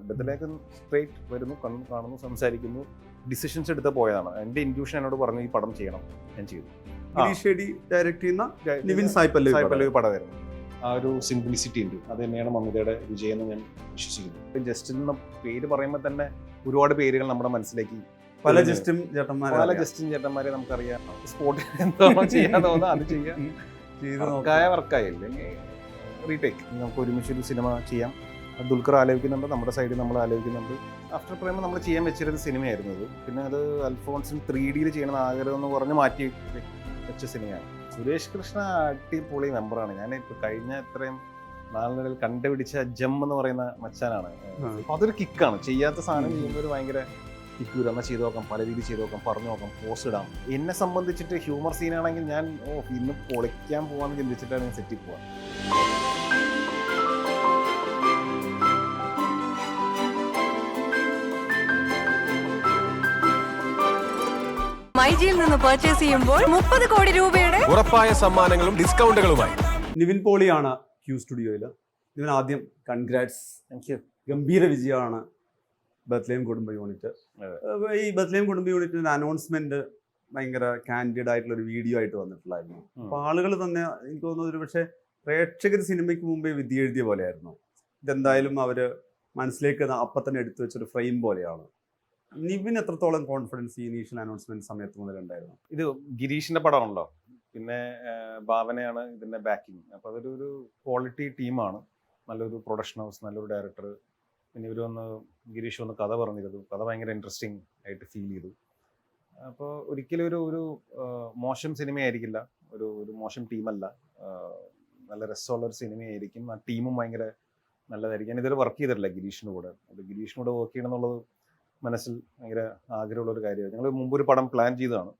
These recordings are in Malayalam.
ബദലേക്ക് സ്ട്രേറ്റ് വരുന്നു, കാണുന്നു, സംസാരിക്കുന്നു, ഡിസിഷൻസ് എടുത്ത് പോയതാണ്. എൻ്റെ ഇൻറ്റ്യൂഷൻ എന്നോട് പറഞ്ഞു ഈ പടം ചെയ്യണം, ഞാൻ ചെയ്തു. ഡയറക്ട് ചെയ്യുന്ന നിവിൻ സായ് പല്ലവി പടമായിരുന്നു. ആ ഒരു സിംപ്ലിസിറ്റി ഉണ്ട്, അത് തന്നെയാണ് മമിതയുടെ വിജയം എന്ന് ഞാൻ വിശ്വസിക്കുന്നു. ജസ്റ്റിൻ എന്ന പേര് പറയുമ്പോൾ തന്നെ ഒരുപാട് പേരുകൾ നമ്മുടെ മനസ്സിലേക്ക് പല ജസ്റ്റും ചേട്ടന്മാരെ നമുക്കറിയാം. സ്പോട്ടിൽ എന്താണോ ചെയ്യാൻ തോന്നുന്നത് അത് ചെയ്യാൻ വർക്കായി അല്ലെങ്കിൽ റീടേക്ക്. നമുക്ക് ഒരുമിച്ചൊരു സിനിമ ചെയ്യാം. ദുൽഖർ ആലോചിക്കുന്നുണ്ട്, നമ്മുടെ സൈഡിൽ നമ്മൾ ആലോചിക്കുന്നുണ്ട്. ആഫ്റ്റർ പ്രേമ നമ്മൾ ചെയ്യാൻ വെച്ചിരുന്ന സിനിമയായിരുന്നു ഇത്. പിന്നെ അത് അൽഫോൺസിന് 3D ചെയ്യണമെന്ന് ആഗ്രഹം എന്ന് പറഞ്ഞ് മാറ്റി വെച്ച സിനിമയാണ്. സുരേഷ് കൃഷ്ണ അടിപൊളി മെമ്പറാണ്. ഞാൻ ഇപ്പോൾ കഴിഞ്ഞ ഇത്രയും നാളിനിടയിൽ കണ്ടുപിടിച്ച ജം എന്ന് പറയുന്ന മച്ചാനാണ്. അപ്പോൾ അതൊരു കിക്കാണ്. ചെയ്യാത്ത സാധനം ചെയ്യുമ്പോൾ ഒരു ഭയങ്കര കിക്ക് വരും. എന്നാൽ ചെയ്ത് നോക്കാം, പല രീതി ചെയ്ത് നോക്കാം, പറഞ്ഞു നോക്കാം, പോസ്റ്റ് ഇടാം. എന്നെ സംബന്ധിച്ചിട്ട് ഹ്യൂമർ സീനാണെങ്കിൽ ഞാൻ ഇന്ന് പൊളിക്കാൻ പോകാമെന്ന് ചിന്തിച്ചിട്ടാണ് ഞാൻ സെറ്റിൽ പോവാൻ. മൈജിയിൽ നിന്ന് പർച്ചേസ് ചെയ്യുമ്പോൾ 30 കോടി രൂപയുടെ ഉറപ്പായ സമ്മാനങ്ങളും ഡിസ്കൗണ്ടുകളുമായി. നിവിൻ പോളിയാണ് ക്യൂ സ്റ്റുഡിയോയിൽ. നിവിൻ ആദ്യം കൺഗ്രാറ്റ്സ്. എനിക്ക് ഗംഭീര വിജയമാണ് ബത്ലഹേം കുടുംബ യൂണിറ്റ്. ഈ ബത്ലഹേം കുടുംബ യൂണിറ്റിന്റെ അനൗൺസ്മെന്റ് ഭയങ്കര കാൻഡിഡ് ആയിട്ടുള്ള ഒരു വീഡിയോ ആയിട്ട് വന്നിട്ടുള്ളായിരുന്നു. അപ്പൊ ആളുകൾ തന്നെ എനിക്ക് തോന്നുന്നത് ഒരു പക്ഷേ പ്രേക്ഷകർ സിനിമയ്ക്ക് മുമ്പേ വിധി എഴുതിയ പോലെയായിരുന്നു. ഇതെന്തായാലും അവര് മനസ്സിലേക്ക് അപ്പം തന്നെ എടുത്തു വെച്ചൊരു ഫ്രെയിം പോലെയാണ്. നിവിൻ എത്രത്തോളം കോൺഫിഡൻസ് ഈ ഇനീഷ്യൽ അനൗൺസ്മെന്റ് സമയത്ത് മുതൽ ഉണ്ടായിരുന്നു? ഇത് ഗിരീഷിന്റെ പടമാണല്ലോ, പിന്നെ ഭാവനയാണ് ഇതിന്റെ ബാക്കിങ്. അപ്പോൾ അതൊരു ക്വാളിറ്റി ടീമാണ്. നല്ലൊരു പ്രൊഡക്ഷൻ ഹൗസ്, നല്ലൊരു ഡയറക്ടർ. പിന്നെ ഇവർ ഗിരീഷ് വന്ന് കഥ പറഞ്ഞിരുന്നു. കഥ ഭയങ്കര ഇൻട്രസ്റ്റിംഗ് ആയിട്ട് ഫീൽ ചെയ്തു. അപ്പോൾ ഒരിക്കലും ഒരു മോശം സിനിമയായിരിക്കില്ല, ഒരു മോശം ടീമല്ല, നല്ല രസമുള്ളൊരു സിനിമയായിരിക്കും. ആ ടീമും ഭയങ്കര നല്ലതായിരിക്കും. ഞാൻ ഇതുവരെ വർക്ക് ചെയ്തിട്ടില്ല ഗിരീഷിൻ്റെ കൂടെ. വർക്ക് ചെയ്യണം എന്നുള്ളത് മനസ്സിൽ ഭയങ്കര ആഗ്രഹമുള്ളൊരു കാര്യമാണ്. ഞങ്ങൾ മുമ്പൊരു പടം പ്ലാൻ ചെയ്തതാണ്.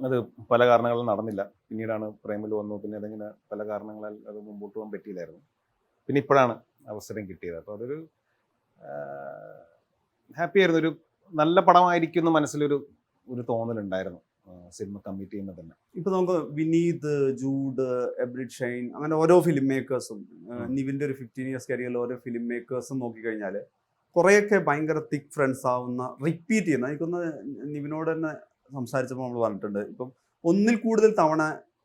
അത് പല കാരണങ്ങളും നടന്നില്ല. പിന്നീടാണ് പ്രേമിൽ വന്നു. പിന്നെ അതിങ്ങനെ പല കാരണങ്ങളാൽ അത് മുമ്പോട്ട് പോകാൻ പറ്റിയില്ലായിരുന്നു. പിന്നെ ഇപ്പോഴാണ് അവസരം കിട്ടിയത്. അപ്പോൾ അതൊരു ഹാപ്പി ആയിരുന്നു. ഒരു നല്ല പടമായിരിക്കും എന്ന് മനസ്സിലൊരു തോന്നലുണ്ടായിരുന്നു സിനിമ കമ്മിറ്റ് ചെയ്യുമ്പോൾ തന്നെ. ഇപ്പൊ നമുക്ക് വിനീത്, ജൂഡ്, എബ്രിഡ് ഷൈൻ, അങ്ങനെ ഓരോ ഫിലിം മേക്കേഴ്സും, നിവിൻ്റെ ഒരു 15 years കരിയറിൽ ഓരോ ഫിലിം മേക്കേഴ്സും നോക്കിക്കഴിഞ്ഞാൽ കുറേയൊക്കെ ഭയങ്കര തിക്ക് ഫ്രണ്ട്സ് ആവുന്ന, റിപ്പീറ്റ് ചെയ്യുന്ന, എനിക്കൊന്ന് നിവിനോട് തന്നെ സംസാരിച്ചപ്പോൾ നമ്മൾ പറഞ്ഞിട്ടുണ്ട്, ഇപ്പം ഒന്നിൽ കൂടുതൽ തവണ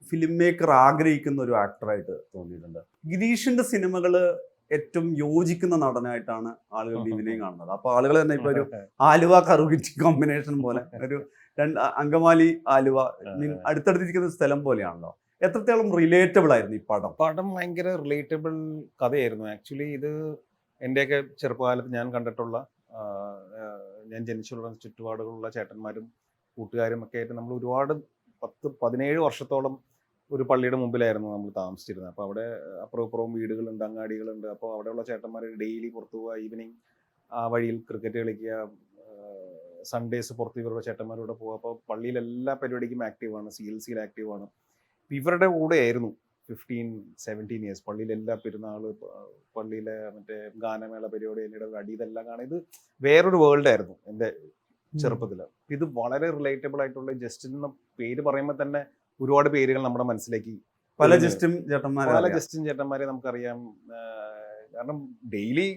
ഫിലിം മേക്കർ ആഗ്രഹിക്കുന്ന ഒരു ആക്ടറായിട്ട് തോന്നിയിട്ടുണ്ട്. ഗിരീഷിന്റെ സിനിമകൾ ഏറ്റവും യോജിക്കുന്ന നടനായിട്ടാണ് ആളുകൾ നിവിനെയും കാണുന്നത്. അപ്പൊ ആളുകൾ തന്നെ ഇപ്പൊ ഒരു ആലുവ കറുകിറ്റി കോമ്പിനേഷൻ പോലെ, ഒരു അങ്കമാലി ആലുവ അടുത്തടുത്തിരിക്കുന്ന സ്ഥലം പോലെയാണല്ലോ. എത്രത്തോളം റിലേറ്റബിൾ ആയിരുന്നു ഈ പടം? ഭയങ്കര റിലേറ്റബിൾ കഥയായിരുന്നു. ആക്ച്വലി ഇത് എൻ്റെയൊക്കെ ചെറുപ്പകാലത്ത് ഞാൻ കണ്ടിട്ടുള്ള, ഞാൻ ജനിച്ചുള്ള ചുറ്റുപാടുകളുള്ള ചേട്ടന്മാരും കൂട്ടുകാരും ഒക്കെ ആയിട്ട് നമ്മൾ ഒരുപാട് 10-17 വർഷത്തോളം ഒരു പള്ളിയുടെ മുമ്പിലായിരുന്നു നമ്മൾ താമസിച്ചിരുന്നത്. അപ്പോൾ അവിടെ അപ്പുറവും വീടുകളുണ്ട്, അങ്ങാടികളുണ്ട്. അപ്പോൾ അവിടെയുള്ള ചേട്ടന്മാർ ഡെയിലി പുറത്തു പോവുക, ഈവനിങ് ആ വഴിയിൽ ക്രിക്കറ്റ് കളിക്കുക, സൺഡേസ് പുറത്ത് ഇവരുടെ ചേട്ടന്മാരുടെ പോവുക. അപ്പോൾ പള്ളിയിൽ എല്ലാ പരിപാടിക്കും ആക്റ്റീവാണ്, CLCയിൽ ആക്റ്റീവാണ്. ഇവരുടെ കൂടെ ആയിരുന്നു 15-17 years. പള്ളിയിലെ എല്ലാ പെരുന്നാൾ, പള്ളിയിലെ മറ്റേ ഗാനമേള പരിപാടി, എന്നിടെ അടി, ഇതെല്ലാം കാണാൻ ഇത് വേറൊരു വേൾഡ് ആയിരുന്നു എൻ്റെ ചെറുപ്പത്തിൽ. ഇത് വളരെ റിലേറ്റബിൾ ആയിട്ടുള്ള, ജസ്റ്റിൻ എന്ന പേര് പറയുമ്പോൾ തന്നെ ഒരുപാട് പേരുകൾ നമ്മുടെ മനസ്സിലേക്ക് പല ജസ്റ്റും ചേട്ടന്മാരെ നമുക്കറിയാം. കാരണം ഡെയിലി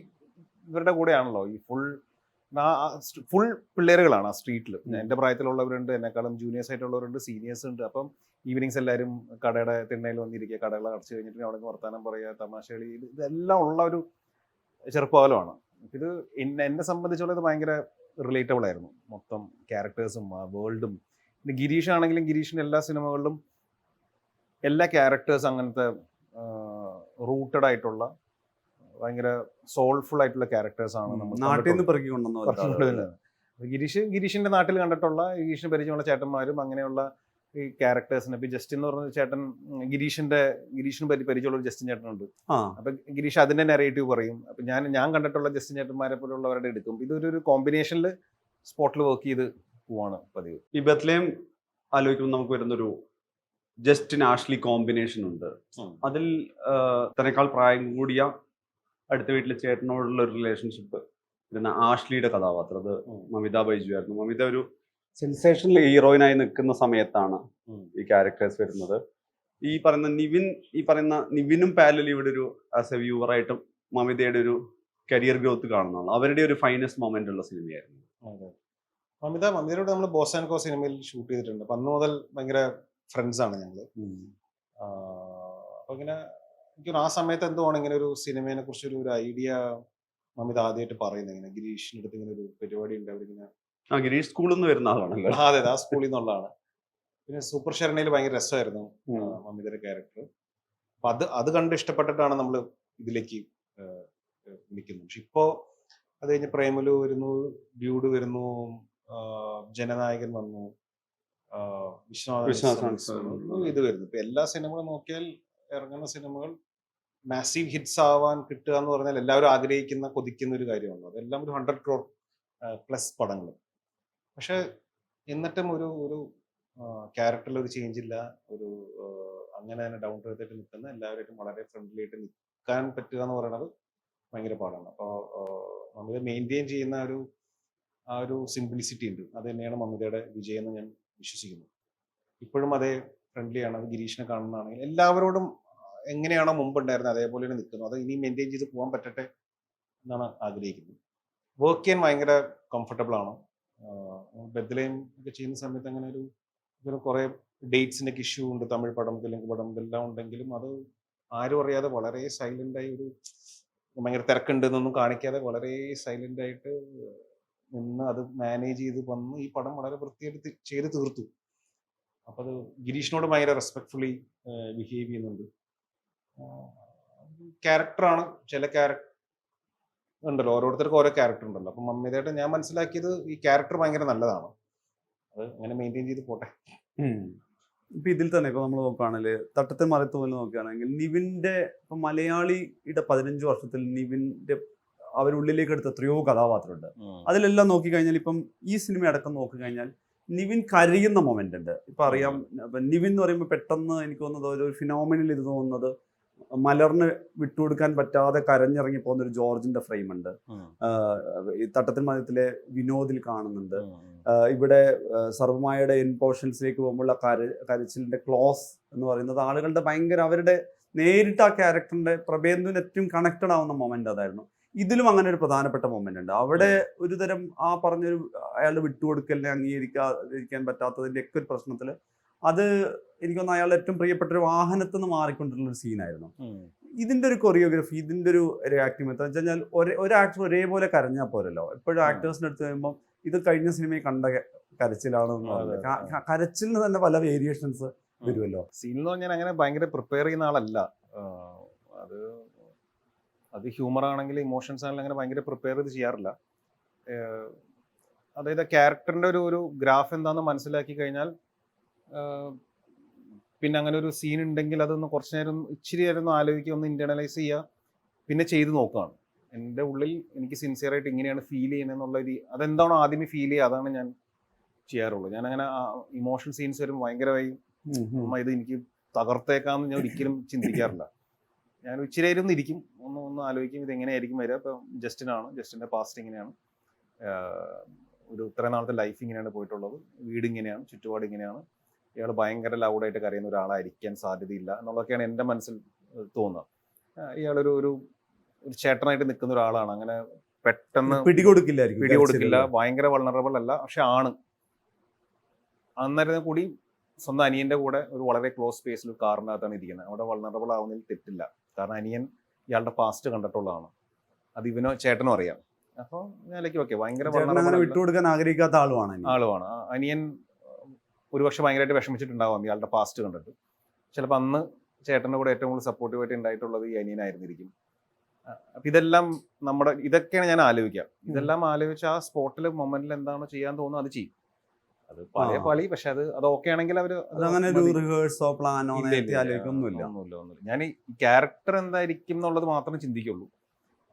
ഇവരുടെ കൂടെയാണല്ലോ. ഈ ഫുൾ പിള്ളേരുകളാണ് ആ സ്ട്രീറ്റിൽ. എൻ്റെ പ്രായത്തിലുള്ളവരുണ്ട്, എന്നെക്കാളും ജൂനിയേഴ്സ് ആയിട്ടുള്ളവരുണ്ട്, സീനിയേഴ്സ് ഉണ്ട്. അപ്പം ഈവനിങ്സ് എല്ലാവരും കടയുടെ തിണ്ണയിൽ വന്നിരിക്കുക, കടകൾ അടച്ചു കഴിഞ്ഞിട്ട് അവിടെ നിന്ന് വർത്താനം പറയുക, തമാശകളി, ഇതെല്ലാം ഉള്ള ഒരു ചെറുപ്പകാലമാണ്. ഇത് എന്നെ സംബന്ധിച്ചുള്ള ഇത് ഭയങ്കര റിലേറ്റബിൾ ആയിരുന്നു. മൊത്തം ക്യാരക്ടേഴ്സും ആ വേൾഡും. പിന്നെ ഗിരീഷ് ആണെങ്കിലും ഗിരീഷിൻ്റെ എല്ലാ സിനിമകളിലും എല്ലാ ക്യാരക്ടേഴ്സ് അങ്ങനത്തെ റൂട്ടഡ് ആയിട്ടുള്ള ഭയങ്കര സോൾഫുൾ ആയിട്ടുള്ള ക്യാരക്ടേഴ്സാണ് നമ്മൾ ഗിരീഷിന്റെ നാട്ടിൽ കണ്ടിട്ടുള്ള, ഗിരീഷിന് പരിചയമുള്ള ചേട്ടന്മാരും അങ്ങനെയുള്ള ഈ ക്യാരക്ടേഴ്സിന്. ഇപ്പൊ ജസ്റ്റിൻ എന്ന് പറഞ്ഞ ചേട്ടൻ, ഗിരീഷിന് പരിചയമുള്ള ഒരു ജസ്റ്റിൻ ചേട്ടനുണ്ട്. അപ്പൊ ഗിരീഷ് അതിന്റെ നെറേറ്റീവ് പറയും. അപ്പൊ ഞാൻ കണ്ടിട്ടുള്ള ജസ്റ്റിൻ ചേട്ടന്മാരെ പോലുള്ളവരുടെ എടുക്കും. ഇതൊരു കോമ്പിനേഷനിൽ സ്പോട്ടിൽ വർക്ക് ചെയ്ത് പോവാണ് പതിവ്. ഈ ബത്ലഹേം ആലോചിക്കുമ്പോൾ നമുക്ക് വരുന്നൊരു ജസ്റ്റിൻ ആഷ്ലി കോമ്പിനേഷൻ ഉണ്ട്. അതിൽ തന്നെക്കാൾ പ്രായം കൂടിയ അടുത്ത വീട്ടിലെ ചേട്ടനോടുള്ള ഒരു റിലേഷൻഷിപ്പ് പിന്നെ ആഷ്ലിയുടെ കഥാപാത്രം, അത് മമിത ബൈജു ആയിരുന്നു. മമിത ഒരു സെൻസേഷണൽ ഹീറോയിനായി നിൽക്കുന്ന സമയത്താണ് ഈ ക്യാരക്ടേഴ്സ് വരുന്നത്. ഈ പറയുന്ന നിവിനും പാരലലി ഇവിടെ ഒരു ആസ് എ വ്യൂവറായിട്ടും മമിതയുടെ ഒരു കരിയർ ഗ്രോത്ത് കാണുന്നതാണ്. അവരുടെ ഒരു ഫൈനസ്റ്റ് മൊമെന്റ് ഉള്ള സിനിമയായിരുന്നു. അതെ. മമിതയോട് നമ്മൾ ബോസ് ആൻഡ് കോ സിനിമയിൽ ഷൂട്ട് ചെയ്തിട്ടുണ്ട്. അപ്പൊ അന്ന് മുതൽ ഭയങ്കര ഫ്രണ്ട്സ് ആണ് ഞങ്ങള്. അപ്പൊ ഇങ്ങനെ എനിക്ക് ആ സമയത്ത് എന്തുവാണ് ഇങ്ങനെ ഒരു സിനിമയെ കുറിച്ച് ഒരു ഐഡിയ മമിത ആദ്യമായിട്ട് പറയുന്നത്. ഇങ്ങനെ ഗിരീഷിന്റെ അടുത്ത് ഇങ്ങനെ ഒരു പരിപാടി ഉണ്ട്, അവരിങ്ങനെ ഗിരീഷ് സ്കൂളിൽ നിന്ന് വരുന്ന ആളാണല്ലോ. അതെ ആ സ്കൂളിൽ നിന്നുള്ളതാണ്. പിന്നെ സൂപ്പർ ശരണയിൽ ഭയങ്കര രസമായിരുന്നു മമിതയുടെ ക്യാരക്ടർ. അപ്പൊ അത് കണ്ട് ഇഷ്ടപ്പെട്ടിട്ടാണ് നമ്മൾ ഇതിലേക്ക് വിളിക്കുന്നത്. പക്ഷെ ഇപ്പോ അത് കഴിഞ്ഞ് പ്രേമലു വരുന്നു, ഡ്യൂഡ് വരുന്നു, ജനനായകൻ വന്നു, വിശ്വനാഥൻ ഇത് വരുന്നു. ഇപ്പൊ എല്ലാ സിനിമകളും നോക്കിയാൽ ഇറങ്ങുന്ന സിനിമകൾ മാസീവ് ഹിറ്റ്സ് ആവാൻ കിട്ടുക എന്ന് പറഞ്ഞാൽ എല്ലാവരും ആഗ്രഹിക്കുന്ന കൊതിക്കുന്ന ഒരു കാര്യമാണ്. അതെല്ലാം ഒരു 100 crore പ്ലസ് പടങ്ങൾ. പക്ഷെ എന്നിട്ടും ഒരു ക്യാരക്ടറിൽ ഒരു ചേഞ്ച് ഇല്ല. അങ്ങനെ തന്നെ ഡൗൺ ടു എർത്ത് ആയിട്ട് നിൽക്കുന്ന, എല്ലാവരായിട്ടും വളരെ ഫ്രണ്ട്ലി ആയിട്ട് നിൽക്കാൻ പറ്റുക എന്ന് പറയുന്നത് ഭയങ്കര പാടാണ്. അപ്പോൾ മമിത മെയിൻറ്റെയിൻ ചെയ്യുന്ന ആ ഒരു സിംപ്ലിസിറ്റി ഉണ്ട്. അത് തന്നെയാണ് മമിതയുടെ വിജയം എന്ന് ഞാൻ വിശ്വസിക്കുന്നു. ഇപ്പോഴും അതേ ഫ്രണ്ട്ലി ആണ്. അത് ഗിരീഷിനെ കാണുന്നതാണെങ്കിൽ എല്ലാവരോടും എങ്ങനെയാണോ മുമ്പ് ഉണ്ടായിരുന്നത് അതേപോലെ തന്നെ നിൽക്കുന്നു. അത് ഇനി മെയിൻറ്റെയിൻ ചെയ്ത് പോകാൻ പറ്റട്ടെ എന്നാണ് ആഗ്രഹിക്കുന്നത്. വർക്ക് ചെയ്യാൻ ഭയങ്കര കംഫർട്ടബിൾ ആണ്. ബദ്ലയും ഒക്കെ ചെയ്യുന്ന സമയത്ത് അങ്ങനെ ഒരു കുറെ ഡേറ്റ്സിന്റെ ഇഷ്യൂ ഉണ്ട്. തമിഴ് പടം, തെലുങ്ക് പടം ഇതെല്ലാം ഉണ്ടെങ്കിലും അത് ആരും അറിയാതെ വളരെ സൈലന്റ് ആയി, ഭയങ്കര തിരക്കുണ്ടെന്നൊന്നും കാണിക്കാതെ വളരെ സൈലന്റ് ആയിട്ട് നിന്ന് അത് മാനേജ് ചെയ്ത് വന്ന് ഈ പടം വളരെ വൃത്തിയായിട്ട് ചെയ്ത് തീർത്തു. അപ്പൊ അത് ഗിരീഷിനോട് ഭയങ്കര റെസ്പെക്ട്ഫുള്ളി ബിഹേവ് ചെയ്യുന്നുണ്ട്. ക്യാരക്ടറാണ്. ചില ക്യാരക്ടർ ഉണ്ടല്ലോ, ഓരോരുത്തർക്കും ഓരോ ക്യാരക്ടർ ഉണ്ടല്ലോ. അപ്പൊ മമ്മിതായിട്ട് ഞാൻ മനസ്സിലാക്കിയത് ഈ ക്യാരക്ടർ ഭയങ്കര നല്ലതാണ്. അത് അങ്ങനെ മെയിൻറ്റെയിൻ ചെയ്ത് പോട്ടെ. ഇപ്പൊ ഇതിൽ തന്നെ ഇപ്പൊ നമ്മൾ നോക്കുകയാണെങ്കിൽ തട്ടത്തെ മറത്ത് പോലെ നോക്കുകയാണെങ്കിൽ നിവിന്റെ ഇപ്പൊ മലയാളിയുടെ 15 വർഷത്തിൽ നിവിന്റെ അവരുള്ളിലേക്ക് എടുത്ത എത്രയോ കഥാപാത്രമുണ്ട്. അതിലെല്ലാം നോക്കിക്കഴിഞ്ഞാൽ ഇപ്പം ഈ സിനിമ അടക്കം നോക്കിക്കഴിഞ്ഞാൽ നിവിൻ കരയുന്ന മൊമെന്റ് ഉണ്ട്. ഇപ്പൊ അറിയാം, നിവിൻ എന്ന് പറയുമ്പോൾ പെട്ടെന്ന് എനിക്ക് തോന്നുന്നത് ഒരു ഫിനോമിനൽ ഇത് തോന്നുന്നത് മലർന്ന് വിട്ടുകൊടുക്കാൻ പറ്റാതെ കരഞ്ഞിറങ്ങി പോകുന്ന ഒരു ജോർജിന്റെ ഫ്രെയിം ഉണ്ട്. ഈ തട്ടത്തിൻ മതത്തിലെ വിനോദിൽ കാണുന്നുണ്ട്. ഇവിടെ സർവമായയുടെ എൻ പോർഷൻസിലേക്ക് പോകുമ്പോഴുള്ള കരച്ചിലിന്റെ ക്ലോസ് എന്ന് പറയുന്നത് ആളുകളുടെ ഭയങ്കര അവരുടെ നേരിട്ട് ആ ക്യാരക്ടറിന്റെ പ്രബേന്ദുവിന് ഏറ്റവും കണക്റ്റഡ് ആവുന്ന മൊമെന്റ് അതായിരുന്നു. ഇതിലും അങ്ങനെ ഒരു പ്രധാനപ്പെട്ട മൊമെന്റ് ഉണ്ട്. അവിടെ ഒരു തരം ആ പറഞ്ഞൊരു അയാളുടെ വിട്ടുകൊടുക്കലിനെ അംഗീകരിക്കാൻ പറ്റാത്തതിന്റെ ഒക്കെ ഒരു പ്രശ്നത്തില് അത് എനിക്കൊന്ന് അയാളുടെ ഏറ്റവും പ്രിയപ്പെട്ട ഒരു വാഹനത്തിൽ നിന്ന് മാറിക്കൊണ്ടിരുന്ന ഒരു സീനായിരുന്നു. ഇതിന്റെ ഒരു കൊറിയോഗ്രാഫി, ഇതിന്റെ ഒരു ആക്ടിങ് മെത്തേഡ് എന്ന് വെച്ച് കഴിഞ്ഞാൽ ഒരു ആക്ടർ ഒരേപോലെ കരഞ്ഞാൽ പോരല്ലോ. എപ്പോഴും ആക്ടേഴ്സിന്റെ അടുത്ത് വരുമ്പോൾ ഇത് കഴിഞ്ഞ സിനിമയിൽ കണ്ട കരച്ചിലാണെന്ന് പറയുന്നത്. കരച്ചിലിന് തന്നെ പല വേരിയേഷൻസ് വരുമല്ലോ. സീൻ എന്ന് പറഞ്ഞാൽ അങ്ങനെ ഭയങ്കര പ്രിപ്പയർ ചെയ്യുന്ന ആളല്ല. അത് ഹ്യൂമർ ആണെങ്കിൽ ഇമോഷൻസ് ആണെങ്കിൽ അങ്ങനെ ഭയങ്കര പ്രിപ്പയർ ചെയ്ത് ചെയ്യാറില്ല. അതായത് ക്യാരക്ടറിന്റെ ഒരു ഗ്രാഫ് എന്താണെന്ന് മനസ്സിലാക്കി കഴിഞ്ഞാൽ പിന്നെ അങ്ങനെ ഒരു സീൻ ഉണ്ടെങ്കിൽ അതൊന്ന് കുറച്ച് നേരം ഇച്ചിരി നേരം ഒന്ന് ആലോചിക്കുക, ഒന്ന് ഇന്റേണലൈസ് ചെയ്യുക, പിന്നെ ചെയ്ത് നോക്കുകയാണ്. എൻ്റെ ഉള്ളിൽ എനിക്ക് സിൻസിയറായിട്ട് ഇങ്ങനെയാണ് ഫീൽ ചെയ്യുന്നത് എന്നുള്ള അതെന്താണോ ആദ്യമേ ഫീൽ ചെയ്യുക അതാണ് ഞാൻ ചെയ്യാറുള്ളൂ. ഞാൻ അങ്ങനെ ഇമോഷണൽ സീൻസ് വരും ഭയങ്കരമായി ഇത് എനിക്ക് തകർത്തേക്കാമെന്ന് ഞാൻ ഒരിക്കലും ചിന്തിക്കാറില്ല. ഞാൻ ഇച്ചിരി നേരം ഒന്ന് ഇരിക്കും, ഒന്ന് ആലോചിക്കും ഇത് എങ്ങനെയായിരിക്കും വരിക. ഇപ്പം ജസ്റ്റിൻ്റെ പാസ്റ്റ് ഇങ്ങനെയാണ്, ഇത്ര നാളത്തെ ലൈഫ് ഇങ്ങനെയാണ് പോയിട്ടുള്ളത്, വീട് ഇങ്ങനെയാണ്, ചുറ്റുപാട് ഇങ്ങനെയാണ്, ഇയാൾ ഭയങ്കര ലൗഡായിട്ട് കരയുന്ന ഒരാളായിരിക്കാൻ സാധ്യതയില്ല എന്നുള്ളതൊക്കെയാണ് എൻ്റെ മനസ്സിൽ തോന്നുന്നത്. ഇയാളൊരു ചേട്ടനായിട്ട് നിൽക്കുന്ന ഒരാളാണ്. അങ്ങനെ പെട്ടെന്ന് പിടികൊടുക്കില്ല, ഭയങ്കര വൾണറബിൾ അല്ല, പക്ഷെ ആണ്. അന്നേരം കൂടി സ്വന്തം അനിയന്റെ കൂടെ ഒരു വളരെ ക്ലോസ് സ്പേസിൽ കാറിനകത്താണ് ഇരിക്കുന്നത്. അവിടെ വൾണറബിൾ ആവുന്നതിൽ തെറ്റില്ല. കാരണം അനിയൻ ഇയാളുടെ പാസ്റ്റ് കണ്ടിട്ടുള്ളതാണ്. അത് ഇവനോ ചേട്ടനോ അറിയാം. അപ്പോൾ ഞാൻ ഓക്കെ ഭയങ്കര വിട്ടുകൊടുക്കാൻ ആഗ്രഹിക്കാത്ത ആളുമാണ്. അനിയൻ ഒരുപക്ഷെ ഭയങ്കരമായിട്ട് വിഷമിച്ചിട്ടുണ്ടാവാം ഇയാളുടെ പാസ്റ്റ് കണ്ടിട്ട്. ചിലപ്പോൾ അന്ന് ചേട്ടൻ്റെ കൂടെ ഏറ്റവും കൂടുതൽ സപ്പോർട്ടീവായിട്ട് ഉണ്ടായിട്ടുള്ളത് ഈ അനിയനായിരുന്നിരിക്കും. അപ്പം ഇതൊക്കെയാണ് ഞാൻ ആലോചിക്കുക. ഇതെല്ലാം ആലോചിച്ച് ആ സ്പോട്ടിൽ മൊമെന്റിൽ എന്താണോ ചെയ്യാൻ തോന്നുന്നത് അത് ചെയ്യും. അത് പഴയ പളി, പക്ഷെ അത് ഓക്കെ ആണെങ്കിൽ ഞാൻ ഈ ക്യാരക്ടർ എന്തായിരിക്കും എന്നുള്ളത് മാത്രമേ ചിന്തിക്കുള്ളൂ.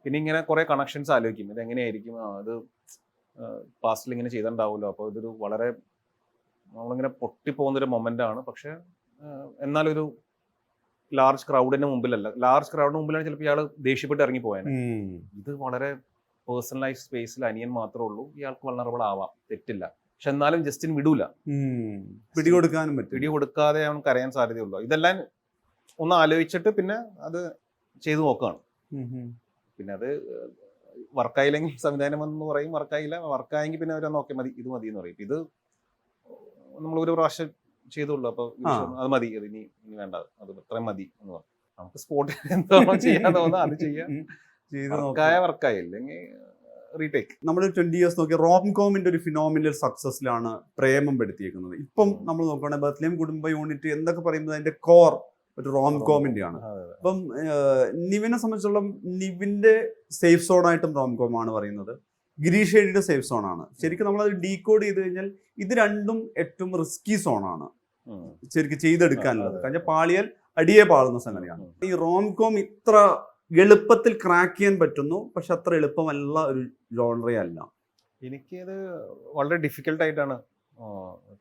പിന്നെ ഇങ്ങനെ കുറെ കണക്ഷൻസ് ആലോചിക്കും, ഇത് എങ്ങനെയായിരിക്കും, അത് പാസ്റ്റിൽ ഇങ്ങനെ ചെയ്തിട്ടുണ്ടാവുമല്ലോ, അപ്പോൾ ഇതൊരു വളരെ നമ്മളിങ്ങനെ പൊട്ടിപ്പോകുന്നൊരു മൊമെന്റ് ആണ്. പക്ഷെ എന്നാലൊരു ലാർജ് ക്രൗഡിന്റെ മുമ്പിലല്ല. ലാർജ് ക്രൗഡിന് മുമ്പിലാണ് ചിലപ്പോൾ ഇയാൾ ദേഷ്യപ്പെട്ട് ഇറങ്ങി പോയാൽ. ഇത് വളരെ പേഴ്സണലൈസ് സ്പേസിൽ അനിയൻ മാത്രമേ ഉള്ളൂ, ഇയാൾക്ക് വൾണറബിൾ ആവാം, തെറ്റില്ല. പക്ഷെ എന്നാലും ജസ്റ്റിൻ വിടൂല, പിടികൊടുക്കാതെ അവൻ കരയാൻ സാധ്യതയുള്ളൂ. ഇതെല്ലാം ഒന്ന് ആലോചിച്ചിട്ട് പിന്നെ അത് ചെയ്തു നോക്കുകയാണ്. പിന്നെ അത് വർക്കായില്ലെങ്കിൽ സംവിധാനം എന്ന് പറയും, വർക്കായില്ല, വർക്കായെങ്കിൽ പിന്നെ അവരൊന്ന് ഓക്കെ മതി, ഇത് മതി എന്ന് പറയും. ഇത് നമ്മൾ ഒരു പ്രാവശ്യം ചെയ്തുള്ളൂ, അപ്പൊ അത് മതി, അത് ഇനി വേണ്ട, അത് ഇത്രയും മതി എന്ന് പറഞ്ഞു. നമുക്ക് സ്പോട്ടിൽ എന്താണോ ചെയ്യാൻ തോന്നുന്നത് അത് ചെയ്യാം. വർക്കായി അല്ലെങ്കിൽ റീടേക്ക്. നമ്മൾ 20 years നോക്കി റോം കോമിന്റെ ഒരു ഫിനോമിനൽ സക്സസിലാണ് പ്രേമം പെടുത്തിയേക്കുന്നത്. ഇപ്പം നമ്മൾ നോക്കുകയാണെങ്കിൽ ബത്ലഹേം കുടുംബ യൂണിറ്റ് എന്തൊക്കെ പറയുന്നത് അതിന്റെ കോർ ഒരു റോം കോമിന്റെ ആണ്. അപ്പം നിവിനെ സംബന്ധിച്ചോളം നിവിന്റെ സേഫ് സോൺ ആയിട്ടും റോം കോം ആണ് പറയുന്നത്, ഗിരീഷ് ഷെഡിയുടെ സേഫ് സോൺ ആണ്. ശരിക്കും നമ്മളത് ഡീകോഡ് ചെയ്ത് കഴിഞ്ഞാൽ ഇത് രണ്ടും ഏറ്റവും റിസ്കി സോണാണ് ശരിക്കും ചെയ്തെടുക്കാനുള്ളത്. കാരണം പാളിയാൽ അടിയെ പാളുന്ന സംഗതിയാണ്. ഈ റോം കോം ഇത്ര എളുപ്പത്തിൽ ക്രാക്ക് ചെയ്യാൻ പറ്റുന്നു, പക്ഷെ അത്ര എളുപ്പമല്ല ഒരു ജോണറേ അല്ല. എനിക്കത് വളരെ ഡിഫിക്കൽട്ടായിട്ടാണ്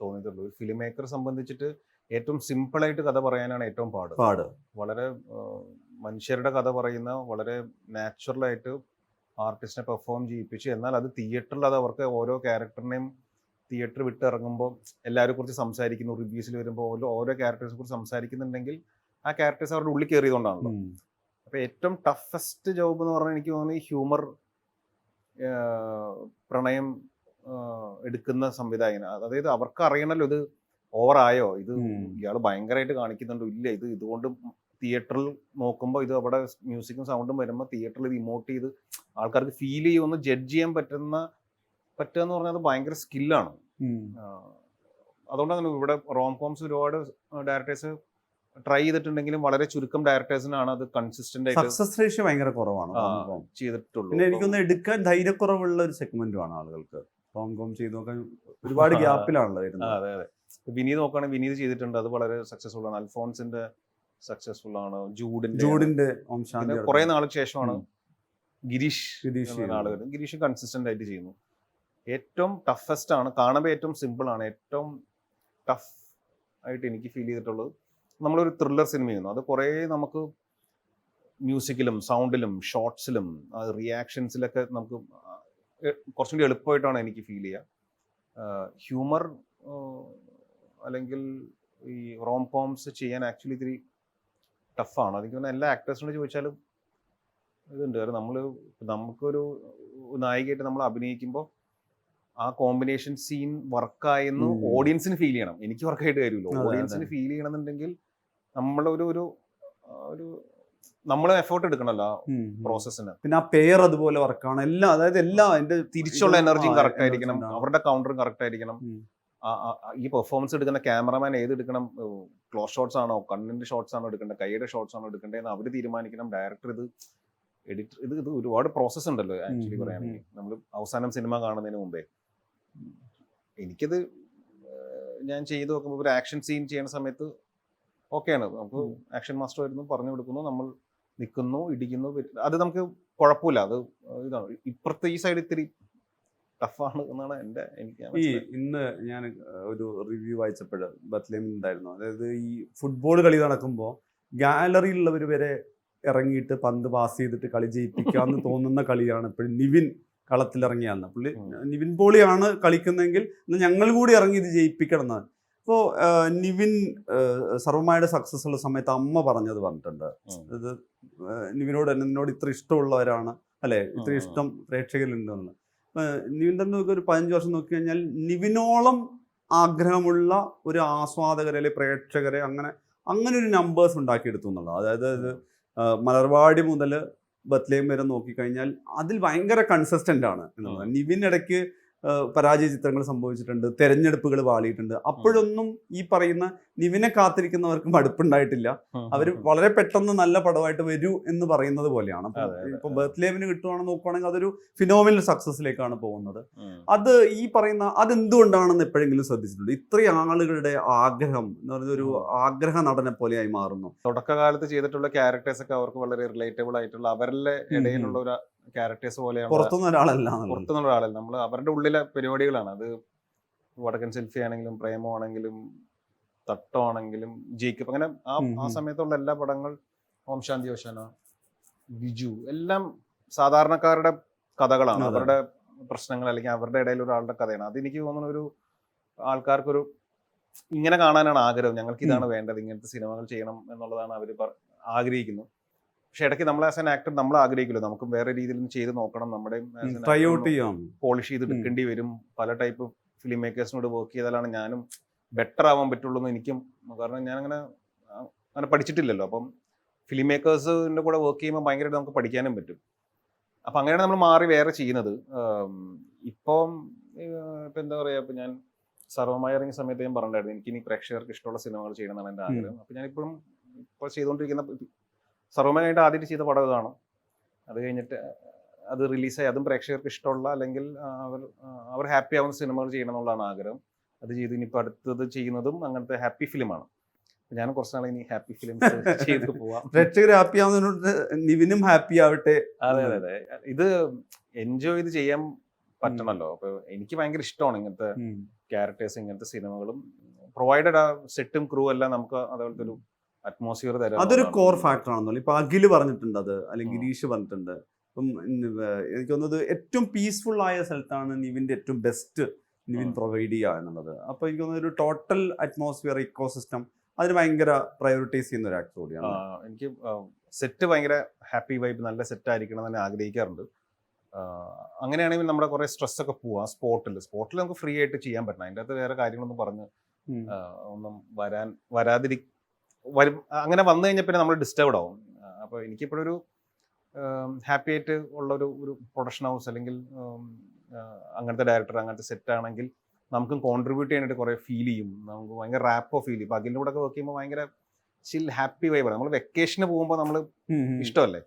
തോന്നിയിട്ടുള്ളത്. ഒരു ഫിലിം മേക്കറെ സംബന്ധിച്ചിട്ട് ഏറ്റവും സിമ്പിളായിട്ട് കഥ പറയാനാണ് ഏറ്റവും പാട്. വളരെ മനുഷ്യരുടെ കഥ പറയുന്ന, വളരെ നാച്ചുറലായിട്ട് ആർട്ടിസ്റ്റിനെ പെർഫോം ചെയ്യിപ്പിച്ച്, എന്നാൽ അത് തിയേറ്ററിൽ അത് അവർക്ക് ഓരോ ക്യാരക്ടറിനെയും തിയേറ്റർ വിട്ട് ഇറങ്ങുമ്പോൾ എല്ലാവരെ കുറിച്ച് സംസാരിക്കുന്നു, റിവ്യൂസിൽ വരുമ്പോൾ ഓരോ ക്യാരക്ടേഴ്സിനെ കുറിച്ച് സംസാരിക്കുന്നുണ്ടെങ്കിൽ ആ ക്യാരക്ടേഴ്സ് അവരുടെ ഉള്ളിൽ കയറിയതുകൊണ്ടാണല്ലോ. അപ്പോൾ ഏറ്റവും ടഫസ്റ്റ് ജോബ് എന്ന് പറഞ്ഞാൽ എനിക്ക് തോന്നുന്നു ഈ ഹ്യൂമർ, പ്രണയം എടുക്കുന്ന സംവിധായകന്. അതായത് അവർക്ക് അറിയണല്ലോ ഇത് ഓവറായോ, ഇത് ഇയാൾ ഭയങ്കരമായിട്ട് കാണിക്കുന്നുണ്ടോ, ഇല്ല ഇത് ഇതുകൊണ്ട് തിയേറ്ററിൽ നോക്കുമ്പോൾ ഇത് അവിടെ മ്യൂസിക്കും സൗണ്ടും വരുമ്പോൾ തിയേറ്ററിൽ ഇത് ഇമോട്ട് ചെയ്ത് ആൾക്കാർക്ക് ഫീൽ ചെയ്യുമെന്ന് ജഡ്ജ് ചെയ്യാൻ പറ്റുക എന്ന് പറഞ്ഞാൽ അത് ഭയങ്കര സ്കില്ലാണ്. അതുകൊണ്ടാണ് ഇവിടെ റോം കോംസ് ഒരുപാട് ഡയറക്ടേഴ്സ് ട്രൈ ചെയ്തിട്ടുണ്ടെങ്കിലും വളരെ ചുരുക്കം ഡയറക്ടേഴ്സിനാണ് അത് കൺസിസ്റ്റന്റ് ആയിട്ട് സക്സസ് റേഷ്യോ ഭയങ്കര കുറവാണ് ചെയ്തിട്ടുള്ളൂ. പിന്നെ എനിക്കൊന്ന് എടുക്കാൻ ധൈര്യക്കുറവുള്ള ഒരു സെഗ്മെന്റുമാണ് ആളുകൾക്ക്. റോം കോം ചെയ്ത് നോക്കാൻ ഒരുപാട് ഗ്യാപ്പിലാണല്ലോ വരുന്നത്. അതെ. വിനീത് നോക്കുകയാണെങ്കിൽ വിനീത് ചെയ്തിട്ടുണ്ട്, അത് വളരെ സക്സസ്ഫുൾ ആണ്. അൽഫോൺസിന്റെ സക്സസ്ഫുൾ ആണ്. ജൂഡിന്റെ കുറെ നാൾക്ക് ശേഷമാണ് ഗിരീഷ് ആള് വരുന്നത്. ഗിരീഷ് കൺസിസ്റ്റന്റ് ആയിട്ട് ചെയ്യുന്നു. ഏറ്റവും ടഫസ്റ്റ് ആണ്, കാണുമ്പോൾ ഏറ്റവും സിമ്പിൾ ആണ്. ഏറ്റവും ടഫ് ആയിട്ട് എനിക്ക് ഫീൽ ചെയ്തിട്ടുള്ളത് നമ്മളൊരു ത്രില്ലർ സിനിമ ചെയ്യുന്നു, അത് കുറേ നമുക്ക് മ്യൂസിക്കിലും സൗണ്ടിലും ഷോർട്സിലും റിയാക്ഷൻസിലൊക്കെ നമുക്ക് കുറച്ചും കൂടി എളുപ്പമായിട്ടാണ് എനിക്ക് ഫീൽ ചെയ്യുക. ഹ്യൂമർ അല്ലെങ്കിൽ ഈ റോം കോംസ് ചെയ്യാൻ ആക്ച്വലി ഇത്തിരി ടഫാണ്. എനിക്ക് തോന്നുന്നു എല്ലാ ആക്ടേഴ്സിനോട് ചോദിച്ചാലും ഇതുണ്ട്. കാരണം നമുക്കൊരു നായികയായിട്ട് നമ്മൾ അഭിനയിക്കുമ്പോൾ ആ കോമ്പിനേഷൻ സീൻ വർക്കായെന്ന് ഓഡിയൻസിന് ഫീൽ ചെയ്യണം. എനിക്ക് വർക്കായിട്ട് കാര്യമില്ല, ഓഡിയൻസിന് ഫീൽ ചെയ്യണമെന്നുണ്ടെങ്കിൽ നമ്മൾ എഫേർട്ട് എടുക്കണമല്ലോ പ്രോസസ്സിന്. പിന്നെ ആ പെയർ അതുപോലെ വർക്കാണ് എല്ലാം, അതായത് എല്ലാം അതിന്റെ തിരിച്ചുള്ള എനർജിയും കറക്റ്റ് ആയിരിക്കണം, അവരുടെ കൗണ്ടറും കറക്റ്റ് ആയിരിക്കണം. ഈ പെർഫോമൻസ് എടുക്കുന്ന ക്യാമറമാൻ ഏത് എടുക്കണം, ക്ലോസ് ഷോട്ട്സ് ആണോ, കണ്ണിന്റെ ഷോട്ട്സ് ആണോ എടുക്കേണ്ടത്, കൈയുടെ ഷോട്ട്സ് ആണോ എടുക്കേണ്ടതെന്ന് അവർ തീരുമാനിക്കണം. ഡയറക്ടർ ഇത് ഒരുപാട് പ്രോസസ്സ് ഉണ്ടല്ലോ ആക്ച്വലി പറയുകയാണെങ്കിൽ. നമ്മൾ അവസാനം സിനിമ കാണുന്നതിന് മുമ്പേ എനിക്കത് ഞാൻ ചെയ്ത് നോക്കുമ്പോൾ ഒരു ആക്ഷൻ സീൻ ചെയ്യുന്ന സമയത്ത് ഓക്കെയാണ്, നമുക്ക് ആക്ഷൻ മാസ്റ്റർ വരുന്നു, പറഞ്ഞു കൊടുക്കുന്നു, നമ്മൾ നിൽക്കുന്നു, ഇടിക്കുന്നു, അത് നമുക്ക് കുഴപ്പമില്ല. അത് ഇതാണ്. ഇപ്പുറത്തെ ഈ സൈഡ് ഇത്തിരി ടഫാണ് എന്നാണ് ഇന്ന് ഞാൻ ഒരു റിവ്യൂ വായിച്ചപ്പോൾ ബത്ലഹേമിൽ ഉണ്ടായിരുന്നു. അതായത് ഈ ഫുട്ബോൾ കളി നടക്കുമ്പോൾ ഗാലറിയിലുള്ളവർ വരെ ഇറങ്ങിയിട്ട് പന്ത് പാസ് ചെയ്തിട്ട് കളി ജയിപ്പിക്കാമെന്ന് തോന്നുന്ന കളിയാണ് ഇപ്പോഴും നിവിൻ കളത്തിലിറങ്ങിയാന്ന്. പുള്ളി നിവിൻ പോളിയാണ് കളിക്കുന്നതെങ്കിൽ ഞങ്ങൾ കൂടി ഇറങ്ങി ഇത് ജയിപ്പിക്കണം എന്നാണ്. അപ്പോൾ നിവിൻ സർവ്വമായുടെ സക്സസ് ഉള്ള സമയത്ത് അമ്മ പറഞ്ഞിട്ടുണ്ട്, അത് നിവിനോട് എന്നോട് ഇത്ര ഇഷ്ടമുള്ളവരാണ് അല്ലെ, ഇത്ര ഇഷ്ടം പ്രേക്ഷകരിലുണ്ടെന്ന്. നിവിൻ തന്നെ ഒരു 15 വർഷം നോക്കി കഴിഞ്ഞാൽ നിവിനോളം ആഗ്രഹമുള്ള ഒരു ആസ്വാദകരെ അല്ലെ പ്രേക്ഷകരെ അങ്ങനെ ഒരു നമ്പേഴ്സ് ഉണ്ടാക്കിയെടുത്തു എന്നുള്ളത്. അതായത് മലർവാടി മുതൽ ബത്ലഹേം വരെ നോക്കിക്കഴിഞ്ഞാൽ അതിൽ ഭയങ്കര കൺസിസ്റ്റന്റ് ആണ് എന്നുള്ളത്. നിവിൻ ഇടയ്ക്ക് പരാജയ ചിത്രങ്ങൾ സംഭവിച്ചിട്ടുണ്ട്, തെരഞ്ഞെടുപ്പുകൾ വാളിയിട്ടുണ്ട്. അപ്പോഴൊന്നും ഈ പറയുന്ന നിവിനെ കാത്തിരിക്കുന്നവർക്ക് മടുപ്പുണ്ടായിട്ടില്ല. അവർ വളരെ പെട്ടെന്ന് നല്ല പടമായിട്ട് വരൂ എന്ന് പറയുന്നത് പോലെയാണ്. ഇപ്പൊ ബത്ലഹേമിന് കിട്ടുവാണെന്ന് നോക്കുവാണെങ്കിൽ അതൊരു ഫിനോമിനൽ സക്സസിലേക്കാണ് പോകുന്നത്. അത് ഈ പറയുന്ന അതെന്തുകൊണ്ടാണെന്ന് എപ്പോഴെങ്കിലും ശ്രദ്ധിച്ചിട്ടുണ്ട്? ഇത്രയും ആളുകളുടെ ആഗ്രഹം എന്ന് പറയുന്ന ഒരു ആഗ്രഹ നടനെ പോലെയായി മാറുന്നു. തുടക്കകാലത്ത് ചെയ്തിട്ടുള്ള ക്യാരക്ടേഴ്സ് ഒക്കെ അവർക്ക് വളരെ റിലേറ്റബിൾ ആയിട്ടുള്ള അവരുടെ ഇടയിലുള്ള ഒരു ക്യാരക്ടേഴ്സ് പോലെയാണ്. പുറത്തുനിന്ന് ഒരാളല്ല. നമ്മൾ അവരുടെ ഉള്ളിലെ പരിപാടികളാണ്. അത് വടക്കൻ സെൽഫി ആണെങ്കിലും പ്രേമോ ആണെങ്കിലും തട്ടോ ആണെങ്കിലും ജേക്കബ്, അങ്ങനെ ആ സമയത്തുള്ള എല്ലാ പടങ്ങൾ, ഓം ശാന്തി ഓശാന, ബിജു, എല്ലാം സാധാരണക്കാരുടെ കഥകളാണ്. അവരുടെ പ്രശ്നങ്ങൾ അല്ലെങ്കിൽ അവരുടെ ഇടയിൽ ഒരാളുടെ കഥയാണ്. അതെനിക്ക് തോന്നുന്ന ഒരു ആൾക്കാർക്കൊരു ഇങ്ങനെ കാണാനാണ് ആഗ്രഹം. ഞങ്ങൾക്ക് ഇതാണ് വേണ്ടത്, ഇങ്ങനത്തെ സിനിമകൾ ചെയ്യണം എന്നുള്ളതാണ് അവർ ആഗ്രഹിക്കുന്നത്. പക്ഷെ ഇടയ്ക്ക് നമ്മൾ ആസ് ആൻ ആക്ടർ നമ്മൾ ആഗ്രഹിക്കില്ല, നമുക്ക് വേറെ രീതിയിൽ ചെയ്ത് നോക്കണം, നമ്മുടെ ട്രൈ ഔട്ട് ചെയ്യാം. പോളിഷ് ചെയ്ത് എടുക്കേണ്ടി വരും. പല ടൈപ്പ് ഫിലിം മേക്കേഴ്സിനോട് വർക്ക് ചെയ്താലാണ് ഞാനും ബെറ്റർ ആവാൻ പറ്റുള്ളൂ എന്ന് എനിക്കും. കാരണം ഞാനങ്ങനെ അങ്ങനെ പഠിച്ചിട്ടില്ലല്ലോ. അപ്പം ഫിലിം മേക്കേഴ്സിൻ്റെ കൂടെ വർക്ക് ചെയ്യുമ്പോൾ ഭയങ്കരമായിട്ട് നമുക്ക് പഠിക്കാനും പറ്റും. അപ്പം അങ്ങനെയാണ് നമ്മൾ മാറി വേറെ ചെയ്യുന്നത്. ഇപ്പം എന്താ പറയുക, ഇപ്പം ഞാൻ സർവ്വമായി ഇറങ്ങിയ സമയത്ത് ഞാൻ പറഞ്ഞിട്ടുണ്ടായിരുന്നു എനിക്കിനി പ്രേക്ഷകർക്ക് ഇഷ്ടമുള്ള സിനിമകൾ ചെയ്യണമെന്നാണ് എൻ്റെ ആഗ്രഹം. അപ്പം ഞാനിപ്പോഴും ഇപ്പോൾ ചെയ്തുകൊണ്ടിരിക്കുന്ന സർവ്വമായിട്ട് ആദ്യമായിട്ട് ചെയ്ത പടം ഇതാണ്. അത് കഴിഞ്ഞിട്ട് അത് റിലീസായി അതും പ്രേക്ഷകർക്ക് ഇഷ്ടമുള്ള അല്ലെങ്കിൽ അവർ ഹാപ്പി ആവുന്ന സിനിമകൾ ചെയ്യണം എന്നുള്ളതാണ് ആഗ്രഹം. അത് ചെയ്ത് ഇനിയിപ്പോൾ അടുത്തത് ചെയ്യുന്നതും അങ്ങനത്തെ ഹാപ്പി ഫിലിമാണ്. ഞാൻ കുറച്ച് നാളെ ഇനി ഹാപ്പി ഫിലിംസ് ചെയ്ത് പോവാം. പ്രേക്ഷകർ ഹാപ്പി ആവുന്നതിനോട് നിവിനും ഹാപ്പി ആവട്ടെ. അതെ അതെ അതെ, ഇത് എൻജോയ് ചെയ്ത് ചെയ്യാൻ പറ്റണല്ലോ. അപ്പൊ എനിക്ക് ഭയങ്കര ഇഷ്ടമാണ് ഇങ്ങനത്തെ ക്യാരക്ടേഴ്സ്, ഇങ്ങനത്തെ സിനിമകളും. പ്രൊവൈഡഡ് ആ സെറ്റും ക്രൂ എല്ലാം നമുക്ക് അതുപോലത്തെ ഒരു അറ്റ്മോസ്ഫിയർ തരാം. അതൊരു കോർ ഫാക്ടർ ആണെന്നല്ലോ. ഇപ്പൊ അഖില് പറഞ്ഞിട്ടുണ്ട് അത്, അല്ലെങ്കിൽ ഗിരീഷ് പറഞ്ഞിട്ടുണ്ട്. ഇപ്പം എനിക്ക് തോന്നുന്നത് ഏറ്റവും പീസ്ഫുൾ ആയ സ്ഥലത്താണ് നിവിന്റെ ഏറ്റവും ബെസ്റ്റ് നിവിൻ പ്രൊവൈഡ് ചെയ്യുക എന്നുള്ളത്. അപ്പൊ എനിക്ക് തോന്നുന്നത് ഒരു ടോട്ടൽ അറ്റ്മോസ്ഫിയർ ഇക്കോസിസ്റ്റം അതിന് ഭയങ്കര പ്രയോറിറ്റൈസ് ചെയ്യുന്ന ഒരു ആക്ടർ കൂടിയാണ്. എനിക്ക് സെറ്റ് ഭയങ്കര ഹാപ്പി വൈബ്, നല്ല സെറ്റ് ആയിരിക്കണം എന്ന് തന്നെ ആഗ്രഹിക്കാറുണ്ട്. അങ്ങനെയാണെങ്കിൽ നമ്മുടെ കുറെ സ്ട്രെസ് ഒക്കെ പോവാം. സ്പോട്ടിൽ നമുക്ക് ഫ്രീ ആയിട്ട് ചെയ്യാൻ പറ്റണം. അതിൻ്റെ അകത്ത് വേറെ കാര്യങ്ങളൊന്നും പറഞ്ഞ് ഒന്നും വരും. അങ്ങനെ വന്നു കഴിഞ്ഞാൽ പിന്നെ നമ്മൾ ഡിസ്റ്റർബ്ഡ് ആവും. അപ്പോൾ എനിക്കിപ്പോഴൊരു ഹാപ്പി ആയിട്ട് ഉള്ള ഒരു പ്രൊഡക്ഷൻ ഹൗസ് അല്ലെങ്കിൽ അങ്ങനത്തെ ഡയറക്ടർ, അങ്ങനത്തെ സെറ്റ് ആണെങ്കിൽ നമുക്കും കോൺട്രിബ്യൂട്ട് ചെയ്യാനായിട്ട് കുറേ ഫീൽ ചെയ്യും. നമുക്ക് ഭയങ്കര റാപ്പോ ഫീൽ ചെയ്യും. അപ്പോൾ അതിൻ്റെ കൂടെ ഒക്കെ വർക്ക് ചെയ്യുമ്പോൾ ഭയങ്കര ചിൽ ഹാപ്പി വൈബാണ്. നമ്മൾ വെക്കേഷന് പോകുമ്പോൾ നമ്മൾ ഇഷ്ടമല്ലേ,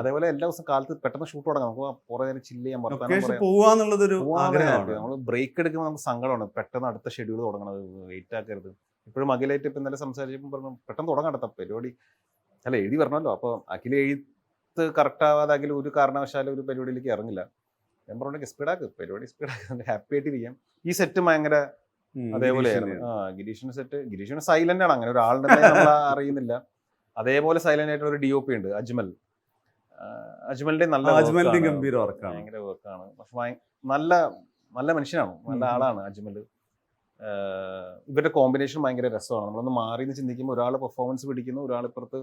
അതേപോലെ എല്ലാ ദിവസം കാലത്ത് പെട്ടെന്ന് ഷൂട്ട് തുടങ്ങാം, നമുക്ക് കുറേ നേരം ചില്ല് ചെയ്യാൻ പോവാന്നുള്ളതൊരു ആഗ്രഹമാണ്. നമ്മൾ ബ്രേക്ക് എടുക്കുമ്പോൾ നമുക്ക് സങ്കടമാണ്, പെട്ടെന്ന് അടുത്ത ഷെഡ്യൂൾ തുടങ്ങണത്, വെയിറ്റ് ആക്കരുത്. ഇപ്പോഴും അഖിലായിട്ട് ഇപ്പം ഇന്നലെ സംസാരിച്ചപ്പോൾ പറഞ്ഞു പെട്ടെന്ന് തുടങ്ങാം അടുത്ത പരിപാടി. അല്ല എഴുതി പറഞ്ഞല്ലോ. അപ്പോൾ അഖിൽ എഴുത്ത് കറക്റ്റ് ആവാതെ അഖിൽ ഒരു കാരണവശാലും ഒരു പരിപാടിയിലേക്ക് ഇറങ്ങില്ല. ഞാൻ പറഞ്ഞിട്ട് സ്പീഡാക്ക്, പരിപാടി സ്പീഡാക്ക്, ഹാപ്പി ആയിട്ട് ഇരിക്കാം. ഈ സെറ്റ് ഭയങ്കര അതേപോലെയായിരുന്നു. ഗിരീഷിന്റെ സെറ്റ്, ഗിരീഷിന് സൈലന്റ് ആണ്, അങ്ങനെ ഒരാളുടെ നമ്മൾ അറിയുന്നില്ല. അതേപോലെ സൈലന്റ് ആയിട്ടുള്ള ഒരു DOP ഉണ്ട്, അജ്മലിന്റെ നല്ല ഗംഭീര വർക്കാണ്, ഭയങ്കര വർക്കാണ്. പക്ഷെ നല്ല നല്ല മനുഷ്യനാണ്, നല്ല ആളാണ് അജ്മൽ. ഇവരുടെ കോമ്പിനേഷൻ ഭയങ്കര രസമാണ്. നമ്മളൊന്ന് മാറി എന്ന് ചിന്തിക്കുമ്പോൾ ഒരാൾ പെർഫോമൻസ് പിടിക്കുന്നു, ഒരാളിപ്പുറത്ത്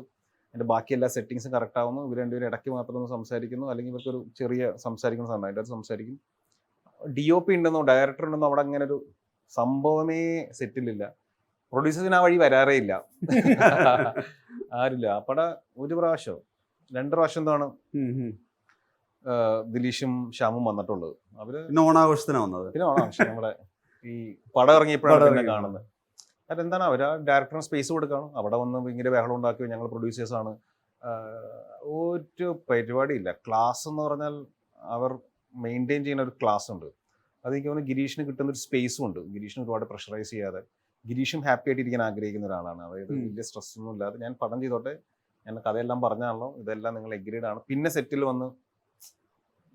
അതിൻ്റെ ബാക്കി എല്ലാ സെറ്റിങ്സും കറക്റ്റ് ആവുന്നു, ഇവർ രണ്ടുപേരും ഇടയ്ക്ക് മാത്രം ഒന്ന് സംസാരിക്കുന്നു, അല്ലെങ്കിൽ ഇവർക്കൊരു ചെറിയ സംസാരിക്കുന്ന സമയം അതിൻ്റെ അത് സംസാരിക്കും. DOP ഉണ്ടെന്നോ ഡയറക്ടർ ഉണ്ടെന്നോ അവിടെ അങ്ങനെ ഒരു സംഭവമേ സെറ്റിലില്ല. പ്രൊഡ്യൂസേഴ്സിന് ആ വഴി വരാറേ ഇല്ല, ആരില്ല. അപ്പടെ ഒരു പ്രാവശ്യം 2 പ്രാവശ്യം എന്താണ് ദിലീഷും ശ്യാമും വന്നിട്ടുള്ളത്. അവര് ഓണാഘോഷത്തിനാണ് വന്നത്. പിന്നെ ഓണാഘോഷം നമ്മുടെ ഈ പടം ഇറങ്ങിയപ്പോഴാണ് പിന്നെ കാണുന്നത്. അതെന്താണ് അവർ ആ ഡയറക്ടറിന് സ്പേസ് കൊടുക്കുകയാണ്, അവിടെ വന്ന് ഭയങ്കര ബഹളം ഉണ്ടാക്കി ഞങ്ങൾ പ്രൊഡ്യൂസേഴ്സാണ്. ഒരു പരിപാടിയില്ല. ക്ലാസ് എന്ന് പറഞ്ഞാൽ അവർ മെയിൻറ്റെയിൻ ചെയ്യുന്ന ഒരു ക്ലാസ് ഉണ്ട്. അതെനിക്ക് തോന്നുന്നു ഗിരീഷിന് കിട്ടുന്ന ഒരു സ്പേസും ഉണ്ട്. ഗിരീഷിന് ഒരുപാട് പ്രഷറൈസ് ചെയ്യാതെ, ഗിരീഷും ഹാപ്പി ആയിട്ട് ഇരിക്കാൻ ആഗ്രഹിക്കുന്ന ഒരാളാണ്. അതായത് വലിയ സ്ട്രെസ് ഒന്നും ഇല്ലാതെ ഞാൻ പടം ചെയ്തോട്ടെ, ഞാൻ കഥയെല്ലാം പറഞ്ഞാണല്ലോ, ഇതെല്ലാം നിങ്ങൾ എഗ്രീഡ് ആണ്, പിന്നെ സെറ്റിൽ വന്ന്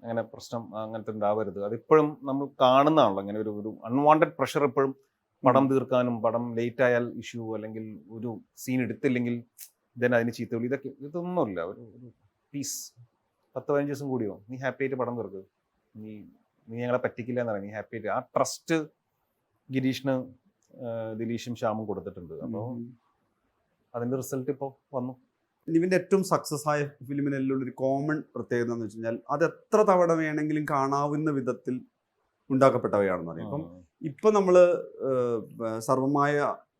അങ്ങനെ പ്രശ്നം അങ്ങനത്തെ ഉണ്ടാവരുത്. അതിപ്പോഴും നമ്മൾ കാണുന്നതാണല്ലോ, അങ്ങനെ ഒരു അൺവാണ്ടഡ് പ്രഷർ എപ്പോഴും പടം തീർക്കാനും, പടം ലേറ്റ് ആയാൽ ഇഷ്യൂ, അല്ലെങ്കിൽ ഒരു സീൻ എടുത്തില്ലെങ്കിൽ ഇതന്നെ അതിന് ചീത്തവിളി, ഇതൊന്നുമില്ല. ഒരു പീസ്. 10-15 ദിവസം കൂടിയോ, നീ ഹാപ്പി ആയിട്ട് പടം തീർക്ക്, നീ ഞങ്ങളെ പറ്റിക്കില്ല എന്ന് പറയാം, നീ ഹാപ്പി ആയിട്ട്. ആ ട്രസ്റ്റ് ഗിരീഷിന് ദിലീഷും ശ്യാമും കൊടുത്തിട്ടുണ്ട്. അപ്പോൾ അതിന്റെ റിസൾട്ട് ഇപ്പോൾ വന്നു. നിവിന്റെ ഏറ്റവും സക്സസ് ആയ ഫിലിമിനെല്ലാം ഒരു കോമൺ പ്രത്യേകത എന്ന് വെച്ച് കഴിഞ്ഞാൽ അത് എത്ര തവണ വേണമെങ്കിലും കാണാവുന്ന വിധത്തിൽ ഉണ്ടാക്കപ്പെട്ടവയാണെന്ന് പറയും. അപ്പം ഇപ്പൊ നമ്മള് സർവമായ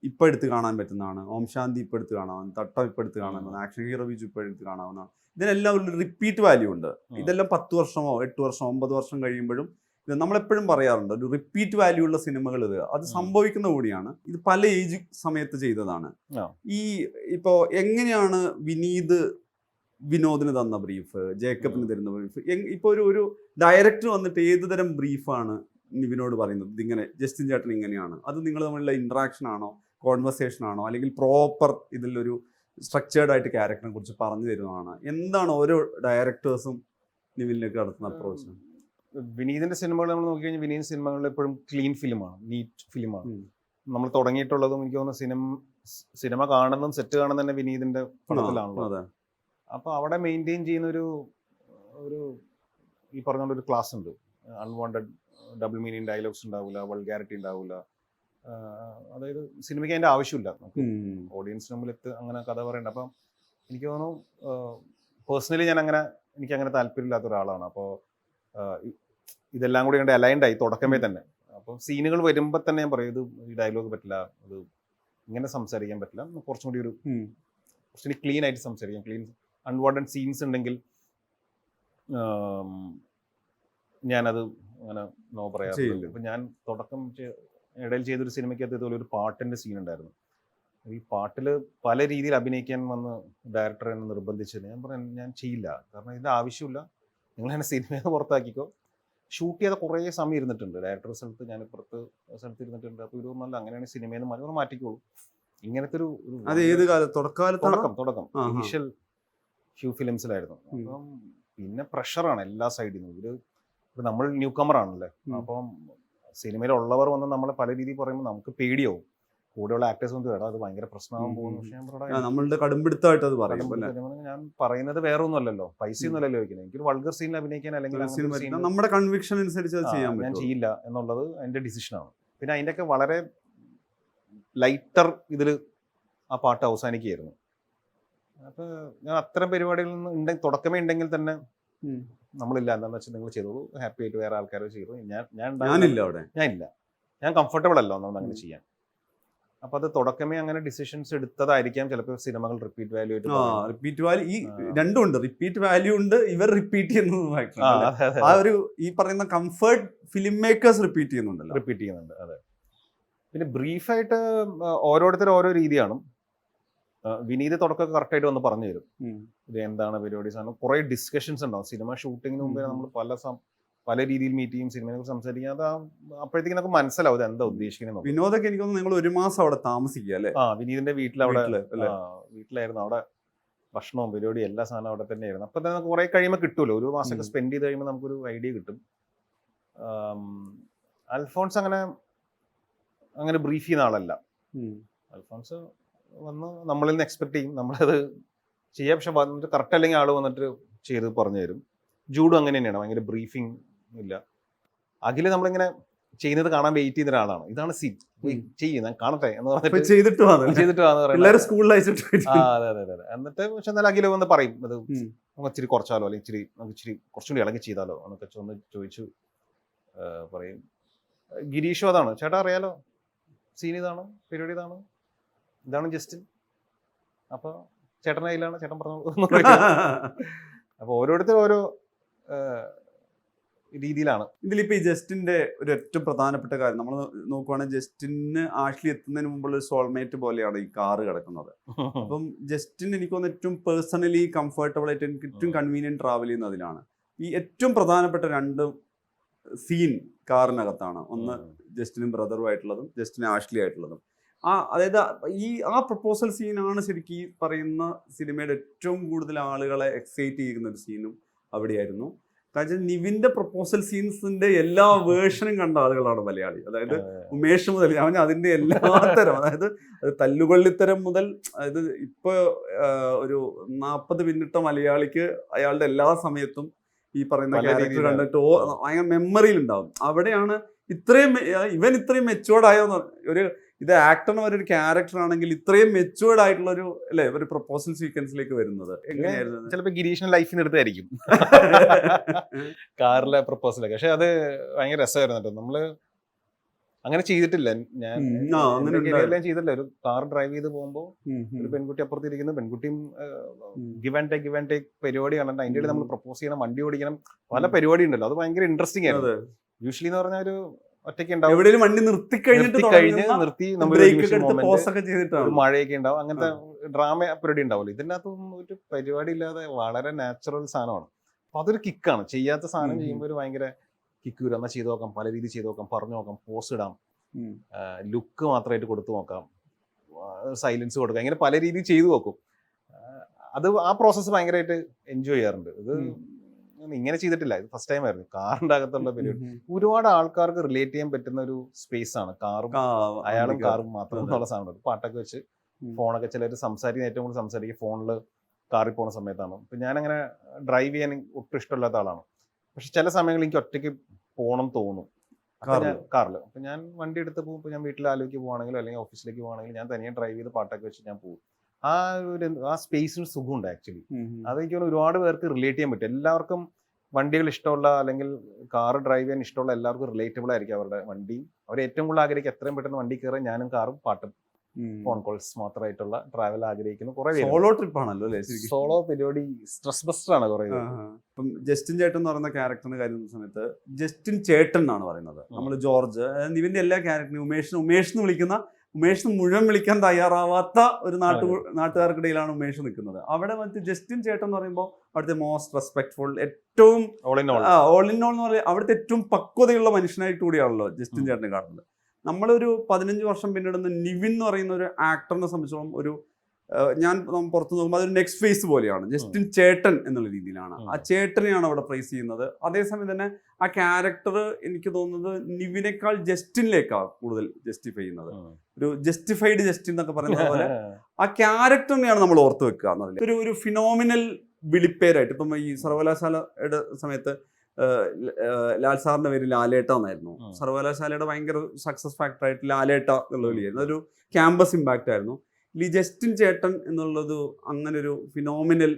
ഇപ്പൊ എടുത്ത് കാണാൻ പറ്റുന്നതാണ്, ഓം ശാന്തി ഇപ്പൊ എടുത്ത് കാണാവുന്ന, തട്ടം ഇപ്പൊ എടുത്ത് കാണാവുന്ന, ആക്ഷൻ ഹീറോ ബിജു ഇപ്പൊ എടുത്ത് കാണാവുന്നതാണ്. ഇതിനെല്ലാം ഒരു റിപ്പീറ്റ് വാല്യൂ ഉണ്ട്. ഇതെല്ലാം 10 വർഷമോ 8 വർഷമോ 9 വർഷം കഴിയുമ്പോഴും ഇത് നമ്മളെപ്പോഴും പറയാറുണ്ട്, ഒരു റിപ്പീറ്റ് വാല്യൂ ഉള്ള സിനിമകൾ അത് സംഭവിക്കുന്ന കൂടിയാണ്. ഇത് പല ഏജ് സമയത്ത് ചെയ്തതാണ്. ഈ ഇപ്പോ എങ്ങനെയാണ് വിനീത് വിനോദിന് തന്ന ബ്രീഫ്, ജേക്കബിന് തരുന്ന ബ്രീഫ്, ഇപ്പൊ ഒരു ഡയറക്ടർ വന്നിട്ട് ഏത് തരം ബ്രീഫാണ് നിവിനോട് പറയുന്നത്? ഇതിങ്ങനെ ജസ്റ്റിൻ ചേട്ടൻ ഇങ്ങനെയാണ്, അത് നിങ്ങൾ തമ്മിലുള്ള ഇന്ററാക്ഷൻ ആണോ, കോൺവെർസേഷൻ ആണോ, അല്ലെങ്കിൽ പ്രോപ്പർ ഇതിലൊരു സ്ട്രക്ചേർഡ് ആയിട്ട് ക്യാരക്ടറിനെ കുറിച്ച് പറഞ്ഞു തരുന്നതാണ്? എന്താണ് ഓരോ ഡയറക്ടേഴ്സും നിവിനിലേക്ക് നടത്തുന്ന അപ്രോച്ച്? വിനീതിന്റെ സിനിമകൾ നമ്മൾ നോക്കിക്കഴിഞ്ഞാൽ വിനീത് സിനിമകളിൽ എപ്പോഴും ക്ലീൻ ഫിലിമാണ്, നീറ്റ് ഫിലിമാണ്. നമ്മൾ തുടങ്ങിയിട്ടുള്ളതും എനിക്ക് തോന്നുന്നു സിനിമ കാണുന്നതും സെറ്റ് കാണുന്ന തന്നെ വിനീതിന്റെ പടത്തിലാണല്ലോ. അപ്പൊ അവിടെ മെയിൻറ്റെയിൻ ചെയ്യുന്ന ഒരു ഈ പറഞ്ഞ ഒരു ക്ലാസ് ഉണ്ട്. അൺവാണ്ടഡ് ഡബിൾ മീനിങ് ഡയലോഗ്സ് ഉണ്ടാവില്ല, വൾഗാരിറ്റി ഉണ്ടാവില്ല. അതായത് സിനിമയ്ക്ക് അതിന്റെ ആവശ്യമില്ല, നമുക്ക് ഓഡിയൻസിന് മുമ്പിൽ അങ്ങനെ കഥ പറയണ്ട. അപ്പം എനിക്ക് തോന്നുന്നു പേഴ്സണലി എനിക്ക് അങ്ങനെ താല്പര്യമില്ലാത്ത ഒരാളാണ്. അപ്പോൾ ഇതെല്ലാം കൂടി കണ്ട് അലൈൻഡ് ആയി തുടക്കമേ തന്നെ. അപ്പോൾ സീനുകൾ വരുമ്പോൾ തന്നെ ഞാൻ പറയും, ഇത് ഈ ഡയലോഗ് പറ്റില്ല, ഇത് ഇങ്ങനെ സംസാരിക്കാൻ പറ്റില്ല, കുറച്ചും കൂടി കുറച്ചുകൂടി ക്ലീൻ ആയിട്ട് സംസാരിക്കാം. ക്ലീൻ അൺവാണ്ടഡ് സീൻസ് ഉണ്ടെങ്കിൽ ഞാനത് അങ്ങനെ നോ പറയാറില്ല. ഇപ്പം ഞാൻ ഇടയിൽ ചെയ്തൊരു സിനിമയ്ക്കകത്ത് ഇതുപോലെ ഒരു പാട്ടിൻ്റെ സീൻ ഉണ്ടായിരുന്നു. ഈ പാട്ടിൽ പല രീതിയിൽ അഭിനയിക്കാൻ വന്ന് ഡയറക്ടർ എന്നെ നിർബന്ധിച്ചത്. ഞാൻ പറഞ്ഞു ഞാൻ ചെയ്യില്ല, കാരണം ഇതിൻ്റെ ആവശ്യമില്ല, നിങ്ങൾ എന്നെ സിനിമയിൽ നിന്ന് പുറത്താക്കിക്കോ. ഷൂട്ട് ചെയ്ത കുറേ സമയം ഇരുന്നിട്ടുണ്ട് ഡയറക്ടർ സ്ഥലത്ത്, ഞാൻ ഇപ്പുറത്ത് സ്ഥലത്ത് ഇരുന്നിട്ടുണ്ട്. അപ്പോൾ ഇത് നല്ല അങ്ങനെയാണ് സിനിമയിൽ നിന്ന് മാറ്റിക്കോളൂ. ഇങ്ങനത്തെ ഒരു തുടക്കം ഇനീഷ്യൽ ഫ്യൂ ഫിലിംസിലായിരുന്നു. അപ്പം പിന്നെ പ്രഷറാണ് എല്ലാ സൈഡിൽ നിന്നും. നമ്മൾ ന്യൂ കമർ ആണല്ലേ, അപ്പം സിനിമയിലുള്ളവർ വന്ന് നമ്മളെ പല രീതിയിൽ പറയുമ്പോൾ നമുക്ക് പേടിയാവും. കൂടെയുള്ള ആക്ടേഴ്സ് വന്ന് വേണം, അത് ഭയങ്കര പ്രശ്നമാകാൻ പോകുന്നു. പക്ഷേ നമ്മളുടെ കടുംപിടുത്തമായിട്ട് അത് പറയും. ഞാൻ പറയുന്നത് വേറെ ഒന്നുമല്ലോ, പൈസ ഒന്നുമല്ലോ ചോദിക്കുന്നത്. എനിക്കൊരു വൾഗർ സീനിൽ അഭിനയിക്കാൻ അല്ലെങ്കിൽ നമ്മുടെ കൺവിക്ഷൻ അനുസരിച്ച് ഞാൻ ചെയ്യില്ല എന്നുള്ളത് എൻ്റെ ഡിസിഷനാണ്. പിന്നെ അതിൻ്റെയൊക്കെ വളരെ ലൈറ്റർ ഇതിൽ ആ പാട്ട് അവസാനിക്കുകയായിരുന്നു. അപ്പോൾ ഞാൻ അത്തരം പരിപാടികളിൽ നിന്ന് തുടക്കമേ ഉണ്ടെങ്കിൽ തന്നെ നമ്മളില്ല, എന്താണെന്ന് വെച്ചാൽ നിങ്ങൾ ചെയ്തോളൂ, ഹാപ്പി ആയിട്ട് വേറെ ആൾക്കാർ ചെയ്തു, ഞാൻ കംഫർട്ടബിൾ അല്ല ഒന്നും അങ്ങനെ ചെയ്യാൻ. അപ്പൊ അത് തുടക്കമേ അങ്ങനെ ഡിസിഷൻസ് എടുത്തതായിരിക്കാം ചിലപ്പോൾ സിനിമകൾ റിപ്പീറ്റ് വാല്യൂ ഈ രണ്ടും ഉണ്ട്, റിപ്പീറ്റ് വാല്യൂ ഉണ്ട്, ഇവർ റിപ്പീറ്റ് ചെയ്യുന്നത് ആ ഒരു ഈ പറയുന്ന കംഫർട്ട് ഫിലിം മേക്കേഴ്സ് റിപ്പീറ്റ് ചെയ്യുന്നുണ്ട്. അതെ. പിന്നെ ബ്രീഫായിട്ട് ഓരോരുത്തരും ഓരോ രീതിയാണ്. വിനീത് തുടക്കം കറക്റ്റായിട്ട് വന്ന് പറഞ്ഞു തരും, ഇത് എന്താണ് പരിപാടി, സാധനം കുറെ ഡിസ്കഷൻസ് ഉണ്ടാവും. സിനിമ ഷൂട്ടിങ്ങിന് മുമ്പേ നമ്മൾ പല രീതിയിൽ മീറ്റ് ചെയ്യും, സിനിമയെ കുറിച്ച് സംസാരിക്കുക. അത് അപ്പോഴത്തേക്ക് നമുക്ക് മനസ്സിലാവും എന്താ ഉദ്ദേശിക്കുന്നത്. വിനോദൊക്കെ എനിക്ക് തോന്നുന്നു നിങ്ങൾ 1 മാസം അവിടെ താമസിക്കുക അല്ലേ? വിനീതിന്റെ വീട്ടിലായിരുന്നു. അവിടെ ഭക്ഷണവും പരിപാടിയും എല്ലാ സാധനവും അവിടെ തന്നെ ആയിരുന്നു. അപ്പൊ തന്നെ കുറെ കഴിയുമ്പോൾ കിട്ടുമല്ലോ, 1 മാസമൊക്കെ സ്പെൻഡ് ചെയ്ത് കഴിയുമ്പോൾ നമുക്കൊരു ഐഡിയ കിട്ടും. അൽഫോൺസ് അങ്ങനെ ബ്രീഫ് ചെയ്യുന്ന ആളല്ല. അൽഫോൺസ് വന്ന് നമ്മളിൽ നിന്ന് എക്സ്പെക്ട് ചെയ്യും, നമ്മളത് ചെയ്യാം. പക്ഷെ വന്നിട്ട് കറക്റ്റ് അല്ലെങ്കിൽ ആള് വന്നിട്ട് ചെയ്ത് പറഞ്ഞു തരും. ജൂഡും അങ്ങനെ തന്നെയാണ്, ഭയങ്കര ബ്രീഫിംഗ് ഇല്ല. അഖില് നമ്മളിങ്ങനെ ചെയ്യുന്നത് കാണാൻ വെയിറ്റ് ചെയ്യുന്ന ഒരാളാണ്. ഇതാണ് സീൻ, ചെയ്യും, ഞാൻ കാണട്ടെ എന്ന് പറഞ്ഞിട്ട് ചെയ്തിട്ട് അതെ. എന്നിട്ട് പക്ഷെ എന്നാലും അഖില് വന്ന് പറയും, അത് നമുക്ക് ഇച്ചിരി കുറച്ചാലോ, അല്ലെങ്കിൽ നമുക്ക് കുറച്ചുകൂടി ഇളകി ചെയ്താലോ എന്നൊക്കെ ഒന്ന് ചോദിച്ചു പറയും. ഗിരീഷും അതാണ്, ചേട്ടാ അറിയാലോ സീൻ ഇതാണ്, പരിപാടി ഇതാണ് ജസ്റ്റിൻ, അപ്പൊ ചേട്ടൻ്റെ കയ്യിലാണ്, ചേട്ടൻ പറഞ്ഞു. അപ്പൊ ഓരോരുത്തരും ഓരോ രീതിയിലാണ്. ഇതിലിപ്പോ ഈ ജസ്റ്റിന്റെ ഒരു ഏറ്റവും പ്രധാനപ്പെട്ട കാര്യം നമ്മൾ നോക്കുവാണെങ്കിൽ ജസ്റ്റിന് ആഷ്ലി എത്തുന്നതിന് മുമ്പുള്ള ഒരു സോൾമേറ്റ് പോലെയാണ് ഈ കാറ് കിടക്കുന്നത്. അപ്പം ജസ്റ്റിന് എനിക്ക് തോന്നുന്നു ഏറ്റവും പേഴ്സണലി കംഫർട്ടബിൾ ആയിട്ട് എനിക്ക് ഏറ്റവും കൺവീനിയന്റ് ട്രാവൽ ചെയ്യുന്നതിലാണ്. ഈ ഏറ്റവും പ്രധാനപ്പെട്ട 2 സീൻ കാറിനകത്താണ്. ഒന്ന് ജസ്റ്റിനും ബ്രദറുമായിട്ടുള്ളതും ജസ്റ്റിനും ആഷ്ലി ആയിട്ടുള്ളതും. അതായത് ആ പ്രപ്പോസൽ സീനാണ് ശരിക്കും ഈ പറയുന്ന സിനിമയുടെ ഏറ്റവും കൂടുതൽ ആളുകളെ എക്സൈറ്റ് ചെയ്യുന്ന ഒരു സീനും അവിടെയായിരുന്നു. കാരണം നിവിന്റെ പ്രപ്പോസൽ സീൻസിന്റെ എല്ലാ വേർഷനും കണ്ട ആളുകളാണ് മലയാളി. അതായത് ഉമേഷ് മുതൽ അവൻ അതിന്റെ എല്ലാത്തരം, അതായത് തല്ലുകൊള്ളിത്തരം മുതൽ, അതായത് ഇപ്പൊ ഒരു 40 മിനിറ്റ് മലയാളിക്ക് അയാളുടെ എല്ലാ സമയത്തും ഈ പറയുന്ന ക്യാരക്ടർ കണ്ടിട്ട് ഭയങ്കര മെമ്മറിയിൽ ഉണ്ടാവും. അവിടെയാണ് ഇത്രയും മെച്ചുവേർഡ് ആയ ഒരു ഇത് ആക്ടറിന് ഒരു ക്യാരക്ടർ ആണെങ്കിൽ ഇത്രയും മെച്ചുവേർഡ് ആയിട്ടുള്ള ഒരു പ്രപ്പോസൽ സീക്വൻസിലേക്ക് വരുന്നത് എങ്ങനെയായിരുന്നു? ചിലപ്പോൾ ഗിരീഷിന്റെ ലൈഫിന് എടുത്തായിരിക്കും കാറിലെ പ്രപ്പോസലൊക്കെ. പക്ഷെ അത് ഭയങ്കര രസമായിരുന്നു കേട്ടോ. നമ്മള് അങ്ങനെ ചെയ്തിട്ടില്ല, ഞാൻ ചെയ്തിട്ടില്ല. ഒരു കാർ ഡ്രൈവ് ചെയ്ത് പോകുമ്പോ ഒരു പെൺകുട്ടി അപ്പുറത്തിരിക്കുന്നു, പെൺകുട്ടിയും ഗിവ് ആൻഡ് ടേക്ക് പരിപാടി കാണണ്ട. അതിൻ്റെ ഇടയിൽ നമ്മൾ പ്രപ്പോസ് ചെയ്യണം, വണ്ടി ഓടിക്കണം, പല പരിപാടി ഉണ്ടല്ലോ. അത് ഭയങ്കര ഇൻട്രസ്റ്റിംഗ് ആയിരുന്നു. യൂഷ്വലി എന്ന് പറഞ്ഞാൽ ഒരു ഒറ്റയ്ക്ക് ഉണ്ടാവും, വണ്ടി നിർത്തി മഴയൊക്കെ ഉണ്ടാവും, അങ്ങനത്തെ ഡ്രാമ പരിപാടി ഉണ്ടാവുമല്ലോ. ഇതിൻ്റെ അകത്തൊന്നും ഒരു പരിപാടി ഇല്ലാതെ വളരെ നാച്ചുറൽ സാധനമാണ്. അപ്പൊ അതൊരു കിക്കാണ്. ചെയ്യാത്ത സാധനം ചെയ്യുമ്പോൾ ഒരു ഭയങ്കര കിക്ക് വരും. എന്നാൽ ചെയ്ത് നോക്കാം, പല രീതി ചെയ്ത് നോക്കാം, പറഞ്ഞു നോക്കാം, പോസ് ഇടാം, ലുക്ക് മാത്രമായിട്ട് കൊടുത്തു നോക്കാം, സൈലൻസ് കൊടുക്കാം, ഇങ്ങനെ പല രീതിയിൽ ചെയ്തു നോക്കും. ആ പ്രോസസ്സ് ഭയങ്കരമായിട്ട് എൻജോയ് ചെയ്യാറുണ്ട്. ഇത് ഇങ്ങനെ ചെയ്തിട്ടില്ല, ഇത് ഫസ്റ്റ് ടൈം ആയിരുന്നു. കാറിന്റെ അകത്തുള്ള പരിപാടി ഒരുപാട് ആൾക്കാർക്ക് റിലേറ്റ് ചെയ്യാൻ പറ്റുന്ന ഒരു സ്പേസ് ആണ്. അയാളും കാറും മാത്രം എന്നുള്ള സാധനം. പാട്ടൊക്കെ വെച്ച് ഫോണൊക്കെ ചിലർ സംസാരിക്കുന്ന, ഏറ്റവും കൂടുതൽ സംസാരിക്കുക ഫോണിൽ കാറിൽ പോകുന്ന സമയത്താണ്. ഇപ്പം ഞാനങ്ങനെ ഡ്രൈവ് ചെയ്യാൻ ഒട്ടും ഇഷ്ടമില്ലാത്ത ആളാണ്. പക്ഷെ ചില സമയങ്ങളിൽ എനിക്ക് ഒറ്റയ്ക്ക് പോകണം തോന്നും കാറിൽ. അപ്പം ഞാൻ വണ്ടി എടുത്ത് പോകുമ്പോൾ ഞാൻ വീട്ടിൽ ആലോചിക്ക് പോകുകയാണെങ്കിലും അല്ലെങ്കിൽ ഓഫീസിലേക്ക് പോകുകയാണെങ്കിൽ ഞാൻ തനിയെ ഡ്രൈവ് ചെയ്ത് പാട്ടൊക്കെ വെച്ച് ഞാൻ പോകും. ആ ഒരു ആ സ്പേസിന് സുഖമുണ്ട് ആക്ച്വലി. അതെനിക്ക് ഒരുപാട് പേർക്ക് റിലേറ്റ് ചെയ്യാൻ പറ്റും. എല്ലാവർക്കും വണ്ടികൾ ഇഷ്ടമുള്ള അല്ലെങ്കിൽ കാർ ഡ്രൈവ് ചെയ്യാൻ ഇഷ്ടമുള്ള എല്ലാവർക്കും റിലേറ്റബിൾ ആയിരിക്കും അവരുടെ വണ്ടി. അവർ ഏറ്റവും കൂടുതൽ ആഗ്രഹിക്കുക എത്രയും പെട്ടെന്ന് വണ്ടി കയറാൻ ഞാനും കാറും പാട്ടും ഫോൺ കോൾസ് മാത്രമായിട്ടുള്ള ട്രാവൽ ആഗ്രഹിക്കുന്നു കുറെ സോളോ ട്രിപ്പ് ആണല്ലോ അല്ലേ ശരിക്കും? സോളോ പരിപാടി സ്ട്രെസ് ബസ്റ്റർ ആണ് കുറെ. ഇപ്പം ജസ്റ്റിൻ ചേട്ടൻ എന്ന് പറയുന്ന ക്യാരക്ടറിന്റെ കാര്യം സമയത്ത് ജസ്റ്റിൻ ചേട്ടൻ എന്നാണ് പറയുന്നത്. നമ്മൾ ജോർജ് ഇവന്റെ എല്ലാ ക്യാരക്ടറും ഉമേഷ് വിളിക്കുന്ന ഉമേഷ് മുഴുവൻ വിളിക്കാൻ തയ്യാറാവാത്ത ഒരു നാട്ടുകാർക്കിടയിലാണ് ഉമേഷ് നിൽക്കുന്നത്. അവിടെ മറ്റേ ജസ്റ്റിൻ ചേട്ടൻ എന്ന് പറയുമ്പോൾ അവിടുത്തെ മോസ്റ്റ് റെസ്പെക്ട്ഫുൾ ഏറ്റവും ഓൾ ഇൻ ഓൾ എന്ന് പറയുന്നത് അവിടുത്തെ ഏറ്റവും പക്വതയുള്ള മനുഷ്യനായിട്ട് കൂടിയാണല്ലോ ജസ്റ്റിൻ ചേട്ടനെ കാണുന്നത്. നമ്മളൊരു 15 വർഷം പിന്നിടുന്ന നിവിൻ എന്ന് പറയുന്ന ഒരു ആക്ടറിനെ സംബന്ധിച്ചോളം ഒരു ഞാൻ പുറത്ത് നോക്കുമ്പോൾ അതൊരു നെക്സ്റ്റ് ഫേസ് പോലെയാണ്. ജസ്റ്റിൻ ചേട്ടൻ എന്നുള്ള രീതിയിലാണ് ആ ചേട്ടനെയാണ് അവിടെ പ്രൈസ് ചെയ്യുന്നത്. അതേസമയം തന്നെ ആ ക്യാരക്ടർ എനിക്ക് തോന്നുന്നത് നിവിനേക്കാൾ ജസ്റ്റിനിലേക്കാണ് കൂടുതൽ ജസ്റ്റിഫൈ ചെയ്യുന്നത്. ഒരു ജസ്റ്റിഫൈഡ് ജസ്റ്റിൻ എന്നൊക്കെ പറയുന്നത് പോലെ ആ ക്യാരക്ടറിനെയാണ് നമ്മൾ ഓർത്ത് വെക്കുക എന്ന് പറയുന്നത്. ഒരു ഫിനോമിനൽ വിളിപ്പേരായിട്ട് ഇപ്പം ഈ സർവകലാശാലയുടെ സമയത്ത് ലാൽ സാറിന്റെ പേര് ലാലേട്ട എന്നായിരുന്നു. സർവകലാശാലയുടെ ഭയങ്കര സക്സസ് ഫാക്ടർ ആയിട്ട് ലാലേട്ട എന്നുള്ള വിളിയായിരുന്നു. അതൊരു ക്യാമ്പസ് ഇമ്പാക്റ്റ് ആയിരുന്നു. ഈ ജസ്റ്റിൻ ചേട്ടൻ എന്നുള്ളത് അങ്ങനെ ഒരു ഫിനോമിനൽ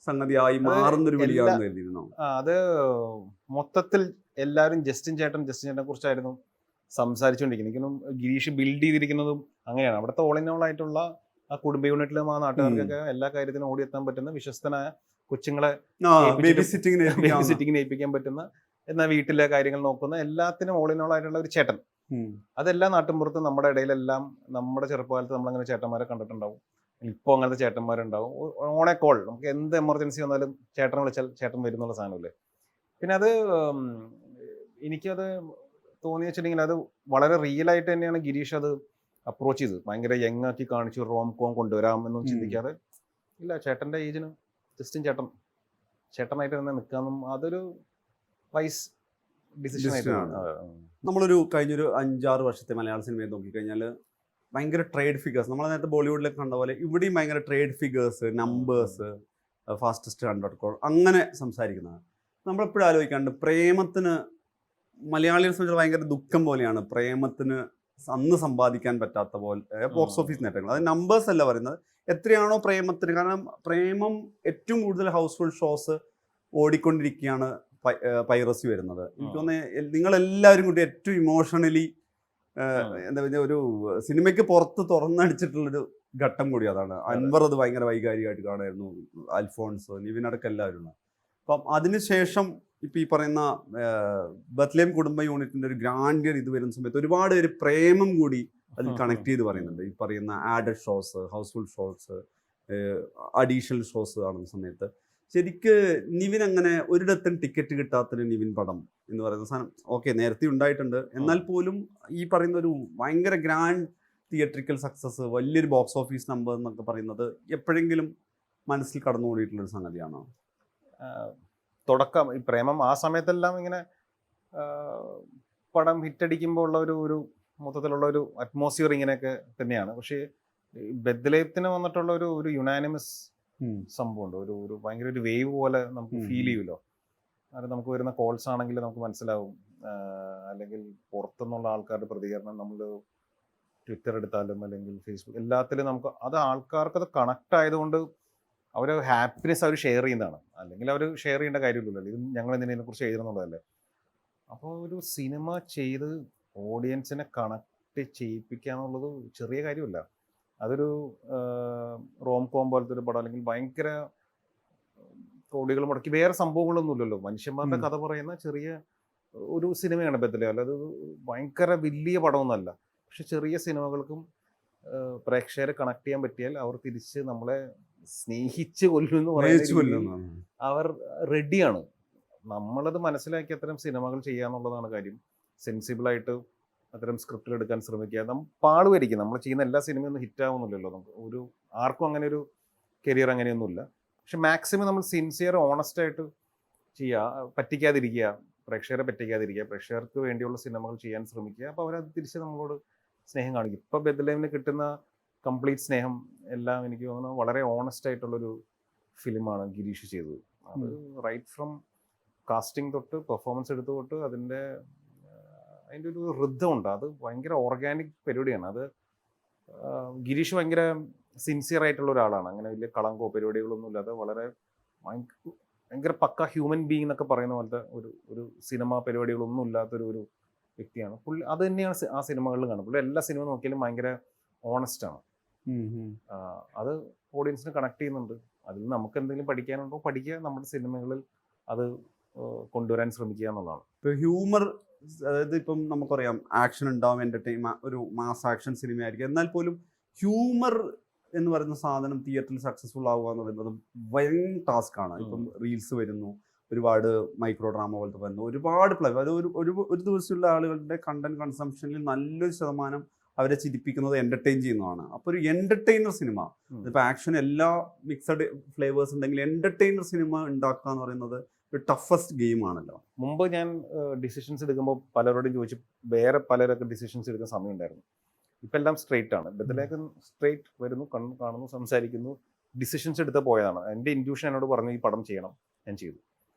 സംഗതിയായി മാറുന്നൊരു വിളിയാണെന്ന് കരുതിയിരുന്നു. അത് മൊത്തത്തിൽ എല്ലാവരും ജസ്റ്റിൻ ചേട്ടനെ കുറിച്ചായിരുന്നു സംസാരിച്ചുകൊണ്ടിരിക്കുന്നത്. എനിക്കൊന്നും ഗിരീഷ് ബിൽഡ് ചെയ്തിരിക്കുന്നതും അങ്ങനെയാണ്. അവിടുത്തെ ഓൾ ഇൻ ഓൾ ആയിട്ടുള്ള ആ കുടുംബ യൂണിറ്റിലും ആ നാട്ടുകാർക്കൊക്കെ എല്ലാ കാര്യത്തിനും ഓടിയെത്താൻ പറ്റുന്ന വിശ്വസ്തനായ കൊച്ചുങ്ങളെ ബേബി സിറ്റിങ്ങിന് ഏൽപ്പിക്കാൻ പറ്റുന്ന, എന്നാൽ വീട്ടിലെ കാര്യങ്ങൾ നോക്കുന്ന, എല്ലാത്തിനും ഓൾ ഇൻ ഓൾ ആയിട്ടുള്ള ഒരു ചേട്ടൻ. അതെല്ലാ നാട്ടിൻപുറത്തും നമ്മുടെ ഇടയിലെല്ലാം നമ്മുടെ ചെറുപ്പകാലത്ത് നമ്മളങ്ങനെ ചേട്ടന്മാരെ കണ്ടിട്ടുണ്ടാവും. ഇപ്പോൾ അങ്ങനത്തെ ചേട്ടന്മാരുണ്ടാവും. ഓണെ കോൾ നമുക്ക് എന്ത് എമർജൻസി വന്നാലും ചേട്ടനെ വിളിച്ചാൽ ചേട്ടൻ വരുന്നുള്ള സാധനമല്ലേ. പിന്നെ അത് എനിക്കത് തോന്നി വെച്ചിട്ടുണ്ടെങ്കിൽ അത് വളരെ റിയൽ ആയിട്ട് തന്നെയാണ് ഗിരീഷ് അത് അപ്രോച്ച് ചെയ്തത്. ഭയങ്കര യങ് ആക്കി കാണിച്ചു റോം കോം കൊണ്ടുവരാം എന്നൊന്നും ചിന്തിക്കാതെ ഇല്ല, ചേട്ടൻ്റെ ഏജിന് ജസ്റ്റിൻ ചേട്ടനായിട്ട് തന്നെ നിൽക്കാമെന്നും അതൊരു വൈസ് ഡിസിഷൻ ആയിട്ടാണ്. നമ്മളൊരു കഴിഞ്ഞൊരു 5-6 വർഷത്തെ മലയാള സിനിമയെ നോക്കിക്കഴിഞ്ഞാൽ ഭയങ്കര ട്രേഡ് ഫിഗേഴ്സ്, നമ്മൾ നേരത്തെ ബോളിവുഡിലൊക്കെ കണ്ട പോലെ ഇവിടെയും ഭയങ്കര trade figures, numbers, fastest 100 crore അങ്ങനെ സംസാരിക്കുന്നതാണ്. നമ്മളെപ്പോഴും ആലോചിക്കാണ്ട് പ്രേമത്തിന് മലയാളികളെ സംബന്ധിച്ച് ഭയങ്കര ദുഃഖം പോലെയാണ് പ്രേമത്തിന് അന്ന് സമ്പാദിക്കാൻ പറ്റാത്ത പോലെ ബോക്സ് ഓഫീസ് നേട്ടങ്ങൾ. അത് നമ്പേഴ്സ് അല്ല പറയുന്നത്, എത്രയാണോ പ്രേമത്തിന്. കാരണം പ്രേമം ഏറ്റവും കൂടുതൽ ഹൗസ്ഫുൾ ഷോസ് ഓടിക്കൊണ്ടിരിക്കുകയാണ് പൈറസി വരുന്നത്. എനിക്ക് തോന്നുന്നത് നിങ്ങളെല്ലാവരും കൂടി ഏറ്റവും ഇമോഷണലി എന്താ പറയുക ഒരു സിനിമയ്ക്ക് പുറത്ത് തുറന്നടിച്ചിട്ടുള്ളൊരു ഘട്ടം കൂടി അതാണ്. അൻവർ അത് ഭയങ്കര വൈകാരികമായിട്ട് കാണുമായിരുന്നു, അൽഫോൺസ്, നിവിനടക്കം എല്ലാവരും. അപ്പം അതിനുശേഷം ഇപ്പം ഈ പറയുന്ന ബത്ലേം കുടുംബ യൂണിറ്റിന്റെ ഒരു ഗ്രാൻഡിയർ ഇത് വരുന്ന സമയത്ത് ഒരുപാട് പേര് പ്രേമം കൂടി അതിൽ കണക്ട് ചെയ്ത് പറയുന്നുണ്ട്. ഈ പറയുന്ന added shows, houseful shows, additional shows കാണുന്ന സമയത്ത് ശരിക്ക് നിവിൻ അങ്ങനെ ഒരിടത്തും ടിക്കറ്റ് കിട്ടാത്തൊരു നിവിൻ പടം എന്ന് പറയുന്ന സാധനം ഓക്കെ നേരത്തെ ഉണ്ടായിട്ടുണ്ട്. എന്നാൽ പോലും ഈ പറയുന്ന ഒരു ഭയങ്കര ഗ്രാൻഡ് തിയേറ്ററിക്കൽ സക്സസ്, വലിയൊരു ബോക്സ് ഓഫീസ് നമ്പർ എന്നൊക്കെ പറയുന്നത് എപ്പോഴെങ്കിലും മനസ്സിൽ കടന്നുകൂടിയിട്ടുള്ളൊരു സംഗതിയാണോ? തുടക്കം ഈ പ്രേമം ആ സമയത്തെല്ലാം ഇങ്ങനെ പടം ഹിറ്റടിക്കുമ്പോൾ ഉള്ള ഒരു മൊത്തത്തിലുള്ള ഒരു അറ്റ്മോസ്ഫിയർ ഇങ്ങനെയൊക്കെ തന്നെയാണ്. പക്ഷേ ബദ്ലേത്തിന് വന്നിട്ടുള്ള ഒരു യുനാനിമസ് സംഭവമുണ്ട്. ഒരു ഭയങ്കര ഒരു വേവ് പോലെ നമുക്ക് ഫീൽ ചെയ്യുമല്ലോ. അത് നമുക്ക് വരുന്ന കോൾസ് ആണെങ്കിൽ നമുക്ക് മനസ്സിലാവും, അല്ലെങ്കിൽ പുറത്തുനിന്നുള്ള ആൾക്കാരുടെ പ്രതികരണം നമ്മൾ ട്വിറ്റർ എടുത്താലും അല്ലെങ്കിൽ ഫേസ്ബുക്ക് എല്ലാത്തിലും നമുക്ക് അത് ആൾക്കാർക്കത് കണക്ട് ആയതുകൊണ്ട് അവർ ഹാപ്പിനെസ് അവർ ഷെയർ ചെയ്യുന്നതാണ്. അല്ലെങ്കിൽ അവർ ഷെയർ ചെയ്യേണ്ട കാര്യമില്ലല്ലോ, ഇത് ഞങ്ങൾ ഇതിനെ കുറിച്ച് എഴുതുന്നുള്ളതല്ലേ. അപ്പോൾ ഒരു സിനിമ ചെയ്ത് ഓഡിയൻസിനെ കണക്ട് ചെയ്യിപ്പിക്കുക എന്നുള്ളത് ചെറിയ കാര്യമല്ല. അതൊരു റോം കോം പോലത്തെ ഒരു പടം അല്ലെങ്കിൽ ഭയങ്കര കോടികൾ മുടക്കി വേറെ സംഭവങ്ങളൊന്നും ഇല്ലല്ലോ. മനുഷ്യന്മാരുടെ കഥ പറയുന്ന ചെറിയ ഒരു സിനിമയാണ് ബദലേ. അല്ലാതെ ഭയങ്കര വലിയ പടമൊന്നുമല്ല. പക്ഷെ ചെറിയ സിനിമകൾക്കും പ്രേക്ഷകരെ കണക്ട് ചെയ്യാൻ പറ്റിയാൽ അവർ തിരിച്ച് നമ്മളെ സ്നേഹിച്ച് കൊല്ലുമെന്ന് പറയുന്നത് അവർ റെഡിയാണ്. നമ്മളത് മനസ്സിലാക്കി അത്തരം സിനിമകൾ ചെയ്യാന്നുള്ളതാണ് കാര്യം. സെൻസിബിളായിട്ട് അത്തരം സ്ക്രിപ്റ്റുകൾ എടുക്കാൻ ശ്രമിക്കുക. നമ്മൾ പാടുമായിരിക്കും, നമ്മൾ ചെയ്യുന്ന എല്ലാ സിനിമയൊന്നും ഹിറ്റാവുന്നില്ലല്ലോ. നമുക്ക് ആർക്കും അങ്ങനെ ഒരു കരിയർ അങ്ങനെയൊന്നുമില്ല. പക്ഷെ മാക്സിമം നമ്മൾ സിൻസിയർ ഓണസ്റ്റായിട്ട് ചെയ്യുക, പറ്റിക്കാതിരിക്കുക, പ്രേക്ഷകരെ പറ്റിക്കാതിരിക്കുക, പ്രേക്ഷകർക്ക് വേണ്ടിയുള്ള സിനിമകൾ ചെയ്യാൻ ശ്രമിക്കുക. അപ്പോൾ അവരത് തിരിച്ച് നമ്മളോട് സ്നേഹം കാണിക്കും. ഇപ്പോൾ ബദലേമിന് കിട്ടുന്ന കംപ്ലീറ്റ് സ്നേഹം എല്ലാം എനിക്ക് തോന്നുന്നു വളരെ ഓണസ്റ്റ് ആയിട്ടുള്ളൊരു ഫിലിമാണ് ഗിരീഷ് ചെയ്തത്. അത് റൈറ്റ് ഫ്രം കാസ്റ്റിംഗ് തൊട്ട് പെർഫോമൻസ് എടുത്തു തൊട്ട് അതിൻ്റെ ഒരു ഋദ്ധമുണ്ട്. അത് ഭയങ്കര ഓർഗാനിക് പരിപാടിയാണ്. അത് ഗിരീഷ് ഭയങ്കര സിൻസിയർ ആയിട്ടുള്ള ഒരാളാണ്. അങ്ങനെ വലിയ കളങ്കോ പരിപാടികളൊന്നും ഇല്ലാതെ വളരെ ഭയങ്കര പക്ക ഹ്യൂമൻ ബീങ് എന്നൊക്കെ പറയുന്ന പോലത്തെ ഒരു സിനിമ പരിപാടികളൊന്നും ഇല്ലാത്തൊരു വ്യക്തിയാണ് പുള്ളി. അത് തന്നെയാണ് ആ സിനിമകളിൽ കാണുന്നത്. പുള്ളി എല്ലാ സിനിമ നോക്കിയാലും ഭയങ്കര ഓണസ്റ്റ് ആണ്. അത് ഓഡിയൻസിന് കണക്ട് ചെയ്യുന്നുണ്ട്. അതിൽ നമുക്ക് എന്തെങ്കിലും പഠിക്കാനുണ്ടോ പഠിക്കുക, നമ്മുടെ സിനിമകളിൽ അത് കൊണ്ടുവരാൻ ശ്രമിക്കുക എന്നുള്ളതാണ്. ഇപ്പൊ ഹ്യൂമർ, അതായത് ഇപ്പം നമുക്കറിയാം ആക്ഷൻ ഉണ്ടാവും, ഒരു മാസ് ആക്ഷൻ സിനിമ ആയിരിക്കും, എന്നാൽ പോലും ഹ്യൂമർ എന്ന് പറയുന്ന സാധനം തിയേറ്ററിൽ സക്സസ്ഫുൾ ആവുക എന്ന് പറയുന്നത് ഭയങ്കര ടാസ്ക് ആണ്. ഇപ്പം റീൽസ് വരുന്നു, ഒരുപാട് മൈക്രോ ഡ്രാമ പോലത്തെ വരുന്നു, ഒരുപാട് അത് ഒരു ദിവസമുള്ള ആളുകളുടെ കണ്ടന്റ് കൺസംഷനിൽ നല്ലൊരു ശതമാനം അവരെ ചിരിപ്പിക്കുന്നത് എന്റർടൈൻ ചെയ്യുന്നതാണ്. അപ്പോൾ ഒരു എന്റർടൈനർ സിനിമ, ഇപ്പൊ ആക്ഷൻ എല്ലാ മിക്സഡ് ഫ്ലേവേഴ്സ് ഉണ്ടെങ്കിൽ എന്റർടൈനർ സിനിമ ഉണ്ടാക്കുക എന്ന് പറയുന്നത് ഒരു ടഫസ്റ്റ് ഗെയിം ആണല്ലോ. മുമ്പ് ഞാൻ ഡിസിഷൻസ് എടുക്കുമ്പോൾ പലരോടും ചോദിച്ചു, വേറെ പലരൊക്കെ ഡിസിഷൻസ് എടുക്കുന്ന സമയം ഉണ്ടായിരുന്നു. ഇപ്പം എല്ലാം സ്ട്രെയിറ്റ് ആണ്. ബദലേക്ക് സ്ട്രെയിറ്റ് വരുന്നു, കാണുന്നു, സംസാരിക്കുന്നു, ഡിസിഷൻസ് എടുത്ത് പോയതാണ്. എൻ്റെ ഇൻറ്റ്യൂഷൻ എന്നോട് പറഞ്ഞു ഈ പടം ചെയ്യണം, ഞാൻ ചെയ്തു.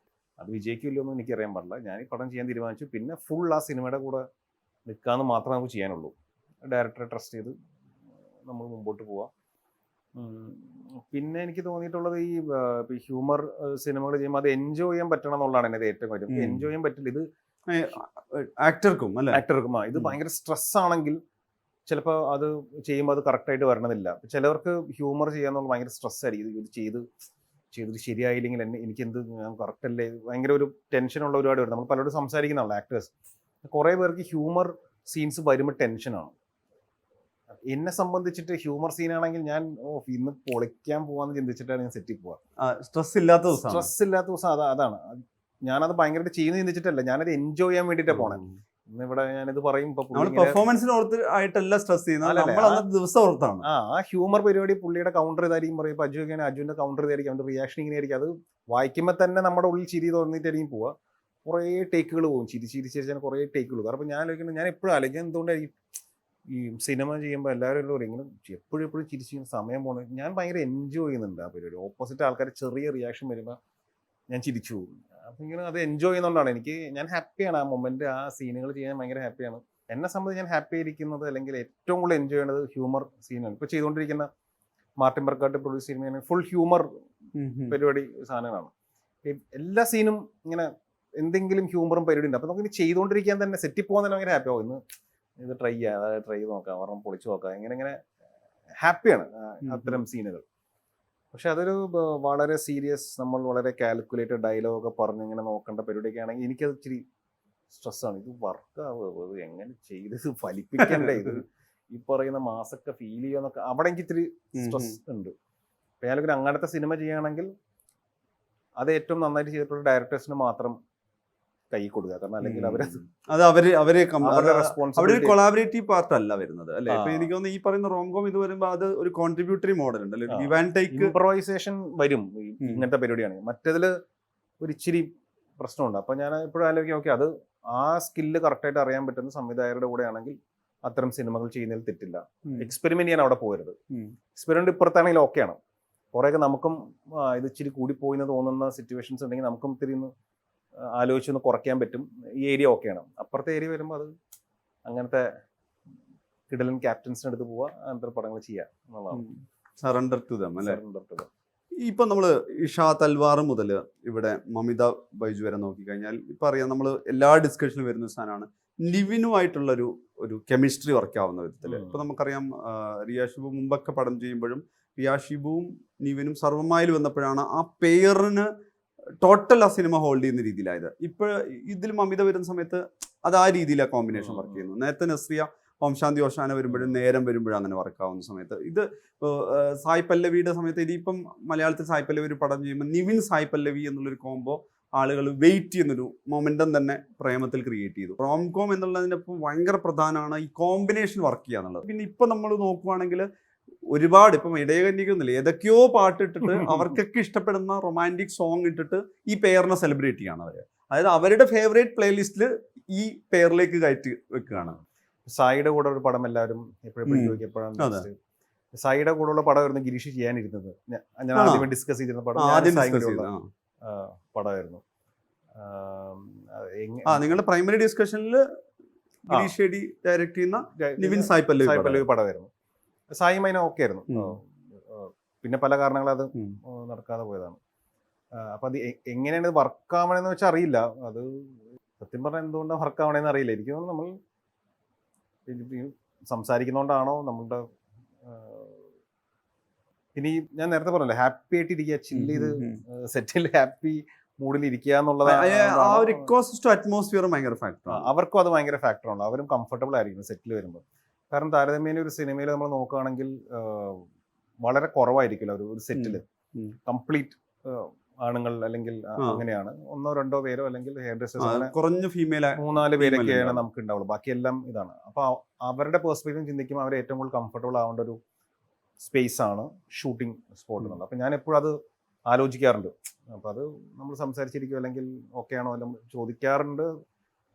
അത് വിജയിക്കില്ലോ എന്ന് എനിക്കറിയാൻ പാടില്ല. ഞാൻ ഈ പടം ചെയ്യാൻ തീരുമാനിച്ചു. പിന്നെ ഫുൾ ആ സിനിമയുടെ കൂടെ നിൽക്കാമെന്ന് മാത്രമേ നമുക്ക് ചെയ്യാനുള്ളൂ. ഡയറക്ടറെ ട്രസ്റ്റ് ചെയ്ത് നമ്മൾ മുമ്പോട്ട് പോവാം. പിന്നെ എനിക്ക് തോന്നിയിട്ടുള്ളത് ഈ ഹ്യൂമർ സിനിമകൾ ചെയ്യുമ്പോൾ അത് എൻജോയ് ചെയ്യാൻ പറ്റണം എന്നുള്ളതാണ് എന്നത് ഏറ്റവും കാര്യം. എൻജോയ് ചെയ്യാൻ പറ്റില്ല. ഇത് ആക്ടർക്കും ഇത് ഭയങ്കര സ്ട്രെസ് ആണെങ്കിൽ ചിലപ്പോൾ അത് ചെയ്യുമ്പോൾ അത് കറക്റ്റായിട്ട് വരണമെന്നില്ല. ചിലവർക്ക് ഹ്യൂമർ ചെയ്യാന്നുള്ള ഭയങ്കര സ്ട്രെസ് ആയിരിക്കും. ഇത് ചെയ്തിട്ട് ശരിയായില്ലെങ്കിൽ എനിക്കെന്ത് കറക്റ്റ് അല്ലേ, ഭയങ്കര ഒരു ടെൻഷനുള്ള ഒരുപാട് വരും. നമ്മൾ പലരോട് സംസാരിക്കുന്നതാണല്ലോ ആക്ടേഴ്സ്. കുറേ പേർക്ക് ഹ്യൂമർ സീൻസ് വരുമ്പോൾ ടെൻഷനാണ്. എന്നെ സംബന്ധിച്ചിട്ട് ഹ്യൂമർ സീനാണെങ്കിൽ ഞാൻ ഇന്ന് പൊളിക്കാൻ പോവാന്ന് ചിന്തിച്ചിട്ടാണ് ഞാൻ സെറ്റിൽ പോവാ. സ്ട്രെസ് ഇല്ലാത്ത ദിവസം അതാണ് ഞാനത് ഭയങ്കരമായിട്ട് ചെയ്യുന്ന ചിന്തിച്ചിട്ടല്ല, ഞാനത് എൻജോയ് ചെയ്യാൻ വേണ്ടിയിട്ടാണ് പോണേ. ഇന്നിവിടെ ഞാനിത് പറയും, പെർഫോമൻസിനോർത്തായിട്ടല്ല സ്ട്രെസ് ചെയ്യുന്നത്, ദിവസം ഓർത്താണ്. ആ ഹ്യൂമർ പരിപാടി പുള്ളിയുടെ കൗണ്ടർ ഇതായിരിക്കും പറയും. ഇപ്പൊ അജുവിന്റെ കൗണ്ടർ ഇതായിരിക്കും, അവന്റെ റിയാക്ഷൻ ഇങ്ങനെ ആയിരിക്കും. അത് വായിക്കുമ്പോൾ തന്നെ നമ്മുടെ ഉള്ളിൽ ചിരി തോന്നിയിട്ടായിരിക്കും പോവുക. കുറേ ടേക്കുകൾ പോകും, ചിരിച്ചാൽ കുറേ ടേക്കുകൾ. കാരണം ഞാൻ ആലോചിക്കുന്നത്, ഞാൻ എപ്പോഴും ആലോചിക്കുന്നത് എന്തുകൊണ്ടായിരിക്കും ഈ സിനിമ ചെയ്യുമ്പോൾ എല്ലാവരും ഇങ്ങനെ എപ്പോഴും ചിരിച്ച് സമയം പോകുന്നത്. ഞാൻ ഭയങ്കര എൻജോയ് ചെയ്യുന്നുണ്ട് ആ പരിപാടി. ഓപ്പോസിറ്റ് ആൾക്കാർ ചെറിയ റിയാക്ഷൻ വരുമ്പോൾ ഞാൻ ചിരിച്ചു പോകും. അപ്പം ഇങ്ങനെ അത് എൻജോയ് ചെയ്യുന്നതുകൊണ്ടാണ് ഞാൻ ഹാപ്പിയാണ്. ആ മൊമെന്റ്, ആ സീനുകൾ ചെയ്യാൻ ഭയങ്കര ഹാപ്പിയാണ്. എന്നെ സംബന്ധിച്ച് ഞാൻ ഹാപ്പി ആയിരിക്കുന്നത്, അല്ലെങ്കിൽ ഏറ്റവും കൂടുതൽ എൻജോയ് ചെയ്യുന്നത് ഹ്യൂമർ സീനാണ്. ഇപ്പോൾ ചെയ്തുകൊണ്ടിരിക്കുന്ന മാർട്ടിൻ ബർക്കാട്ട് പ്രൊഡ്യൂസ് ചെയ്യുന്ന ഫുൾ ഹ്യൂമർ പരിപാടി സാധനങ്ങളാണ്. എല്ലാ സീനും ഇങ്ങനെ എന്തെങ്കിലും ഹ്യൂമറും പരിപാടി ഉണ്ട്. അപ്പം നമുക്ക് ഇനി ചെയ്തുകൊണ്ടിരിക്കാൻ തന്നെ സെറ്റിൽ പോകാൻ തന്നെ ഭയങ്കര ഹാപ്പി ആവും. ഇന്ന് ഇത് ട്രൈ ചെയ്ത് നോക്കാം, ഒരെണ്ണം പൊളിച്ചു നോക്കാം, ഇങ്ങനെ ഹാപ്പിയാണ് അത്തരം സീനുകൾ. പക്ഷെ അതൊരു വളരെ സീരിയസ്, നമ്മൾ വളരെ കാൽക്കുലേറ്റഡ് ഡയലോഗൊക്കെ പറഞ്ഞ് ഇങ്ങനെ നോക്കേണ്ട പരിപാടിയൊക്കെ ആണെങ്കിൽ എനിക്കത് ഇച്ചിരി സ്ട്രെസ്സാണ്. ഇത് വർക്കാവുക, എങ്ങനെ ചെയ്ത് ഫലിപ്പിക്കണ്ടേ, ഇത് ഈ പറയുന്ന മാസൊക്കെ ഫീൽ ചെയ്യുമെന്നൊക്കെ അവിടെ എനിക്ക് ഇത്തിരി സ്ട്രെസ് ഉണ്ട്. അപ്പം ഞാനൊരു അങ്ങനത്തെ സിനിമ ചെയ്യുകയാണെങ്കിൽ അത് ഏറ്റവും നന്നായിട്ട് ചെയ്തിട്ടുള്ള ഡയറക്ടേഴ്സിന് മാത്രം കൈ കൊടുക്കുക. കാരണം അല്ലെങ്കിൽ അവര് കൊളാബറേറ്റീവ് പാർട്ട് അല്ല വരുന്നത് അല്ലെ. ഇപ്പൊ എനിക്ക് തോന്നുന്നു ഈ പറയുന്ന റോംകോം ഇത് വരുമ്പോൾ അത് ഒരു കോൺട്രിബ്യൂട്ടറി മോഡൽ ഉണ്ട്, ഗിവ് ആൻഡ് ടേക്ക്, ഇംപ്രവൈസേഷൻ വരും ഇങ്ങനത്തെ പരിപാടിയാണെങ്കിൽ. മറ്റേതിൽ ഒരു ഇച്ചിരി പ്രശ്നമുണ്ട്. അപ്പൊ ഞാൻ എപ്പോഴും ആലോചിക്കും, ഓക്കെ, അത് ആ സ്കില്ല് കറക്റ്റായിട്ട് അറിയാൻ പറ്റുന്ന സംവിധായകരുടെ കൂടെ ആണെങ്കിൽ അത്തരം സിനിമകൾ ചെയ്യുന്നതിൽ തെറ്റില്ല. എക്സ്പെരിമെന്റ് ചെയ്യാൻ അവിടെ പോകരുത്. എക്സ്പെരിമെന്റ് ഇപ്പുറത്താണെങ്കിൽ ഓക്കെയാണ്. കുറേയൊക്കെ നമുക്കും ഇത് ഇച്ചിരി കൂടിപ്പോയിന്ന് തോന്നുന്ന സിറ്റുവേഷൻസ് ഉണ്ടെങ്കിൽ നമുക്കും ഇത്തിരി ആലോചിച്ചൊന്ന് കുറയ്ക്കാൻ പറ്റും. ഈ ഏരിയ ഓക്കെയാണ്. അപ്പുറത്തെ ഏരിയ വരുമ്പോൾ അത് അങ്ങനത്തെ കിടലൻ ക്യാപ്റ്റൻസിന് എടുത്ത് പോവുക, അങ്ങനത്തെ പടങ്ങൾ ചെയ്യുക എന്നുള്ളതാണ്. സറണ്ടർ ടു ദം അല്ലേ. ഇപ്പം നമ്മൾ ഇഷാ തൽവാർ മുതൽ ഇവിടെ മമിത ബൈജു വരെ നോക്കിക്കഴിഞ്ഞാൽ ഇപ്പം അറിയാം, നമ്മൾ എല്ലാ ഡിസ്കഷനിലും വരുന്ന സാധനമാണ് നിവിനുമായിട്ടുള്ളൊരു കെമിസ്ട്രി വർക്കാവുന്ന വിധത്തിൽ. ഇപ്പം നമുക്കറിയാം, റിയ ഷിബു മുമ്പൊക്കെ പടം ചെയ്യുമ്പോഴും റിയ ഷിബുവും നിവിനും സർവ്വമായിൽ വന്നപ്പോഴാണ് ആ പെയറിന് ടോട്ടൽ ആ സിനിമ ഹോൾഡ് ചെയ്യുന്ന രീതിയിലായത്. ഇപ്പോൾ ഇതിൽ മമിത വരുന്ന സമയത്ത് അത് ആ രീതിയിലാണ് കോമ്പിനേഷൻ വർക്ക് ചെയ്യുന്നു. നേരത്തെ നസ്രിയ ഓം ശാന്തി ഓശാന വരുമ്പോഴും നേരം വരുമ്പോഴും അങ്ങനെ വർക്കാവുന്ന സമയത്ത്, ഇത് സായ് പല്ലവിയുടെ സമയത്ത്, ഇതിപ്പം മലയാളത്തിൽ സായ് പല്ലവി ഒരു പടം ചെയ്യുമ്പോൾ നിവിൻ സായ് പല്ലവി എന്നുള്ളൊരു കോംബോ ആളുകൾ വെയിറ്റ് ചെയ്യുന്നൊരു മൊമെന്റം തന്നെ പ്രേമത്തിൽ ക്രിയേറ്റ് ചെയ്തു. റോംകോം എന്നുള്ളതിനൊപ്പം ഭയങ്കര പ്രധാനമാണ് ഈ കോമ്പിനേഷൻ വർക്ക് ചെയ്യുക എന്നുള്ളത്. പിന്നെ ഇപ്പം നമ്മൾ നോക്കുവാണെങ്കിൽ ഒരുപാട് ഇപ്പം ഇടയകന്യകൊന്നുമില്ല, ഏതൊക്കെയോ പാട്ടിട്ടിട്ട് അവർക്കൊക്കെ ഇഷ്ടപ്പെടുന്ന റൊമാൻറ്റിക് സോങ് ഇട്ടിട്ട് ഈ പെയറിനെ സെലിബ്രേറ്റ് ചെയ്യാണ് അവർ. അതായത് അവരുടെ ഫേവറേറ്റ് പ്ലേലിസ്റ്റിൽ ഈ പെയറിലേക്ക് കയറ്റി വെക്കുകയാണ്. സായിയുടെ കൂടെ ഒരു പടം എല്ലാവരും എപ്പോഴും ചോദിക്കപ്പോഴാണ് സായിയുടെ കൂടെ ഉള്ള പടമായിരുന്നു ഗിരീഷ് ചെയ്യാനിരുന്നത്. ഞാൻ ആദ്യമേ ഡിസ്കസ് ചെയ്തിരുന്ന പടം പടമായിരുന്നു. നിങ്ങളുടെ പ്രൈമറി ഡിസ്കഷനിൽ ഗിരീഷ് ഡയറക്ട് ചെയ്യുന്ന നിവിൻ സായ് പല്ലവി പടമായിരുന്നു. സായി മൈന ഓക്കെ ആയിരുന്നു. പിന്നെ പല കാരണങ്ങൾ അത് നടക്കാതെ പോയതാണ്. അപ്പം അത് എങ്ങനെയാണ് ഇത് വർക്കാവണമെന്ന് വെച്ചാൽ അറിയില്ല. അത് സത്യം പറഞ്ഞാൽ എന്തുകൊണ്ടാണ് വർക്കാവണമെന്ന് അറിയില്ല. എനിക്ക് തോന്നുന്നു നമ്മൾ സംസാരിക്കുന്നതുകൊണ്ടാണോ നമ്മളുടെ ഇനി ഞാൻ നേരത്തെ പറഞ്ഞല്ലോ ഹാപ്പി ആയിട്ട് ഇരിക്കുക, ചില്ല് ചെയ്ത് സെറ്റിൽ ഹാപ്പി മൂഡിൽ ഇരിക്കുക എന്നുള്ളതാണ്. ആ ഒരു ഇക്കോസിസ്റ്റം അറ്റ്മോസ്ഫിയർ ഭയങ്കര ഫാക്ടർ. അവർക്കും അത് ഭയങ്കര ഫാക്ടറാണ്. അവരും കംഫർട്ടബിൾ ആയിരിക്കും സെറ്റിൽ വരുമ്പോൾ. കാരണം താരതമ്യേന ഒരു സിനിമയിൽ നമ്മൾ നോക്കുകയാണെങ്കിൽ വളരെ കുറവായിരിക്കില്ല ഒരു സെറ്റിൽ കംപ്ലീറ്റ് ആണുങ്ങൾ, അല്ലെങ്കിൽ അങ്ങനെയാണ് 1-2 പേരോ അല്ലെങ്കിൽ ഹെയർ ഡ്രസ്സേഴ്സ് കുറഞ്ഞ ഫീമെയിൽ 3-4 പേരൊക്കെയാണ് നമുക്ക് ഉണ്ടാവുള്ളൂ. ബാക്കിയെല്ലാം ഇതാണ്. അപ്പൊ അവരുടെ പെർസ്പെക്റ്റീവ് ചിന്തിക്കുമ്പോൾ അവർ ഏറ്റവും കൂടുതൽ കംഫർട്ടബിൾ ആവേണ്ട ഒരു സ്പേസ് ആണ് ഷൂട്ടിംഗ് സ്പോട്ട് എന്നുള്ളത്. അപ്പൊ ഞാൻ എപ്പോഴും അത് ആലോചിക്കാറുണ്ട്. അപ്പൊ അത് നമ്മൾ സംസാരിച്ചിരിക്കും അല്ലെങ്കിൽ ഓക്കെ ആണോ എല്ലാം ചോദിക്കാറുണ്ട്.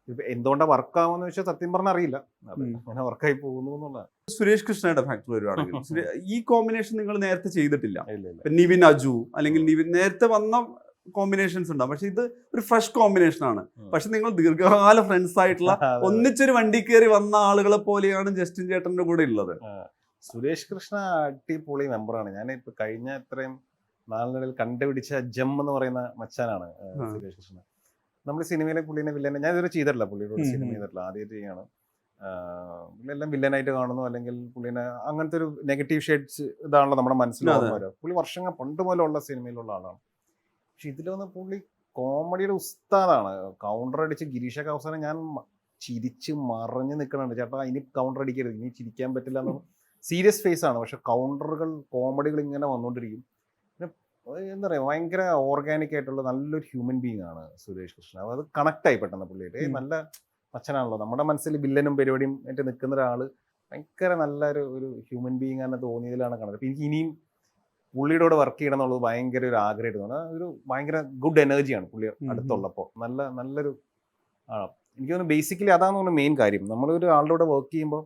ഇപ്പൊ എന്തുകൊണ്ടാണ് വർക്കാവുമെന്ന് വെച്ചാൽ സത്യം പറഞ്ഞാൽ അറിയില്ല, അങ്ങനെ വർക്കായി പോകുന്നു എന്നുള്ളതാണ്. സുരേഷ് കൃഷ്ണയുടെ ഫാക്ടർ വരുവാണെങ്കിൽ ഈ കോമ്പിനേഷൻ നിങ്ങൾ നേരത്തെ ചെയ്തിട്ടില്ല. നിവിൻ അജു അല്ലെങ്കിൽ നിവിൻ നേരത്തെ വന്ന കോമ്പിനേഷൻസ് ഉണ്ടാവും, പക്ഷെ ഇത് ഒരു ഫ്രഷ് കോമ്പിനേഷൻ ആണ്. പക്ഷെ നിങ്ങൾ ദീർഘകാല ഫ്രണ്ട്സ് ആയിട്ടുള്ള ഒന്നിച്ചൊരു വണ്ടി കയറി വന്ന ആളുകളെ പോലെയാണ് ജസ്റ്റിൻ ചേട്ടന്റെ കൂടെ ഉള്ളത്. സുരേഷ് കൃഷ്ണ അടിപൊളി മെമ്പറാണ്. ഞാൻ ഇപ്പൊ കഴിഞ്ഞ ഇത്രയും നാളിനിടയിൽ കണ്ടുപിടിച്ച ജം എന്ന് പറയുന്ന മച്ചാനാണ് സുരേഷ് കൃഷ്ണ. നമ്മൾ സിനിമയിലെ പുള്ളിനെ വില്ലനെ ഞാൻ ഇതുവരെ ചെയ്തിട്ടില്ല, പുള്ളിയുടെ സിനിമ ചെയ്തിട്ടില്ല, ആദ്യമായിട്ട് ചെയ്യാണ്. പുള്ളിയെല്ലാം വില്ലനായിട്ട് കാണുന്നു, അല്ലെങ്കിൽ പുള്ളിനെ അങ്ങനത്തെ ഒരു നെഗറ്റീവ് ഷെയ്ഡ്സ് ഇതാണല്ലോ നമ്മുടെ മനസ്സിലാവുന്ന വരാം. പുള്ളി വർഷങ്ങൾ പണ്ട് മുതലുള്ള സിനിമയിലുള്ള ആളാണ്. പക്ഷെ ഇതിലൊന്ന് പുള്ളി കോമഡിയുടെ ഉസ്താദാണ്. കൗണ്ടർ അടിച്ച് ഗിരീഷൊക്കെ അവസാനം ഞാൻ ചിരിച്ച് മറിഞ്ഞ് നിൽക്കണുണ്ട്, ചേട്ടാ ഇനി കൗണ്ടർ അടിക്കരുത്, ഇനി ചിരിക്കാൻ പറ്റില്ല എന്ന്. സീരിയസ് ഫേസ് ആണ്, പക്ഷെ കൗണ്ടറുകൾ കോമഡികൾ ഇങ്ങനെ വന്നുകൊണ്ടിരിക്കും. എന്താ പറയുക, ഭയങ്കര ഓർഗാനിക് ആയിട്ടുള്ള നല്ലൊരു ഹ്യൂമൻ ബീങ് ആണ് സുരേഷ് കൃഷ്ണ. അത് കണക്ട് ആയി പെട്ടെന്ന് പുള്ളിയുടെ നല്ല അച്ഛനാണല്ലോ. നമ്മുടെ മനസ്സിൽ വില്ലനും പരിപാടിയും ആയിട്ട് നിൽക്കുന്ന ഒരാൾ ഭയങ്കര നല്ലൊരു ഹ്യൂമൻ ബീങ് ആണ് തോന്നിയതിലാണ് കാണുന്നത്. അപ്പം എനിക്ക് ഇനിയും പുള്ളിയുടെ കൂടെ വർക്ക് ചെയ്യണം എന്നുള്ളത് ഭയങ്കര ഒരു ആഗ്രഹമായിട്ട് തോന്നുന്നത്. ഒരു ഭയങ്കര ഗുഡ് എനർജിയാണ് പുള്ളി അടുത്തുള്ളപ്പോൾ. നല്ലൊരു എനിക്ക് തോന്നുന്നു ബേസിക്കലി അതാണ് തോന്നുന്നു മെയിൻ കാര്യം. നമ്മളൊരു ആളുടെ കൂടെ വർക്ക് ചെയ്യുമ്പോൾ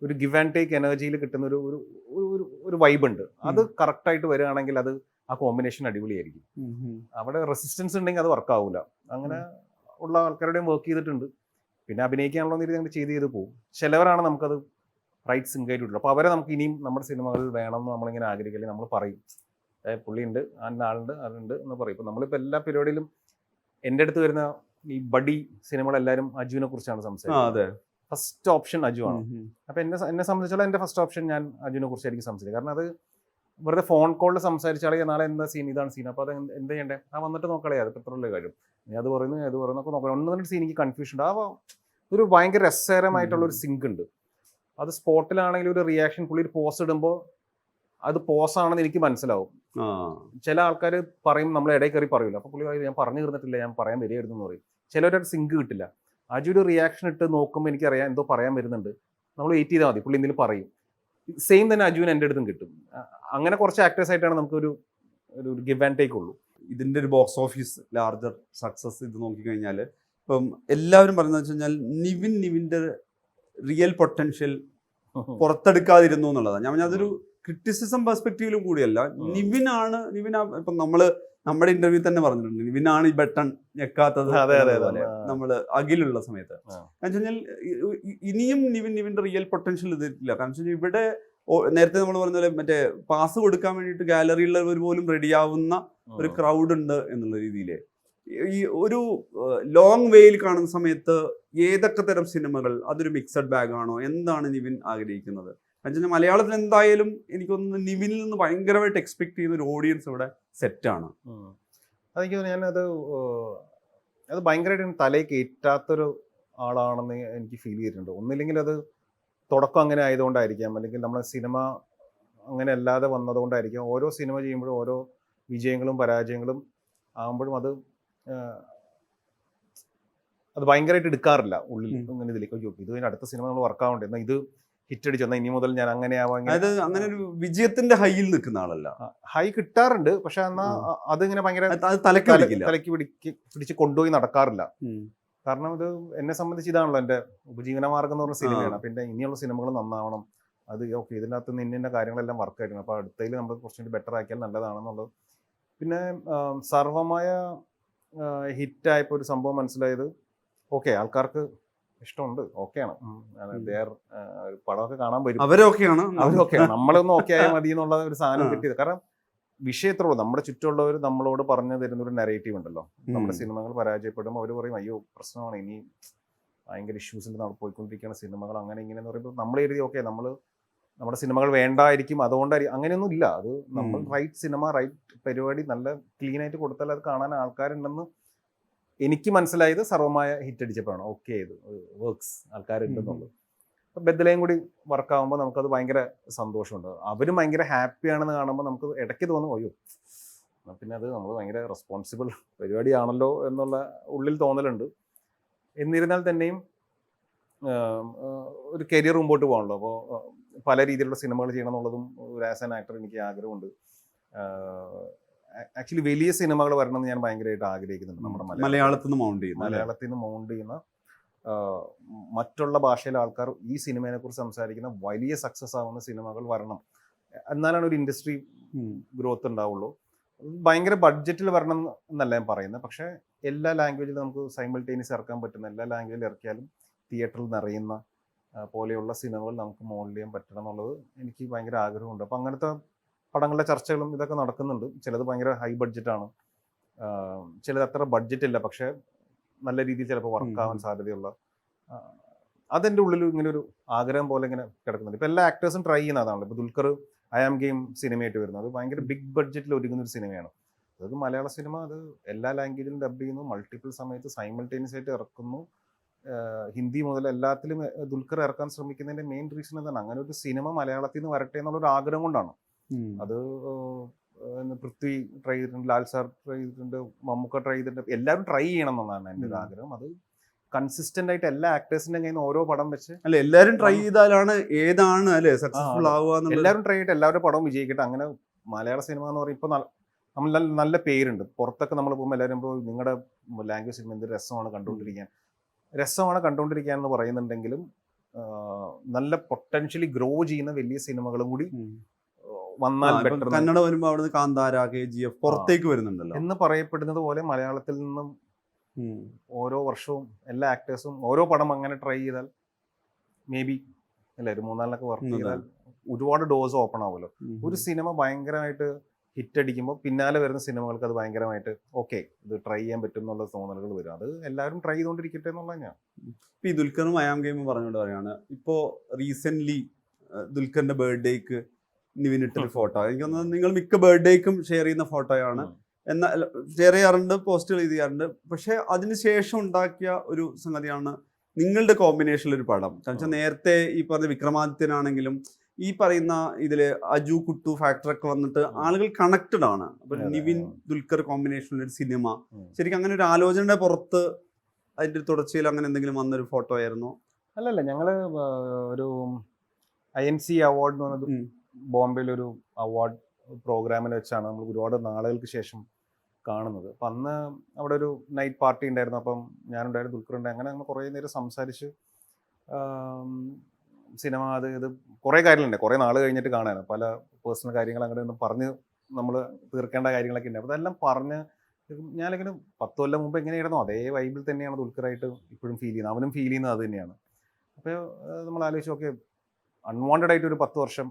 ഒരു ഗിവ് ആൻഡ് ടേക്ക് എനർജിയിൽ കിട്ടുന്ന ഒരു വൈബ് ഉണ്ട്. അത് കറക്റ്റായിട്ട് വരികയാണെങ്കിൽ അത് ആ കോമ്പിനേഷൻ അടിപൊളിയായിരിക്കും. അവിടെ റെസിസ്റ്റൻസ് ഉണ്ടെങ്കിൽ അത് വർക്കാവൂല. അങ്ങനെ ഉള്ള ആൾക്കാരുടെയും വർക്ക് ചെയ്തിട്ടുണ്ട്. പിന്നെ അഭിനയിക്കാനുള്ള രീതി ഞങ്ങൾ ചെയ്ത് പോകും. ചിലവരാണ് നമുക്കത് റൈറ്റ് സിങ്ക് ആയിട്ടുള്ളത്. അപ്പോൾ അവരെ നമുക്ക് ഇനിയും നമ്മുടെ സിനിമകളിൽ വേണമെന്ന് നമ്മളിങ്ങനെ ആഗ്രഹിക്കില്ലേ, നമ്മൾ പറയും പുള്ളി ഉണ്ട്, ആളുണ്ട്, അതുണ്ട് എന്ന് പറയും. ഇപ്പോൾ നമ്മളിപ്പോൾ എല്ലാ പരിപാടിയിലും എൻ്റെ അടുത്ത് വരുന്ന ഈ ബഡി സിനിമകളെല്ലാവരും അജുവിനെ കുറിച്ചാണ് സംസാരിക്കുന്നത്. ഫസ്റ്റ് ഓപ്ഷൻ അജു ആണ്. അപ്പം എന്നെ സംബന്ധിച്ചോളം എൻ്റെ ഫസ്റ്റ് ഓപ്ഷൻ ഞാൻ അജുവിനെ കുറിച്ചായിരിക്കും സംസാരിക്കുക. കാരണം അത് വെറുതെ ഫോൺ കോളിൽ സംസാരിച്ചാളെ നാളെ എന്താ സീൻ, ഇതാണ് സീൻ, അപ്പോൾ അത് എന്ത് ചെയ്യണ്ടേ, വന്നിട്ട് നോക്കളേ, അത് പെട്രോളിലെ കാര്യം, നീ അത് പറയുന്നു ഒക്കെ നോക്കണം. 1-2 സീൻ എനിക്ക് കൺഫ്യൂഷൻ ഉണ്ട്. ഒരു ഭയങ്കര രസകരമായിട്ടുള്ള ഒരു സിങ്ക് ഉണ്ട്. അത് സ്പോട്ടിലാണെങ്കിൽ ഒരു റിയാക്ഷൻ പുള്ളി ഒരു പോസ് ഇടുമ്പോൾ അത് പോസാണെന്ന് എനിക്ക് മനസ്സിലാവും. ചില ആൾക്കാർ പറയും നമ്മൾ ഇടയിൽ കയറി പറയില്ല, അപ്പോൾ പുള്ളി ഞാൻ പറഞ്ഞു തീർന്നിട്ടില്ല, ഞാൻ പറയാൻ വരികയായിരുന്നു എന്ന് പറയും. ചിലവരുടെ സിങ്ക് കിട്ടില്ല. അജു ഒരു റിയാക്ഷൻ ഇട്ട് നോക്കുമ്പോൾ എനിക്കറിയാം എന്തോ പറയാൻ വരുന്നുണ്ട്, നമ്മൾ വെയിറ്റ് ചെയ്താൽ മതി, പുള്ളി എന്തെങ്കിലും പറയും. സെയിം തന്നെ അജുവിന് എൻ്റെ അടുത്തും കിട്ടും. അങ്ങനെ കുറച്ച് ആക്ടേഴ്സ് ആയിട്ടാണ് നമുക്കൊരു ഗിവ് ആൻഡ് ടേക്ക് ഉള്ളൂ. ഇതിൻ്റെ ഒരു ബോക്സ് ഓഫീസ് ലാർജർ സക്സസ് ഇത് നോക്കിക്കഴിഞ്ഞാൽ ഇപ്പം എല്ലാവരും പറയുന്നത് വെച്ച് കഴിഞ്ഞാൽ നിവിൻ്റെ റിയൽ പൊട്ടൻഷ്യൽ പുറത്തെടുക്കാതിരുന്നു എന്നുള്ളതാണ്. ഞാൻ അതൊരു ക്രിറ്റിസിസം പെർസ്പെക്റ്റീവിലും കൂടിയല്ല. നിവിനാണ് ഇപ്പം നമ്മുടെ ഇന്റർവ്യൂ തന്നെ പറഞ്ഞിട്ടുണ്ട്, നിവിനാണ് ഈ ബട്ടൺ ഞെക്കാത്തത് നമ്മള് അഖിലുള്ള സമയത്ത്. കാരണം വെച്ച് കഴിഞ്ഞാൽ ഇനിയും നിവിന്റെ റിയൽ പൊട്ടൻഷ്യൽ ഇതില്ല. കാരണം വെച്ച് കഴിഞ്ഞാൽ ഇവിടെ നേരത്തെ നമ്മൾ പറഞ്ഞ പോലെ മറ്റേ പാസ് കൊടുക്കാൻ വേണ്ടിയിട്ട് ഗാലറിയിലുള്ളവർ പോലും റെഡിയാവുന്ന ഒരു ക്രൗഡ് ഉണ്ട് എന്നുള്ള രീതിയിൽ ഈ ഒരു ലോങ് വേയിൽ കാണുന്ന സമയത്ത് ഏതൊക്കെ തരം സിനിമകൾ അതൊരു മിക്സഡ് ബാഗ് ആണോ, എന്താണ് നിവിൻ ആഗ്രഹിക്കുന്നത്? എന്നുവെച്ചാൽ മലയാളത്തിൽ എന്തായാലും എനിക്കൊന്ന് നിവിനിൽ നിന്ന് ഭയങ്കരമായിട്ട് എക്സ്പെക്ട് ചെയ്യുന്ന ഒരു ഓഡിയൻസ് ഇവിടെ സെറ്റാണ്. അതെനിക്ക് ഞാനത് ഭയങ്കരമായിട്ട് തലയിൽ കയറ്റാത്തൊരു ആളാണെന്ന് എനിക്ക് ഫീൽ ചെയ്തിട്ടുണ്ട്. ഒന്നില്ലെങ്കിൽ അത് തുടക്കം അങ്ങനെ ആയതുകൊണ്ടായിരിക്കാം, അല്ലെങ്കിൽ നമ്മളെ സിനിമ അങ്ങനെ അല്ലാതെ വന്നതുകൊണ്ടായിരിക്കാം. ഓരോ സിനിമ ചെയ്യുമ്പോഴും ഓരോ വിജയങ്ങളും പരാജയങ്ങളും ആകുമ്പോഴും അത് ഭയങ്കരമായിട്ട് എടുക്കാറില്ല ഉള്ളിൽ. അങ്ങനെ ഇതിലേക്ക് ഇത് അടുത്ത സിനിമ നമ്മൾ വർക്കാവുണ്ട്, എന്നാൽ ഇത് ഹിറ്റ് അടിച്ചു, എന്നാൽ ഇനി മുതൽ ഞാൻ അങ്ങനെ ആവാം. അങ്ങനെ ഒരു വിജയത്തിന്റെ ഹൈയിൽ നിൽക്കുന്ന ആളല്ല. ഹൈ കിട്ടാറുണ്ട്, പക്ഷെ എന്നാൽ അതിങ്ങനെ ഭയങ്കര തലയ്ക്ക് പിടിച്ച് കൊണ്ടുപോയി നടക്കാറില്ല. കാരണം ഇത് എന്നെ സംബന്ധിച്ച് ഇതാണല്ലോ എൻ്റെ ഉപജീവനമാർഗം എന്ന് പറഞ്ഞ സിനിമയാണ്. പിന്നെ ഇനിയുള്ള സിനിമകൾ നന്നാവണം, അത് ഓക്കെ ഇതിനകത്ത് ഇന്ന കാര്യങ്ങളെല്ലാം വർക്കായിരുന്നു, അപ്പോൾ അടുത്തതിൽ നമ്മൾ കുറച്ചുകൂടി ബെറ്റർ ആക്കിയാൽ നല്ലതാണെന്നുള്ളത്. പിന്നെ സർവമായ ഹിറ്റായപ്പോൾ ഒരു സംഭവം മനസ്സിലായത്, ഓക്കെ ആൾക്കാർക്ക് ഇഷ്ടമുണ്ട്, ഓക്കെയാണ്. പടമൊക്കെ കാണാൻ വരും, അവരൊക്കെയാണ്. അവരൊക്കെയാണ്. നമ്മളൊന്നും ഓക്കെ ആയാൽ മതി എന്നുള്ള ഒരു സാധനം കിട്ടിയത്. കാരണം വിഷയത്തിലുള്ളൂ, നമ്മുടെ ചുറ്റുമുള്ളവർ നമ്മളോട് പറഞ്ഞു തരുന്ന ഒരു നെറേറ്റീവ് ഉണ്ടല്ലോ. നമ്മുടെ സിനിമകൾ പരാജയപ്പെടുമ്പോൾ അവർ പറയും അയ്യോ പ്രശ്നമാണ്, ഇനി ഭയങ്കര ഇഷ്യൂസിൽ പോയിക്കൊണ്ടിരിക്കുന്ന സിനിമകൾ അങ്ങനെ ഇങ്ങനെ എന്ന് പറയുമ്പോൾ നമ്മൾ എഴുതി ഓക്കെ നമ്മുടെ സിനിമകൾ വേണ്ടായിരിക്കും, അതുകൊണ്ടായിരിക്കും. അങ്ങനെയൊന്നും ഇല്ല. അത് നമ്മൾ റൈറ്റ് സിനിമ റൈറ്റ് പരിപാടി നല്ല ക്ലീൻ ആയിട്ട് കൊടുത്താൽ അത് കാണാൻ ആൾക്കാരുണ്ടെന്ന് എനിക്ക് മനസ്സിലായത് സർവമായ ഹിറ്റ് അടിച്ചപ്പോഴാണ്. ഓക്കെ, ഇത് വർക്ക്സ്, ആൾക്കാരുണ്ടെന്നുള്ളത്. അപ്പം ബദലയും കൂടി വർക്കാവുമ്പോൾ നമുക്കത് ഭയങ്കര സന്തോഷമുണ്ട്. അവരും ഭയങ്കര ഹാപ്പിയാണെന്ന് കാണുമ്പോൾ നമുക്ക് ഇടയ്ക്ക് തോന്നും അയ്യോ പിന്നെ അത് നമ്മൾ ഭയങ്കര റെസ്പോൺസിബിൾ പരിപാടിയാണല്ലോ എന്നുള്ള ഉള്ളിൽ തോന്നലുണ്ട്. എന്നിരുന്നാൽ തന്നെയും ഒരു കരിയർ മുമ്പോട്ട് പോകണല്ലോ. അപ്പോൾ പല രീതിയിലുള്ള സിനിമകൾ ചെയ്യണം എന്നുള്ളതും ഒരു ആസ് ആൻ ആക്ടർ എനിക്ക് ആഗ്രഹമുണ്ട്. ആക്ച്വലി വലിയ സിനിമകൾ വരണമെന്ന് ഞാൻ ഭയങ്കരമായിട്ട് ആഗ്രഹിക്കുന്നുണ്ട്. നമ്മുടെ മലയാളത്തിൽ നിന്ന് മൗണ്ട് ചെയ്യുന്ന മറ്റുള്ള ഭാഷയിലെ ആൾക്കാർ ഈ സിനിമയെ കുറിച്ച് സംസാരിക്കുന്ന വലിയ സക്സസ് ആവുന്ന സിനിമകൾ വരണം. എന്നാലാണ് ഒരു ഇൻഡസ്ട്രി ഗ്രോത്ത് ഉണ്ടാവുള്ളൂ. ഭയങ്കര ബഡ്ജറ്റിൽ വരണം എന്നല്ല ഞാൻ പറയുന്നത്, പക്ഷേ എല്ലാ ലാംഗ്വേജിലും നമുക്ക് സൈമിൾട്ടേനിയസ് ഇറക്കാൻ പറ്റുന്ന, എല്ലാ ലാംഗ്വേജിൽ ഇറക്കിയാലും തിയേറ്ററിൽ നിറയുന്ന പോലെയുള്ള സിനിമകൾ നമുക്ക് മോൾഡ് ചെയ്യാൻ പറ്റണം എന്നുള്ളത് എനിക്ക് ഭയങ്കര ആഗ്രഹമുണ്ട്. അപ്പം അങ്ങനത്തെ പടങ്ങളുടെ ചർച്ചകളും ഇതൊക്കെ നടക്കുന്നുണ്ട്. ചിലത് ഭയങ്കര ഹൈ ബഡ്ജറ്റാണ്, ചിലത് അത്ര ബഡ്ജറ്റ് ഇല്ല, പക്ഷേ നല്ല രീതിയിൽ ചിലപ്പോൾ വർക്കാവാൻ സാധ്യതയുള്ള, അതെൻ്റെ ഉള്ളിൽ ഇങ്ങനെ ഒരു ആഗ്രഹം പോലെ ഇങ്ങനെ കിടക്കുന്നുണ്ട്. ഇപ്പോൾ എല്ലാ ആക്ടേഴ്സും ട്രൈ ചെയ്യുന്ന അതാണല്ലോ. ഇപ്പോൾ ദുൽഖർ ഐ ആം ഗെയിം സിനിമയായിട്ട് വരുന്നത്, അത് ഭയങ്കര ബിഗ് ബഡ്ജറ്റിൽ ഒരുങ്ങുന്ന ഒരു സിനിമയാണ്. അത് മലയാള സിനിമ അത് എല്ലാ ലാംഗ്വേജിലും ഡബ് ചെയ്യുന്നു, മൾട്ടിപ്പിൾ സമയത്ത് സൈമിൾട്ടേനിയസ് ആയിട്ട് ഇറക്കുന്നു. ഹിന്ദി മുതൽ എല്ലാത്തിലും ദുൽഖർ ഇറക്കാൻ ശ്രമിക്കുന്നതിൻ്റെ മെയിൻ റീസൺ എന്താണ്? അങ്ങനെ ഒരു സിനിമ മലയാളത്തിൽ നിന്ന് വരട്ടെ എന്നുള്ളൊരു ആഗ്രഹം കൊണ്ടാണ്. അത് പൃഥ്വി ട്രൈ ചെയ്തിട്ടുണ്ട്, ലാൽ സാർ ട്രൈ ചെയ്തിട്ടുണ്ട്, മമ്മൂക്ക ട്രൈ ചെയ്തിട്ടുണ്ട്. എല്ലാവരും ട്രൈ ചെയ്യണം എന്നുള്ളതാണ് എൻ്റെ ഒരു ആഗ്രഹം. അത് കൺസിസ്റ്റന്റ് ആയിട്ട് എല്ലാ ആക്ടേഴ്സിന്റെ കയ്യിൽ നിന്ന് ഓരോ പടം വെച്ച് അല്ല എല്ലാവരും ട്രൈ ചെയ്താലാണ് ഏതാണ് അല്ലെ സക്സസ്ഫുൾ ആവുക. എല്ലാവരും ട്രൈ ചെയ്തിട്ട് എല്ലാവരുടെ പടവും വിജയിക്കട്ടെ. അങ്ങനെ മലയാള സിനിമ എന്ന് പറയുമ്പോൾ ഇപ്പൊ നമ്മൾ നല്ല പേരുണ്ട്. പുറത്തൊക്കെ നമ്മൾ പോകുമ്പോൾ എല്ലാവരും നിങ്ങളുടെ ലാംഗ്വേജ് സിനിമ എന്ത് രസമാണ് കണ്ടുകൊണ്ടിരിക്കാൻ എന്ന് പറയുന്നുണ്ടെങ്കിലും നല്ല പൊട്ടൻഷ്യലി ഗ്രോ ചെയ്യുന്ന വലിയ സിനിമകളും കൂടി വന്നാൽ ബെറ്റർ. കന്നഡ വരുമ്പോൾ അവിടുന്ന് കാന്താര, KGF പുറത്തേക്ക് വരുന്നുണ്ടല്ലോ എന്ന് പറയപ്പെടുന്നത് പോലെ മലയാളത്തിൽ നിന്നും ഓരോ വർഷവും എല്ലാ ആക്ടേഴ്സും ഓരോ പടം അങ്ങനെ ട്രൈ ചെയ്താൽ മേ ബി അല്ലെ ഒരു 3-4 വർക്ക് ചെയ്താൽ ഒരുപാട് ഡോസ് ഓപ്പൺ ആവുമല്ലോ. ഒരു സിനിമ ഭയങ്കരമായിട്ട് ഹിറ്റ് അടിക്കുമ്പോൾ പിന്നാലെ വരുന്ന സിനിമകൾക്ക് അത് ഭയങ്കരമായിട്ട് ഓക്കെ ഇത് ട്രൈ ചെയ്യാൻ പറ്റും എന്നുള്ള തോന്നലുകൾ വരും. അത് എല്ലാവരും ട്രൈ ചെയ്തുകൊണ്ടിരിക്കട്ടെ എന്നുള്ളത് ഞാൻ. ഇപ്പൊ ഈ ദുൽഖറും ഐ ആം ഗെയിമും പറഞ്ഞുകൊണ്ട് പറയാണ്. ഇപ്പോൾ റീസെന്റ് ദുൽഖറിന്റെ ബർത്ത്ഡേക്ക് നിവിൻ ഇട്ടൊരു ഫോട്ടോ, എനിക്ക് തോന്നുന്നത് നിങ്ങൾ മിക്ക ബർത്ത്ഡേക്കും ഷെയർ ചെയ്യുന്ന ഫോട്ടോയാണ്. എന്നാൽ ഷെയർ ചെയ്യാറുണ്ട്, പോസ്റ്റുകൾ ചെയ്യാറുണ്ട്. പക്ഷെ അതിനുശേഷം ഉണ്ടാക്കിയ ഒരു സംഗതിയാണ് നിങ്ങളുടെ കോമ്പിനേഷനിൽ ഒരു പടം. കാരണം വെച്ചാൽ നേരത്തെ ഈ പറഞ്ഞ വിക്രമാദിത്യനാണെങ്കിലും ഈ പറയുന്ന ഇതില് അജു കുട്ടു ഫാക്ടറൊക്കെ വന്നിട്ട് ആളുകൾ കണക്റ്റഡ് ആണ്. അപ്പൊ നിവിൻ ദുൽഖർ കോമ്പിനേഷനിൽ ഒരു സിനിമ ശരിക്കും അങ്ങനെ ഒരു ആലോചനയുടെ പുറത്ത് അതിന്റെ തുടർച്ചയിൽ അങ്ങനെ എന്തെങ്കിലും വന്നൊരു ഫോട്ടോ ആയിരുന്നോ? അല്ലല്ല, ഞങ്ങള് ഒരു INC അവാർഡ് എന്ന് പറഞ്ഞത് ബോംബെയിലൊരു അവാർഡ് പ്രോഗ്രാമിൽ വെച്ചാണ് നമ്മൾ ഒരുപാട് നാളുകൾക്ക് ശേഷം കാണുന്നത്. അപ്പം അന്ന് അവിടെ ഒരു നൈറ്റ് പാർട്ടി ഉണ്ടായിരുന്നു. അപ്പം ഞാനുണ്ടായിരുന്നു, ദുൽഖറുണ്ടായി. അങ്ങനെ നമ്മൾ കുറേ നേരം സംസാരിച്ച് സിനിമ ഇത് കുറേ കാര്യങ്ങളുണ്ട്. കുറേ നാൾ കഴിഞ്ഞിട്ട് കാണാൻ പല പേഴ്സണൽ കാര്യങ്ങൾ അങ്ങനെ ഒന്നും പറഞ്ഞ് നമ്മൾ തീർക്കേണ്ട കാര്യങ്ങളൊക്കെ ഉണ്ട്. അപ്പോൾ അതെല്ലാം പറഞ്ഞ് ഞാനിങ്ങനെ 10 കൊല്ലം മുമ്പ് എങ്ങനെയായിരുന്നോ അതേ വൈബിൽ തന്നെയാണ് ദുൽഖറായിട്ട് ഇപ്പോഴും ഫീൽ ചെയ്യുന്നത്. അവനും ഫീൽ ചെയ്യുന്നത് അത് തന്നെയാണ്. അപ്പോൾ നമ്മൾ ആലോചിച്ചു ഓക്കെ അൺവാണ്ടഡ് ആയിട്ട് ഒരു 10 വർഷം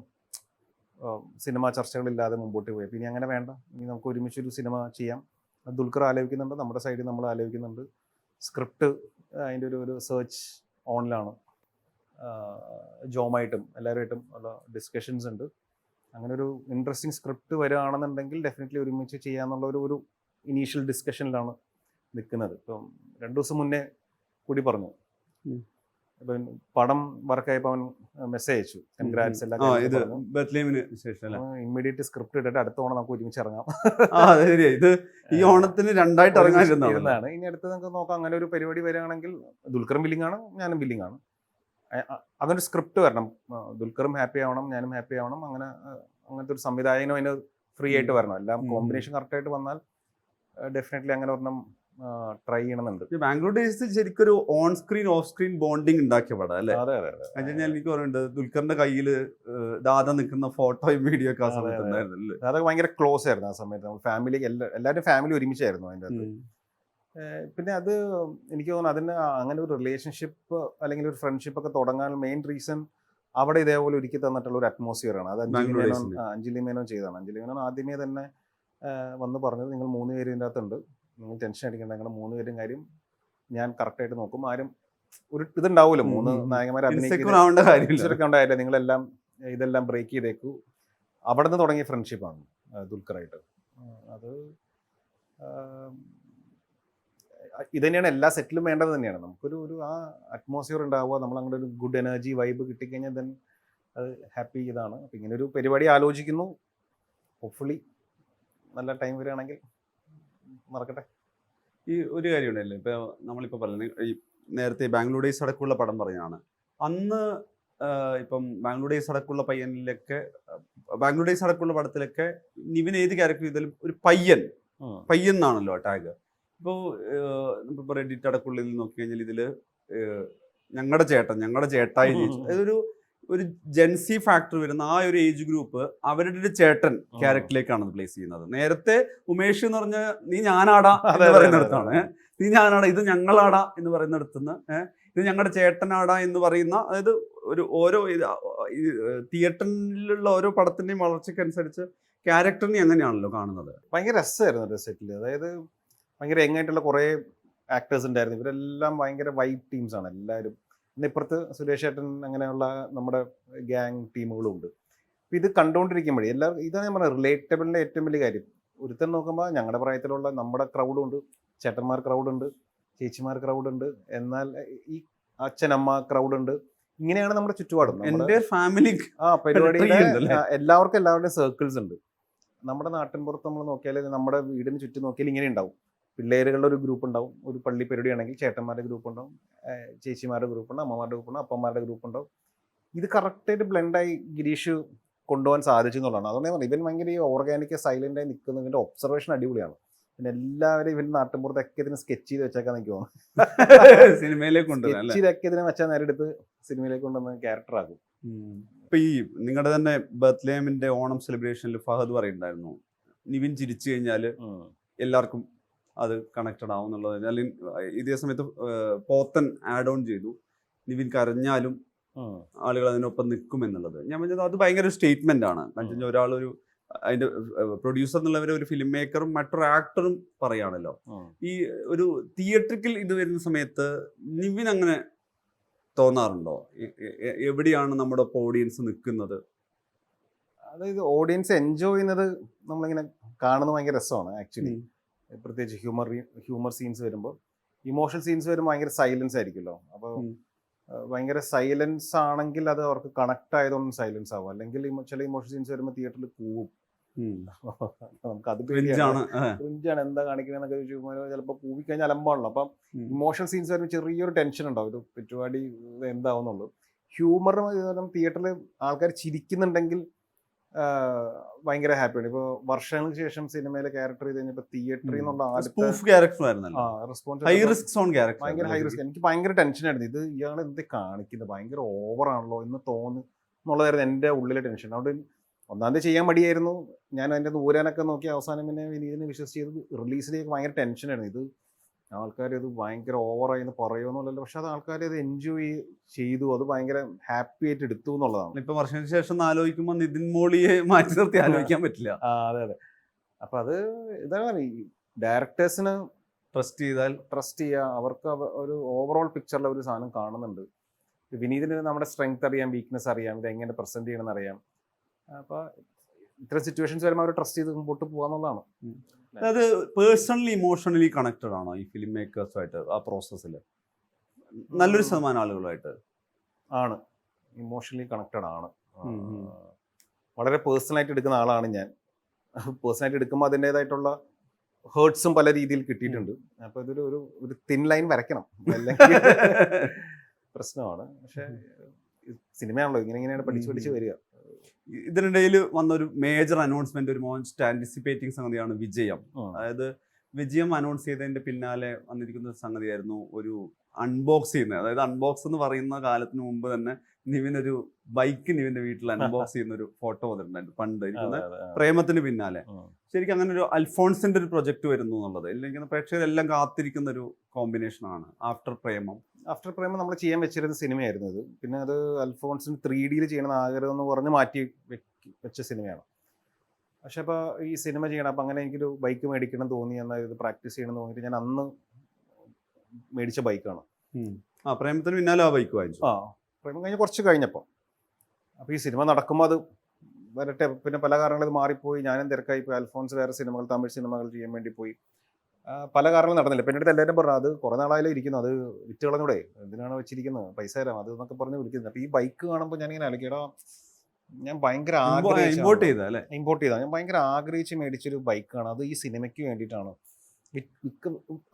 സിനിമ ചർച്ചകളില്ലാതെ മുമ്പോട്ട് പോയി. പിന്നെ അങ്ങനെ വേണ്ട, ഇനി നമുക്ക് ഒരുമിച്ചൊരു സിനിമ ചെയ്യാം. ദുൽഖർ ആലോചിക്കുന്നുണ്ട്, നമ്മുടെ സൈഡിൽ നമ്മൾ ആലോചിക്കുന്നുണ്ട്. സ്ക്രിപ്റ്റ് അതിൻ്റെ ഒരു സെർച്ച് ഓണിലാണ്. ജോമായിട്ടും എല്ലാവരുമായിട്ടും ഉള്ള ഡിസ്കഷൻസ് ഉണ്ട്. അങ്ങനെ ഒരു ഇൻട്രസ്റ്റിംഗ് സ്ക്രിപ്റ്റ് വരികയാണെന്നുണ്ടെങ്കിൽ ഡെഫിനറ്റ്ലി ഒരുമിച്ച് ചെയ്യാന്നുള്ള ഒരു ഇനീഷ്യൽ ഡിസ്കഷനിലാണ് നിൽക്കുന്നത്. ഇപ്പം 2 ദിവസം മുന്നേ കൂടി പറഞ്ഞു. ഇപ്പം പടം വർക്കായപ്പോൾ അവൻ മെസ്സേജ് അയച്ചു, കൺഗ്രാറ്റ്സ് എല്ലാം. ഇമ്മീഡിയറ്റ് സ്ക്രിപ്റ്റ് ഇട്ടിട്ട് അടുത്ത ഓണം നമുക്ക് ഒരുമിച്ച് ഇറങ്ങാം. ഇത് ഈ ഓണത്തിന് 2ആയിട്ട് ഇറങ്ങാനിരുന്നതാണ്. ഇനി അടുത്ത് നമുക്ക് നോക്കാം. അങ്ങനെ ഒരു പരിപാടി വരികയാണെങ്കിൽ ദുൽഖറും ബില്ലിംഗ് ആണ്, ഞാനും ബില്ലിംഗ് ആണ്. അങ്ങനെ ഒരു സ്ക്രിപ്റ്റ് വരണം, ദുൽഖറും ഹാപ്പി ആവണം, ഞാനും ഹാപ്പി ആവണം. അങ്ങനത്തെ ഒരു സംവിധായകനും അതിന് ഫ്രീ ആയിട്ട് വരണം. എല്ലാം കോമ്പിനേഷൻ കറക്റ്റായിട്ട് വന്നാൽ ഡെഫിനറ്റ്ലി അങ്ങനെ ഒരെണ്ണം ട്രൈ ചെയ്യണമെന്നുണ്ട്. ബാംഗ്ലൂർ ഡേയ്സ് ശരിക്കും ഒരു on screen off screen bonding ഉണ്ടാക്കിയ പടം അല്ലേ? അതെ. എനിക്ക് പറയുന്നുണ്ട് ദുൽഖറിന്റെ കയ്യിൽ ദാദ നിൽക്കുന്ന ഫോട്ടോയും വീഡിയോ ഒക്കെ ആ സമയത്ത് ഉണ്ടായിരുന്നല്ലേ? അതൊക്കെ ഭയങ്കര ക്ലോസ് ആയിരുന്നു ആ സമയത്ത്. ഫാമിലി എല്ലാവരും ഫാമിലി ഒരുമിച്ചായിരുന്നു അതിൻ്റെ അകത്ത്. പിന്നെ അത് എനിക്ക് തോന്നുന്നു അതിന് അങ്ങനെ ഒരു റിലേഷൻഷിപ്പ് അല്ലെങ്കിൽ ഒരു ഫ്രണ്ട്ഷിപ്പ് ഒക്കെ തുടങ്ങാൻ മെയിൻ റീസൺ അവിടെ ഇതേപോലെ ഒരുക്കി തന്നിട്ടുള്ള ഒരു അറ്റ്മോസ്ഫിയർ ആണ്. അത് അഞ്ജലി മേനോൻ ചെയ്തതാണ്. അഞ്ജലി മേനോൻ ആദ്യമേ തന്നെ വന്ന് പറഞ്ഞത്, നിങ്ങൾ 3 പേര് ഇതിൻ്റെ അകത്തുണ്ട്, നിങ്ങൾ ടെൻഷൻ അടിക്കേണ്ട, നിങ്ങളുടെ 3 പേരും കാര്യം ഞാൻ കറക്റ്റായിട്ട് നോക്കും. ആരും ഒരു ഇതുണ്ടാവുമല്ലോ, 3 നായകന്മാരെ അഭിനയിക്കുന്ന നിങ്ങളെല്ലാം ഇതെല്ലാം ബ്രേക്ക് ചെയ്തേക്കൂ. അവിടെ നിന്ന് തുടങ്ങിയ ഫ്രണ്ട്ഷിപ്പാണ് ദുൽഖറായിട്ട്. അത് ഇത് തന്നെയാണ് എല്ലാ സെറ്റിലും വേണ്ടത് തന്നെയാണ്. നമുക്കൊരു ആ അറ്റ്മോസ്ഫിയർ ഉണ്ടാവുക, നമ്മൾ അങ്ങനെ ഒരു ഗുഡ് എനർജി വൈബ് കിട്ടിക്കഴിഞ്ഞാൽ ദെൻ അത് ഹാപ്പി ഇതാണ്. അപ്പം ഇങ്ങനെ ഒരു പരിപാടി ആലോചിക്കുന്നു. ഹോപ്പ്ഫുള്ളി നല്ല ടൈം വരികയാണെങ്കിൽ നടക്കട്ടെ. ഈ ഒരു കാര്യം ഉണ്ടല്ലോ, ഇപ്പൊ നമ്മളിപ്പോൾ പറഞ്ഞത് ഈ നേരത്തെ ബാംഗ്ലൂർ ഡേയ്സ് അടക്കമുള്ള പടം പറഞ്ഞാണ്. അന്ന് ഇപ്പം ബാംഗ്ലൂർ ഡേയ്സ് അടക്കമുള്ള ബാംഗ്ലൂർ ഡേയ്സ് അടക്കമുള്ള പടത്തിലൊക്കെ നിവിൻ ഏത് ക്യാരക്ടർ ചെയ്താലും ഒരു പയ്യൻ എന്നാണല്ലോ ടാഗ്. ഇപ്പോൾ ഇപ്പൊ റെഡിറ്റ് അടക്കമുള്ളിൽ നോക്കി കഴിഞ്ഞാൽ ഇതില് ഞങ്ങളുടെ ചേട്ടായി ഒരു ജെൻസി ഫാക്ടർ വരുന്ന ആ ഒരു ഏജ് ഗ്രൂപ്പ് അവരുടെ ഒരു ചേട്ടൻ ക്യാരക്ടറിലേക്കാണ് പ്ലേസ് ചെയ്യുന്നത്. നേരത്തെ ഉമേഷ് എന്ന് പറഞ്ഞ നീ ഞാനാടാ എന്ന് പറയുന്നിടത്താണ്, നീ ഞാനാടാ ഇത് ഞങ്ങളാടാ എന്ന് പറയുന്നിടത്തുനിന്ന് ഇത് ഞങ്ങളുടെ ചേട്ടനാടാ എന്ന് പറയുന്ന, അതായത് ഓരോ തിയേറ്ററിലുള്ള ഓരോ പടത്തിന്റെയും വളർച്ചയ്ക്കനുസരിച്ച് ക്യാരക്ടറിനെ അങ്ങനെയാണല്ലോ കാണുന്നത്. ഭയങ്കര രസമായിരുന്നു സെറ്റിൽ. അതായത് ഭയങ്കര യങ്ങായിട്ടുള്ള കുറേ ആക്ടേഴ്സ് ഉണ്ടായിരുന്നു. ഇവരെല്ലാം ഭയങ്കര വൈബ് ടീംസാണ് എല്ലാവരും. പിന്നെ ഇപ്പുറത്ത് സുരേഷ് ഏട്ടൻ അങ്ങനെയുള്ള നമ്മുടെ ഗ്യാങ് ടീമുകളും ഉണ്ട്. അപ്പോൾ ഇത് കണ്ടുകൊണ്ടിരിക്കുമ്പോഴേ ഇതാണ് ഞാൻ പറഞ്ഞത് റിലേറ്റബിളിൻ്റെ ഏറ്റവും വലിയ കാര്യം. ഒരുത്തൻ നോക്കുമ്പോൾ ഞങ്ങളുടെ പ്രായത്തിലുള്ള നമ്മുടെ ക്രൗഡുണ്ട്, ചേട്ടന്മാർ ക്രൗഡുണ്ട്, ചേച്ചിമാർ ക്രൗഡുണ്ട്, എന്നാൽ ഈ അച്ഛനമ്മ ക്രൗഡുണ്ട്. ഇങ്ങനെയാണ് നമ്മുടെ ചുറ്റുപാടും. എൻ്റെ ഫാമിലി പരിപാടിയിൽ എല്ലാവർക്കും എല്ലാവരുടെയും സർക്കിൾസ് ഉണ്ട്. നമ്മുടെ നാട്ടിൻ പുറത്ത് നമ്മൾ നോക്കിയാൽ നമ്മുടെ വീടിന് ചുറ്റും നോക്കിയാൽ ഇങ്ങനെ ഉണ്ടാവും. പിള്ളേരുകളുടെ ഒരു ഗ്രൂപ്പ് ഉണ്ടാവും, ഒരു പള്ളി പരിപാടി ആണെങ്കിൽ ചേട്ടന്മാരുടെ ഗ്രൂപ്പ് ഉണ്ടാവും, ചേച്ചിമാരുടെ ഗ്രൂപ്പ് ഉണ്ടാവും, അമ്മമാരുടെ ഗ്രൂപ്പ് ഉണ്ടാവും, അപ്പന്മാരുടെ ഗ്രൂപ്പ് ഉണ്ടാവും. ഇത് കറക്റ്റായിട്ട് ബ്ലെൻഡായി ഗിരീഷ് കൊണ്ടുപോകാൻ സാധിച്ചു എന്നുള്ളതാണ്. അതുകൊണ്ട് പറഞ്ഞു ഇവൻ ഭയങ്കര ഈ ഓർഗാനിക് സൈലൻ്റായി നിൽക്കുന്നതിൻ്റെ ഒബ്സർവേഷൻ അടിപൊളിയാണ്. പിന്നെ എല്ലാവരും ഇവൻ നാട്ടിൻപുറത്തൊക്കെ ഇതിന് സ്കെച്ച് ചെയ്ത് വെച്ചേക്കാൻ നിൽക്കുമോ, സിനിമയിലേക്ക് സ്കെച്ച് ചെയ്തൊക്കെ ഇതിനെ വെച്ചാൽ നേരെ എടുത്ത് സിനിമയിലേക്ക് കൊണ്ടുവന്ന് ക്യാരക്ടർ ആകും. ഇപ്പൊ ഈ നിങ്ങളുടെ തന്നെ ബർത്ത്ലേമിന്റെ ഓണം സെലിബ്രേഷനിൽ ഫഹദ് പറയുന്നുണ്ടായിരുന്നു, നിവിൻ ചിരിച്ചു കഴിഞ്ഞാല് എല്ലാവർക്കും അത് കണക്റ്റഡ് ആവും എന്നുള്ളത്. അല്ലെങ്കിൽ ഇതേ സമയത്ത് പോത്തൻ ആഡ് ഓൺ ചെയ്തു, നിവിൻ കരഞ്ഞാലും ആളുകൾ അതിനൊപ്പം നിൽക്കും എന്നുള്ളത്. ഞാൻ പറഞ്ഞത് അത് ഭയങ്കര സ്റ്റേറ്റ്മെന്റ് ആണ്. കാരണം ഒരാളൊരു അതിന്റെ പ്രൊഡ്യൂസർ എന്നുള്ളവരെ ഒരു ഫിലിം മേക്കറും മറ്റൊരു ആക്ടറും പറയാണല്ലോ. ഈ ഒരു തിയേറ്ററിക്കൽ ഇത് വരുന്ന സമയത്ത് നിവിൻ അങ്ങനെ തോന്നാറുണ്ടോ? എവിടെയാണ് നമ്മുടെ ഓഡിയൻസ് നിൽക്കുന്നത്? അതായത് ഓഡിയൻസ് എൻജോയ് ചെയ്യുന്നത് നമ്മളിങ്ങനെ കാണുന്നത് ഭയങ്കര രസമാണ് ആക്ച്വലി. പ്രത്യേകിച്ച് ഹ്യൂമർ സീൻസ് വരുമ്പോൾ, ഇമോഷണൽ സീൻസ് വരുമ്പോൾ ഭയങ്കര സൈലൻസ് ആയിരിക്കുമല്ലോ. അപ്പോൾ ഭയങ്കര സൈലൻസ് ആണെങ്കിൽ അത് അവർക്ക് കണക്ട് ആയതുകൊണ്ട് സൈലൻസ് ആവും. അല്ലെങ്കിൽ ചില ഇമോഷണൽ സീൻസ് വരുമ്പോൾ തിയേറ്ററിൽ കൂവും. നമുക്ക് അത് ക്രിഞ്ചാണ്, എന്താ കാണിക്കണെന്നൊക്കെ ചോദിക്കുമ്പോൾ ചിലപ്പോൾ കൂവിക്കഴിഞ്ഞാൽ അലമ്പാണല്ലോ. അപ്പം ഇമോഷണൽ സീൻസ് വരുമ്പോൾ ചെറിയൊരു ടെൻഷൻ ഉണ്ടാവും, ഇത് പരിപാടി എന്താവുന്നുള്ളൂ. ഹ്യൂമർ തിയേറ്ററിൽ ആൾക്കാർ ചിരിക്കുന്നുണ്ടെങ്കിൽ ഭയങ്കര ഹാപ്പിയാണ്. ഇപ്പോൾ വർഷങ്ങൾക്ക് ശേഷം സിനിമയിലെ ക്യാരക്ടർ ചെയ്ത് കഴിഞ്ഞപ്പോൾ തിയേറ്ററിൽ നിന്നുള്ള റെസ്പോൺസ് ഭയങ്കര ഹൈ റിസ്ക്. എനിക്ക് ഭയങ്കര ടെൻഷനായിരുന്നു, ഇത് ഇയാൾ എന്ത് കാണിക്കുന്നത്, ഭയങ്കര ഓവറാണല്ലോ എന്ന് തോന്നുന്നു എന്നുള്ളതായിരുന്നു എൻ്റെ ഉള്ളിലെ ടെൻഷൻ. അതുകൊണ്ട് ഒന്നാമത് ചെയ്യാൻ മടിയായിരുന്നു. ഞാൻ അതിൻ്റെ ദൂരാനൊക്കെ നോക്കി അവസാനം പിന്നെ വിനീതിനെ വിശ്വസിച്ച് ചെയ്ത് റിലീസിലേക്ക് ഭയങ്കര ടെൻഷനായിരുന്നു. ഇത് ആൾക്കാർ ഇത് ഭയങ്കര ഓവറായി എന്ന് പറയുമെന്നുള്ളല്ലോ. പക്ഷെ അത് ആൾക്കാർ അത് എൻജോയ് ചെയ്തു, അത് ഭയങ്കര ഹാപ്പി ആയിട്ട് എടുത്തു എന്നുള്ളതാണ്. ഇപ്പൊ വർഷങ്ങൾക്ക് ശേഷം ആലോചിക്കുമ്പോൾ നിതിൻ മോളിയെ മാറ്റി നിർത്തി ആലോചിക്കാൻ പറ്റില്ല. അതെ അതെ. അപ്പൊ അത് ഇതാണ് ഈ ഡയറക്ടേഴ്സിന് ട്രസ്റ്റ് ചെയ്യുക, അവർക്ക് ഒരു ഓവറോൾ പിക്ചറിൽ ഒരു സാധനം കാണുന്നുണ്ട്. വിനീതിന് നമ്മുടെ സ്ട്രെങ്ത് അറിയാം, വീക്ക്നെസ് അറിയാം, ഇത് എങ്ങനെ പ്രസന്റ് ചെയ്യണമെന്ന് അറിയാം. അപ്പൊ ഇത്തരം സിറ്റുവേഷൻസ് വരുമ്പോൾ അവർ ട്രസ്റ്റ് ചെയ്ത് മുമ്പോട്ട് പോകാന്നുള്ളതാണ്. അതായത് പേഴ്സണലി ഇമോഷണലി കണക്റ്റഡ് ആണോ ഈ ഫിലിം മേക്കേഴ്സുമായിട്ട്? ആ പ്രോസസ്സിൽ നല്ലൊരു ശതമാനം ആളുകളുമായിട്ട് ആണ് ഇമോഷണലി കണക്റ്റഡ് ആണ്. വളരെ പേഴ്സണലായിട്ട് എടുക്കുന്ന ആളാണ് ഞാൻ. പേഴ്സണലായിട്ട് എടുക്കുമ്പോൾ അതിൻ്റെതായിട്ടുള്ള ഹേർട്സും പല രീതിയിൽ കിട്ടിയിട്ടുണ്ട്. അപ്പോൾ ഇതൊരു ഒരു തിൻ ലൈൻ വരയ്ക്കണം, അല്ലെങ്കിൽ പ്രശ്നമാണ്. പക്ഷെ സിനിമയാണല്ലോ, ഇങ്ങനെയാണ് പഠിച്ച് വരിക. ഇതിനിടയിൽ വന്നൊരു മേജർ അനൗൺസ്മെന്റ്, ഒരു മോസ്റ്റ് ആന്റിസിപ്പേറ്റിംഗ് സംഗതിയാണ് വിജയം. അതായത് വിജയം അനൗൺസ് ചെയ്തതിന്റെ പിന്നാലെ വന്നിരിക്കുന്ന സംഗതിയായിരുന്നു ഒരു അൺബോക്സ് ചെയ്യുന്നത്. അതായത് അൺബോക്സ് എന്ന് പറയുന്ന കാലത്തിന് മുമ്പ് തന്നെ നിവിനൊരു ബൈക്ക് നിവിന്റെ വീട്ടിൽ അൺബോക്സ് ചെയ്യുന്ന ഒരു ഫോട്ടോ വന്നിട്ടുണ്ടായിരുന്നു പണ്ട്. എനിക്കൊന്ന് പ്രേമത്തിന് പിന്നാലെ ശരിക്കും അങ്ങനെ ഒരു അൽഫോൺസിന്റെ ഒരു പ്രൊജക്ട് വരുന്നു എന്നുള്ളത് ഇല്ലെങ്കിൽ പ്രേക്ഷകരെല്ലാം കാത്തിരിക്കുന്ന ഒരു കോമ്പിനേഷനാണ് ആഫ്റ്റർ പ്രേമം. ആഫ്റ്റർ പ്രേമം നമ്മൾ ചെയ്യാൻ വെച്ചിരുന്ന സിനിമയായിരുന്നു ഇത്. പിന്നെ അത് അൽഫോൺസിന് 3D ചെയ്യണമെന്ന് ആഗ്രഹം എന്ന് പറഞ്ഞ് മാറ്റി വെച്ച സിനിമയാണ്. പക്ഷെ അപ്പോൾ ഈ സിനിമ ചെയ്യണം, അപ്പം അങ്ങനെ എനിക്കൊരു ബൈക്ക് മേടിക്കണം തോന്നി, എന്നാൽ ഇത് പ്രാക്ടീസ് ചെയ്യണം എന്ന് തോന്നിയിട്ട് ഞാൻ അന്ന് മേടിച്ച ബൈക്കാണ്. പ്രേമത്തിന് പിന്നാലെ ആ ബൈക്ക് വാങ്ങിച്ചു. പ്രേമം കഴിഞ്ഞ് കുറച്ച് കഴിഞ്ഞപ്പോൾ അപ്പോൾ ഈ സിനിമ നടക്കുമ്പോൾ അത് വരട്ടെ, പിന്നെ പല കാരണങ്ങളും മാറിപ്പോയി, ഞാനും തിരക്കായിപ്പോയി. അൽഫോൺസ് വേറെ സിനിമകൾ, തമിഴ് സിനിമകൾ ചെയ്യാൻ വേണ്ടി പോയി. പല കാരണങ്ങളും നടന്നില്ല. പിന്നെ അടുത്ത് എല്ലാവരും പറഞ്ഞു അത് കുറേ നാളായാലും ഇരിക്കുന്നു, അത് വിറ്റ് കളഞ്ഞൂടെ, എന്തിനാണ് വെച്ചിരിക്കുന്നത്, പൈസ തരാം അത് എന്നൊക്കെ പറഞ്ഞ് വിളിക്കുന്നത്. അപ്പോൾ ഈ ബൈക്ക് കാണുമ്പോൾ ഞാനിങ്ങനെ ആലോചിക്കടാ, ഞാൻ ഭയങ്കര ഇമ്പോർട്ട് ചെയ്താ ഞാൻ ഭയങ്കര ആഗ്രഹിച്ച് മേടിച്ചൊരു ബൈക്കാണ്. അത് ഈ സിനിമയ്ക്ക് വേണ്ടിയിട്ടാണ്.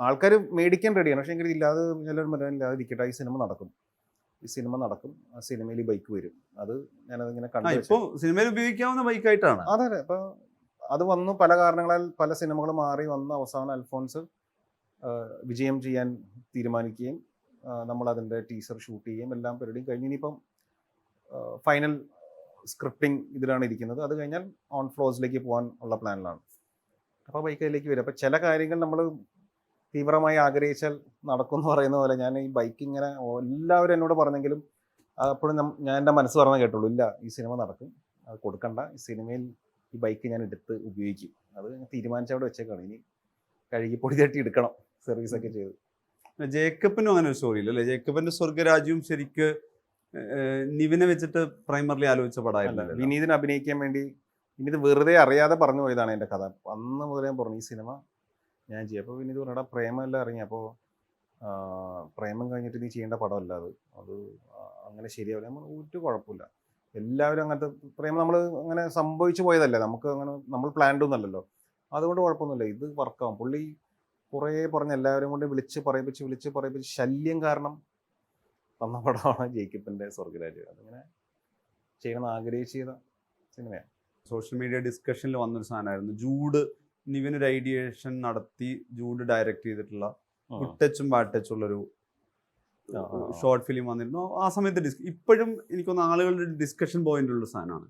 ആൾക്കാർ മേടിക്കാൻ റെഡിയാണ്, പക്ഷെ എങ്കിൽ ഇല്ലാതെ എല്ലാവരും ഇല്ലാതിരിക്കട്ടെ, ഈ സിനിമ നടക്കും, ആ സിനിമയിൽ ഈ ബൈക്ക് വരും. അത് ഞാനതിങ്ങനെ കണ്ടു. സിനിമയിൽ ഉപയോഗിക്കാവുന്ന ബൈക്കായിട്ടാണ്. അതെ. അപ്പോൾ അത് വന്നു, പല കാരണങ്ങളാൽ പല സിനിമകൾ മാറി വന്ന് അവസാനം അൽഫോൺസ് വിജയം ചെയ്യാൻ തീരുമാനിക്കുകയും നമ്മൾ അതിൻ്റെ ടീസർ ഷൂട്ട് ചെയ്യുകയും എല്ലാം പരിപാടിയും കഴിഞ്ഞ് ഇനിയിപ്പം ഫൈനൽ സ്ക്രിപ്റ്റിംഗ് ഇതിലാണ് ഇരിക്കുന്നത്. അത് കഴിഞ്ഞാൽ ഓൺ ഫ്ലോസിലേക്ക് പോകാൻ ഉള്ള പ്ലാനിലാണ്. അപ്പോൾ ബൈക്ക് അതിലേക്ക് വരും. അപ്പോൾ ചില കാര്യങ്ങൾ നമ്മൾ തീവ്രമായി ആഗ്രഹിച്ചാൽ നടക്കും എന്ന് പറയുന്ന പോലെ ഞാൻ ഈ ബൈക്ക് ഇങ്ങനെ എല്ലാവരും എന്നോട് പറഞ്ഞെങ്കിലും അപ്പോഴും ഞാൻ എൻ്റെ മനസ്സ് പറഞ്ഞേ കേട്ടുള്ളൂ, ഇല്ല ഈ സിനിമ നടക്കും, അത് കൊടുക്കണ്ട, ഈ സിനിമയിൽ ഈ ബൈക്ക് ഞാൻ എടുത്ത് ഉപയോഗിക്കും. അത് തീരുമാനിച്ചവിടെ വെച്ചേക്കാണ്. ഇനി കഴുകി പൊടി തട്ടി എടുക്കണം, സർവീസൊക്കെ ചെയ്ത്. ജേക്കബിനും അങ്ങനെ ഒരു സ്റ്റോറി ഇല്ലല്ലേ? ജേക്കബിന്റെ സ്വർഗരാജ്യവും ശരിക്ക് നിവിനെ വെച്ചിട്ട് പ്രൈമറിലി ആലോചിച്ച പടമായില്ല. വിനീതിനെ അഭിനയിക്കാൻ വേണ്ടി വിനീത് വെറുതെ അറിയാതെ പറഞ്ഞു പോയതാണ് എൻ്റെ കഥ. അന്ന് മുതലേ പറഞ്ഞു ഈ സിനിമ ഞാൻ ചെയ്യും. അപ്പോൾ വിനീത് പറഞ്ഞാൽ പ്രേമമെല്ലാം ഇറങ്ങി, അപ്പോൾ പ്രേമം കഴിഞ്ഞിട്ട് നീ ചെയ്യേണ്ട പടമല്ല അത് അങ്ങനെ ശരിയാവില്ല. നമ്മൾ ഒരു കുഴപ്പമില്ല, എല്ലാവരും അങ്ങനത്തെ പ്രേമം നമ്മൾ അങ്ങനെ സംഭവിച്ചു പോയതല്ലേ, നമുക്ക് അങ്ങനെ നമ്മൾ പ്ലാൻഡ് ഒന്നുമല്ലല്ലോ, അതുകൊണ്ട് കുഴപ്പമൊന്നുമില്ല, ഇത് വർക്കാവും. പുള്ളി കുറേ പറഞ്ഞ് എല്ലാവരും കൊണ്ട് വിളിച്ച് പറയിപ്പിച്ച് ശല്യം കാരണം വന്ന പടമാണ് ജേക്കബിൻ്റെ സ്വർഗരാജ്യം. അതിങ്ങനെ ചെയ്യണമെന്ന് ആഗ്രഹിച്ച് ചെയ്ത സിനിമയാണ്. സോഷ്യൽ മീഡിയ ഡിസ്കഷനിൽ വന്നൊരു സാധനമായിരുന്നു ജൂഡ്. നിവിനൊരു ഐഡിയേഷൻ നടത്തി ജൂഡ് ഡയറക്റ്റ് ചെയ്തിട്ടുള്ള ഗുഡ് ടച്ചും ബാഡ് ടച്ചും ഉള്ളൊരു ഷോർട്ട് ഫിലിം വന്നിരുന്നു. ആ സമയത്ത് ഇപ്പോഴും എനിക്കൊന്ന് ആളുകളുടെ ഡിസ്കഷൻ പോയിന്റ് ഉള്ള സാധനമാണ്.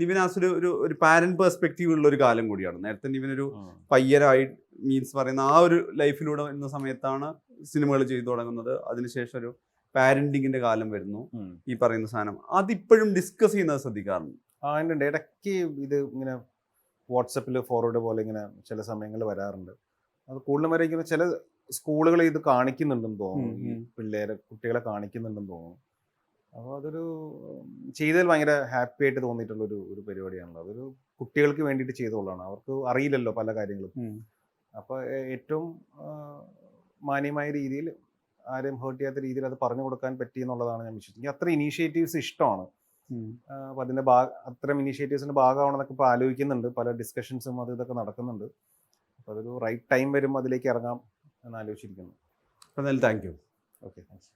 നിവിനാസ് ഒരു പാരന്റ് പെർസ്പെക്റ്റീവ് ഉള്ള ഒരു കാലം കൂടിയാണ്. നേരത്തെ നിവിനൊരു പയ്യരായി മീൻസ് പറയുന്ന ആ ഒരു ലൈഫിലൂടെ വരുന്ന സമയത്താണ് സിനിമകൾ ചെയ്തു തുടങ്ങുന്നത്. അതിനുശേഷം ഒരു പാരന്റിങ്ങിന്റെ കാലം വരുന്നു. ഈ പറയുന്ന സാധനം അതിപ്പോഴും ഡിസ്കസ് ചെയ്യുന്നത് ശ്രദ്ധിക്കാറുണ്ട്. ഉണ്ട്. ഇടയ്ക്ക് ഇത് ഇങ്ങനെ വാട്സപ്പിൽ ഫോർവേഡ് പോലെ ഇങ്ങനെ ചില സമയങ്ങളിൽ വരാറുണ്ട്. അത് കൂടുതലും വരയ്ക്കുന്ന ചില സ്കൂളുകൾ ഇത് കാണിക്കുന്നുണ്ടെന്ന് തോന്നുന്നു, ഈ കുട്ടികളെ കാണിക്കുന്നുണ്ടെന്ന് തോന്നുന്നു. അപ്പോൾ അതൊരു ചെയ്തതിൽ ഭയങ്കര ഹാപ്പി ആയിട്ട് തോന്നിയിട്ടുള്ളൊരു പരിപാടിയാണല്ലോ. അതൊരു കുട്ടികൾക്ക് വേണ്ടിയിട്ട് ചെയ്തോളാണ്, അവർക്ക് അറിയില്ലല്ലോ പല കാര്യങ്ങളും. അപ്പോൾ ഏറ്റവും മാന്യമായ രീതിയിൽ ആരെയും ഹേർട്ട് ചെയ്യാത്ത രീതിയിൽ അത് പറഞ്ഞു കൊടുക്കാൻ പറ്റി എന്നുള്ളതാണ് ഞാൻ വിശ്വസിക്കുന്നത്. അത്ര ഇനീഷ്യേറ്റീവ്സ് ഇഷ്ടമാണ്. അപ്പോൾ അതിൻ്റെ അത്തരം ഇനീഷ്യേറ്റീവ്സിൻ്റെ ഭാഗമാണെന്നൊക്കെ ഇപ്പോൾ ആലോചിക്കുന്നുണ്ട്. പല ഡിസ്കഷൻസും ഇതൊക്കെ നടക്കുന്നുണ്ട്. അപ്പോൾ അതൊരു റൈറ്റ് ടൈം വരുമ്പോൾ അതിലേക്ക് ഇറങ്ങാം എന്ന് ആലോചിച്ചിരിക്കുന്നു. Thank you. Okay, thanks.